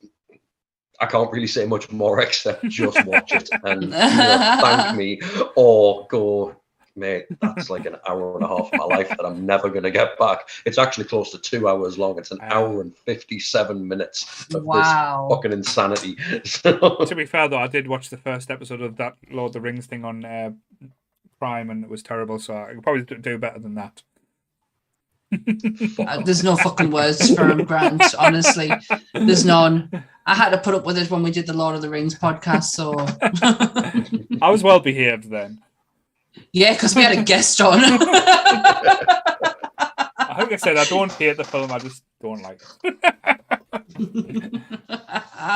I can't really say much more except just watch it and either thank me or go, mate, that's like an hour and a half of my life that I'm never going to get back. It's actually close to 2 hours long. It's an hour and 57 minutes of this fucking insanity. To be fair, though, I did watch the first episode of that Lord of the Rings thing on Prime, and it was terrible, so I could probably do better than that. There's no fucking words for him, Grant, honestly. There's none. I had to put up with it when we did the Lord of the Rings podcast, so... I was well behaved then. Yeah, because we had a guest on. I think I said I don't hate the film, I just don't like it.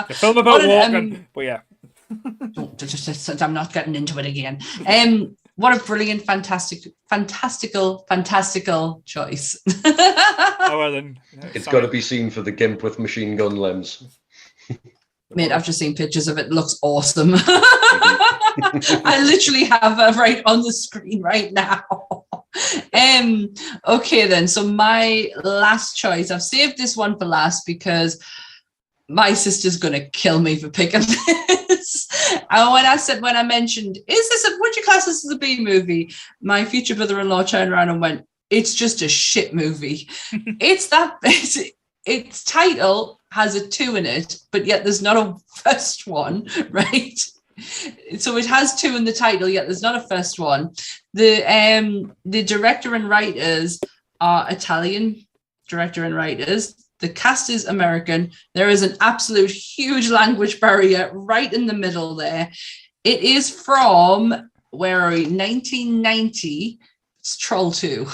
The film about walking, but yeah. I'm not getting into it again. What a brilliant, fantastical choice. Oh, well then. It's got to be seen for the gimp with machine gun limbs. Mate, I've just seen pictures of it. It looks awesome. I literally have it right on the screen right now. Okay then, so my last choice, I've saved this one for last because my sister's gonna kill me for picking this. And when I mentioned, would you class this as a B movie? My future brother-in-law turned around and went, it's just a shit movie. Its title has a 2 in it, but yet there's not a first one, right? So it has 2 in the title, yet there's not a first one. The director and writers are Italian director and writers. The cast is American. There is an absolute huge language barrier right in the middle there. It is from, 1990. It's Troll 2.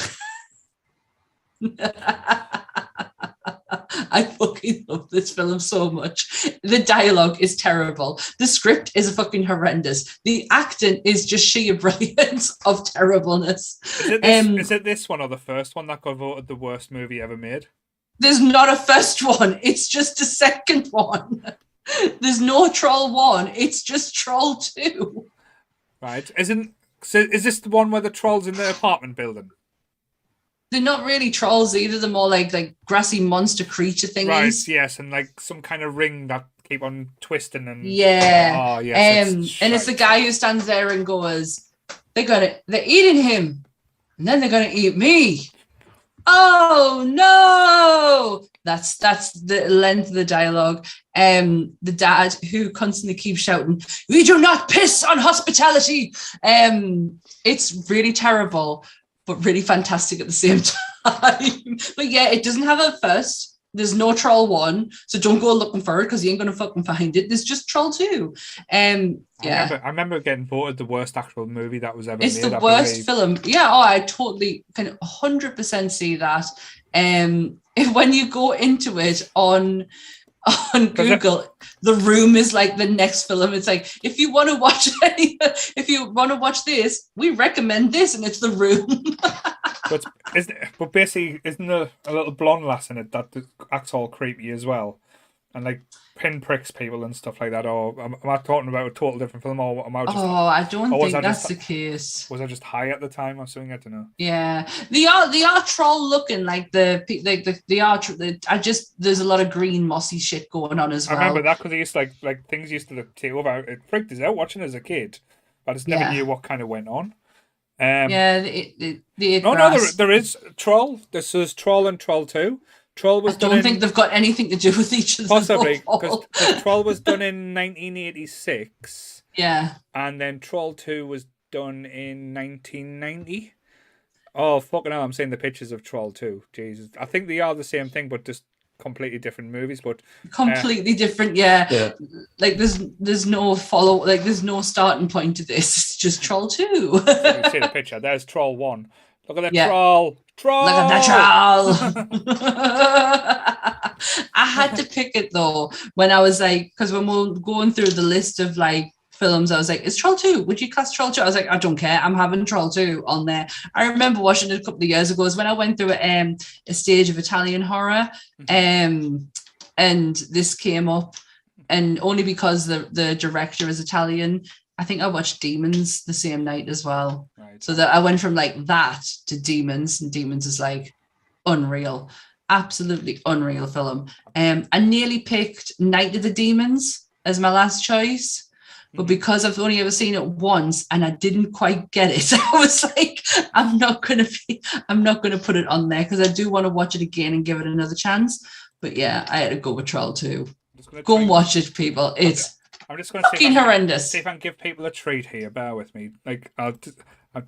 I fucking love this film so much. The dialogue is terrible. The script is fucking horrendous. The acting is just sheer brilliance of terribleness. Is it this one or the first one that got voted the worst movie ever made? There's not a first one. It's just a second one. There's no Troll 1. It's just Troll 2. Right. Is this the one where the troll's in the apartment building? They're not really trolls either. They're more like grassy monster creature thingies. Right, yes, and like some kind of ring that keep on twisting and... Yeah. Oh, yes. And it's the guy who stands there and goes, they're eating him, and then they're gonna eat me. Oh no! That's the length of the dialogue. The dad who constantly keeps shouting, "We do not piss on hospitality." It's really terrible, but really fantastic at the same time. But yeah, it doesn't have a first. There's no Troll 1, so don't go looking for it because you ain't gonna fucking find it. There's just Troll 2. Yeah. I remember getting voted the worst actual movie that was ever made. It's the worst film. Yeah, I totally can 100% see that. When you go into it on Google, The Room is like the next film. It's like, if you want to watch this, we recommend this, and it's The Room. but basically, isn't there a little blonde lass in it that acts all creepy as well, and like pinpricks people and stuff like that? Or am I talking about a total different film? Or am I just? Oh, I don't think that's the case. Was I just high at the time or something? I don't know. Yeah, they are troll looking, like they are. There's a lot of green mossy shit going on as well. I remember that because it used to, like things used to look too over. It freaked us out watching as a kid. I just never knew what kind of went on. There is Troll. This is Troll and Troll 2. Troll was. I don't think they've got anything to do with each other. Possibly, because Troll was done in 1986. Yeah. And then Troll 2 was done in 1990. Oh, fucking hell, I'm seeing the pictures of Troll 2. Jesus. I think they are the same thing, but just completely different movies. But completely different, yeah. Like there's no there's no starting point to this. It's just Troll 2. You see the picture. There's Troll 1. Look at that troll. Troll! Look at that troll! I had to pick it though when I was like, because when we were going through the list of like films, I was like, is Troll 2? Would you class Troll 2? I was like, I don't care. I'm having Troll 2 on there. I remember watching it a couple of years ago. Is when I went through a stage of Italian horror, and this came up, and only because the director is Italian. I think I watched Demons the same night as well. Right. So that I went from like that to Demons, and Demons is like unreal, absolutely unreal film. I nearly picked Night of the Demons as my last choice, but because I've only ever seen it once and I didn't quite get it, I was like, I'm not gonna put it on there because I do want to watch it again and give it another chance. But yeah, I had to go with Troll 2. Go and watch it, people. It's I'm just going to fucking horrendous. See if I can give people a treat here. Bear with me. Like I'll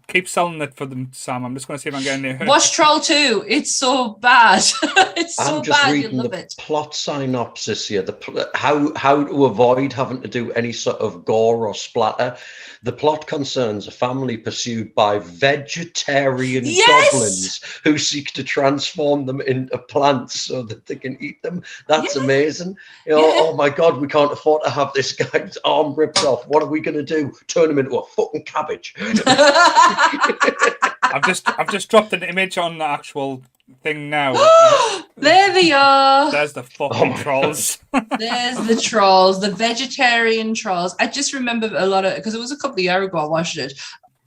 keep selling it for them, Sam. I'm just going to see if I'm getting it. Watch Troll 2. It's so bad. It's so bad. You love it. Plot synopsis here. How to avoid having to do any sort of gore or splatter. The plot concerns a family pursued by vegetarian goblins who seek to transform them into plants so that they can eat them. That's amazing. Oh my God, we can't afford to have this guy's arm ripped off. What are we going to do? Turn him into a fucking cabbage. I've just dropped an image on the actual thing now. There they are. There's the fucking trolls. There's the trolls, the vegetarian trolls. I just remember a lot of, because it was a couple of years ago I watched it,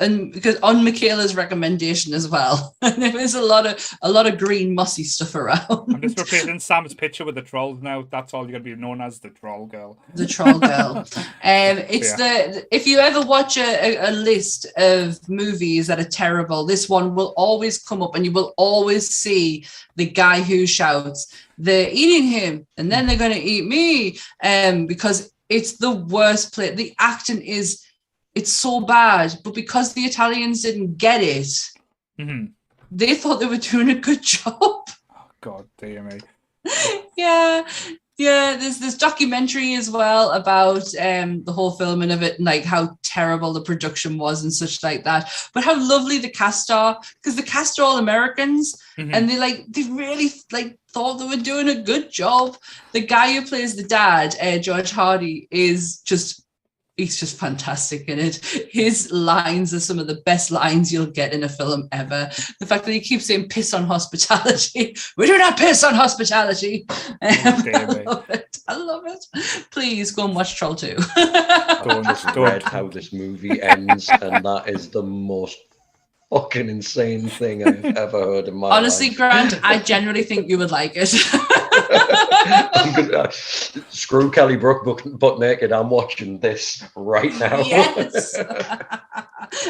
and because on Michaela's recommendation as well, and there was a lot of green mossy stuff around. I'm just replacing Sam's picture with the trolls now. That's all you're gonna be known as, the troll girl. The troll girl. If you ever watch a list of movies that are terrible, this one will always come up, and you will always see the guy who shouts, "They're eating him, and then they're gonna eat me," because it's the worst play. The acting is. It's so bad, but because the Italians didn't get it, they thought they were doing a good job. Oh, God dear me. Yeah. There's this documentary as well about the whole filming of it and like how terrible the production was and such like that. But how lovely the cast are, because the cast are all Americans, and they really thought they were doing a good job. The guy who plays the dad, George Hardy, he's just fantastic in it. His lines are some of the best lines you'll get in a film ever. The fact that he keeps saying piss on hospitality. We do not piss on hospitality. I love it. Please go and watch Troll 2. I've read how this movie ends, and that is the most fucking insane thing I've ever heard in my life. Honestly, Grant, I genuinely think you would like it. I'm gonna, screw Kelly Brook butt naked. I'm watching this right now. Yes.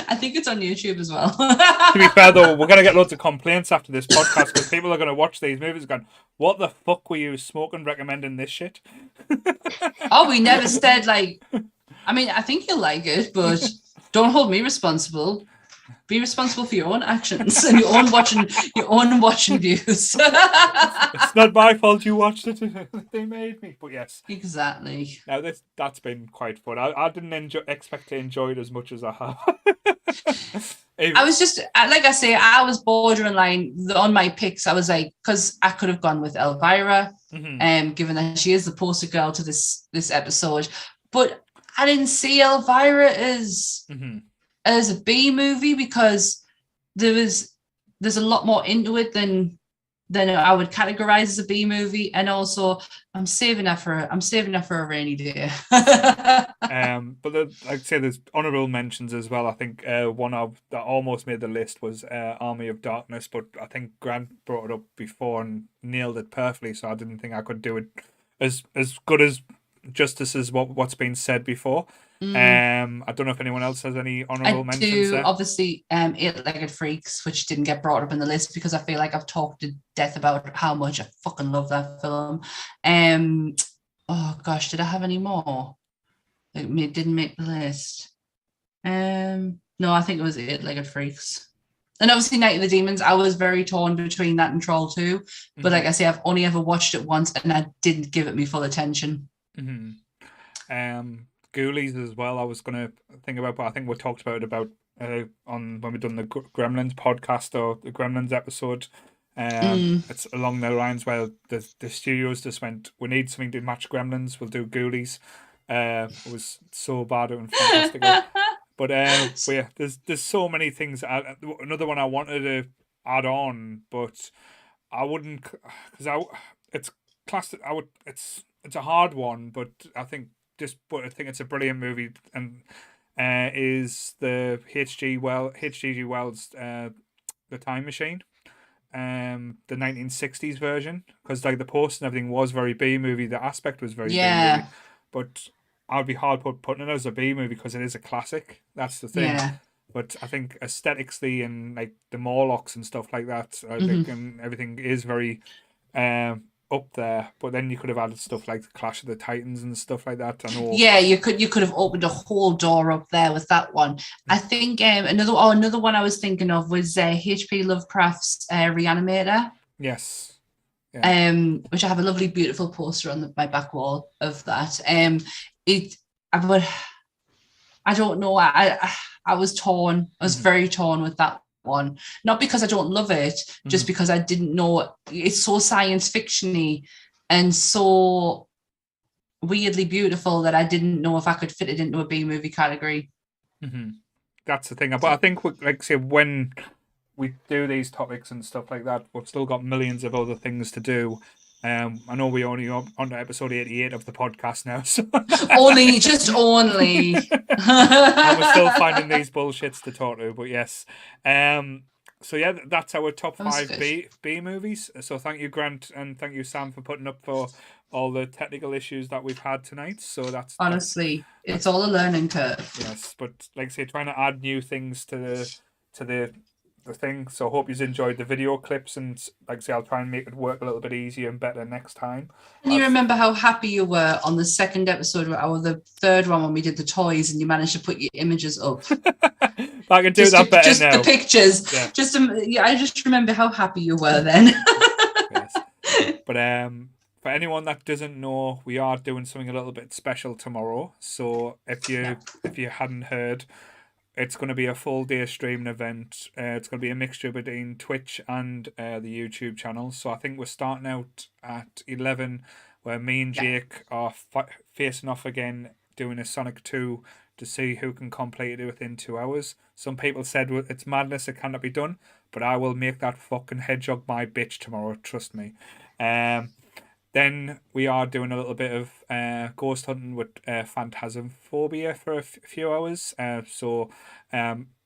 I think it's on YouTube as well. To be fair, though, we're going to get loads of complaints after this podcast because people are going to watch these movies going, what the fuck were you smoking recommending this shit? Oh, we never said, like, I mean, I think you'll like it, but don't hold me responsible. Be responsible for your own actions and your own watching views. It's not my fault you watched it. They made me. But yes. Exactly. Now, that's been quite fun. I didn't expect to enjoy it as much as I have. I was just, like I say, I was borderline on my picks. I was like, because I could have gone with Elvira, given that she is the poster girl to this episode. But I didn't see Elvira as a B movie because there's a lot more into it than I would categorize as a B movie, and also I'm saving that for a rainy day. But like I say, there's honorable mentions as well. I think one that almost made the list was Army of Darkness, but I think Grant brought it up before and nailed it perfectly, so I didn't think I could do it as good as justice as what's been said before. I don't know if anyone else has any honorable mentions there. Obviously, Eight-Legged Freaks, which didn't get brought up in the list because I feel like I've talked to death about how much I fucking love that film. Oh gosh, did I have any more? It didn't make the list. No, I think it was Eight-Legged Freaks. And obviously Night of the Demons, I was very torn between that and Troll 2. But like I say, I've only ever watched it once and I didn't give it me full attention. Ghoulies as well, I was going to think about, but I think we talked about it on when we done the Gremlins podcast or the Gremlins episode. It's along the lines where the studios just went, we need something to match Gremlins, we'll do Ghoulies. It was so bad and fantastic. But yeah, there's so many things. Another one I wanted to add on, but I wouldn't, because it's classic. It's a hard one, but I think it's a brilliant movie, and is the H.G. Wells The Time Machine, the 1960s version, because like the post and everything was very B movie, the aspect was very B movie, but I'd be hard putting it as a B movie because it is a classic. That's the thing. Yeah. But I think aesthetically and like the Morlocks and stuff like that, I think, and everything is very up there. But then you could have added stuff like the Clash of the Titans and stuff like that. I know. Yeah, you could have opened a whole door up there with that one. I think another one I was thinking of was H.P. Lovecraft's Reanimator. Yes. Yeah. Which I have a lovely, beautiful poster on my back wall of that. I don't know. I was torn. I was very torn with that one. Not because I don't love it, just because I didn't know. It's so science fiction-y and so weirdly beautiful that I didn't know if I could fit it into a B movie category. That's the thing. But I think, like say, when we do these topics and stuff like that, we've still got millions of other things to do. I know we only on to episode 88 of the podcast now, so just only. And we're still finding these bullshits to talk to, but yes. So yeah, that's our top 5 B movies. So thank you, Grant, and thank you, Sam, for putting up for all the technical issues that we've had tonight. So that's honestly, it's all a learning curve. Yes, but like I say, trying to add new things to the thing. So I hope you've enjoyed the video clips, and like I say, I'll try and make it work a little bit easier and better next time. And you remember how happy you were on the second episode or the third one when we did the toys and you managed to put your images up. I can do that better just now. The pictures. Yeah. I just remember how happy you were then. Yes. But for anyone that doesn't know, we are doing something a little bit special tomorrow. So if you hadn't heard, it's going to be a full day streaming event. It's going to be a mixture between Twitch and the YouTube channel. So I think we're starting out at 11, where me and Jake are facing off again, doing a Sonic 2 to see who can complete it within 2 hours. Some people said it's madness, it cannot be done, but I will make that fucking hedgehog my bitch tomorrow, trust me. Then we are doing a little bit of ghost hunting with Phantasmophobia for a few hours. So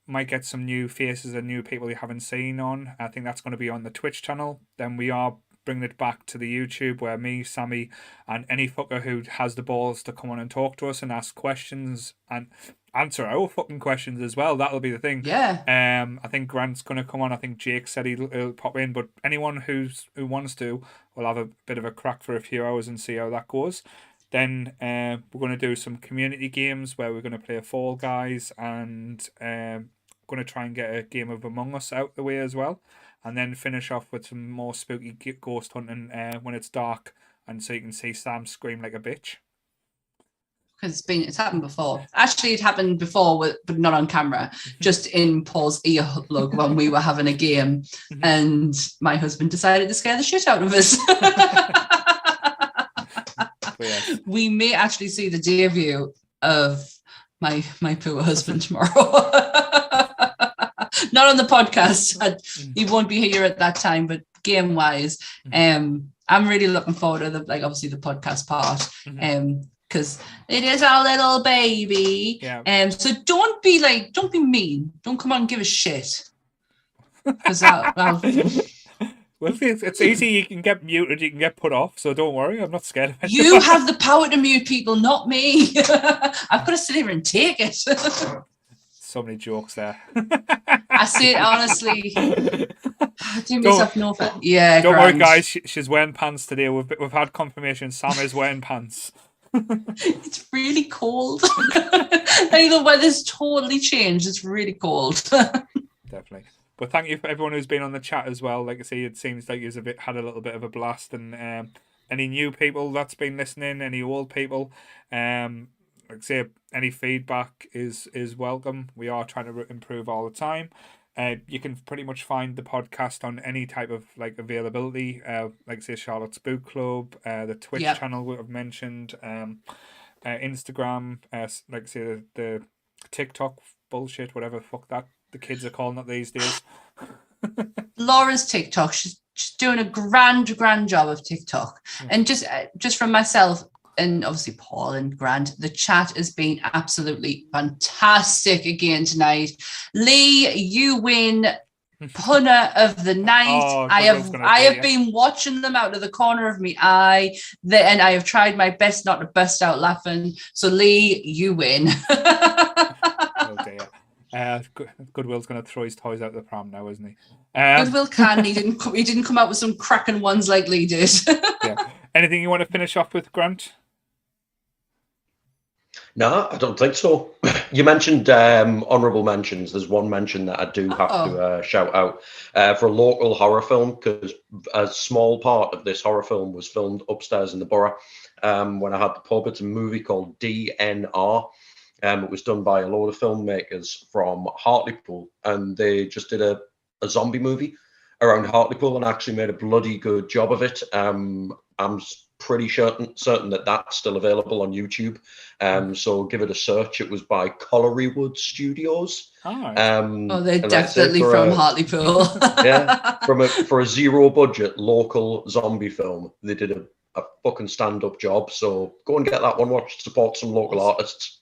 might get some new faces and new people you haven't seen on. I think that's going to be on the Twitch channel. Then we are bringing it back to the YouTube, where me, Sammy, and any fucker who has the balls to come on and talk to us and ask questions. And answer our fucking questions as well. That'll be the thing. Yeah. I think Grant's going to come on. I think Jake said he'll pop in, but anyone who wants to, we'll have a bit of a crack for a few hours and see how that goes. Then we're going to do some community games where we're going to play Fall Guys and going to try and get a game of Among Us out the way as well. And then finish off with some more spooky ghost hunting when it's dark, and so you can see Sam scream like a bitch. Because it's happened before. Actually, it happened before, but not on camera, just in Paul's earplug when we were having a game, and my husband decided to scare the shit out of us. Yes. We may actually see the debut of my poor husband tomorrow. Not on the podcast. He won't be here at that time, but game wise, I'm really looking forward to obviously the podcast part. Because it is our little baby. Yeah. So don't be mean. Don't come on and give a shit. Because I'll Well, it's easy. You can get muted. You can get put off. So don't worry. I'm not scared of it. You have the power to mute people, not me. I've got to sit here and take it. So many jokes there. I say it honestly. I do myself no fun. Yeah, don't grand. worry, guys. She's wearing pants today. We've had confirmation. Sam is wearing pants. It's really cold. The weather's totally changed. It's really cold. Definitely. But thank you for everyone who's been on the chat as well. Like I say, it seems like you've had a little bit of a blast, and any new people that's been listening, any old people, like I say, any feedback is welcome. We are trying to improve all the time. You can pretty much find the podcast on any type of availability. Like say Charlotte's Book Club, the Twitch channel we have mentioned, Instagram, like say the TikTok bullshit, whatever the fuck that the kids are calling it these days. Laura's TikTok, she's doing a grand job of TikTok. And just from myself, and obviously Paul and Grant, the chat has been absolutely fantastic again tonight. Lee, you win punner of the night. I have been watching them out of the corner of my eye, and I have tried my best not to burst out laughing. So Lee, you win. Oh dear. Goodwill's going to throw his toys out the pram now, isn't he? Goodwill can. He didn't come out with some cracking ones like Lee did. Yeah. Anything you want to finish off with, Grant? No, I don't think so. You mentioned honourable mentions. There's one mention that I do have to shout out for a local horror film, because a small part of this horror film was filmed upstairs in the borough when I had the pub. It's a movie called DNR. It was done by a load of filmmakers from Hartlepool, and they just did a zombie movie around Hartlepool and actually made a bloody good job of it. I'm pretty certain that that's still available on YouTube. So give it a search. It was by Collierywood Studios. They're definitely from Hartlepool. Yeah, for a zero budget local zombie film, they did a fucking stand-up job. So go and get that one. Support some local artists.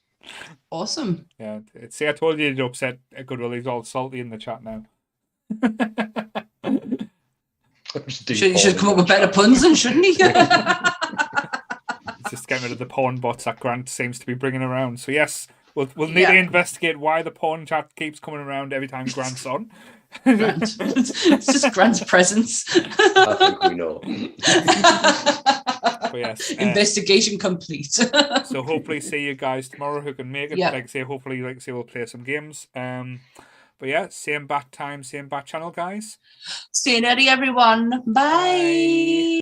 Awesome. Yeah. See, I told you you'd upset Goodwill. He's all salty in the chat now. You should come up with better puns then, shouldn't he? Just getting rid of the porn bots that Grant seems to be bringing around. So yes, we'll need to investigate why the porn chat keeps coming around every time Grant's on. Grant. It's just Grant's presence. I think we know. But yes, investigation complete. So hopefully see you guys tomorrow who can make it. Yep. Hopefully we'll play some games. But yeah, same bat time, same bat channel, guys. Stay nerdy, everyone. Bye.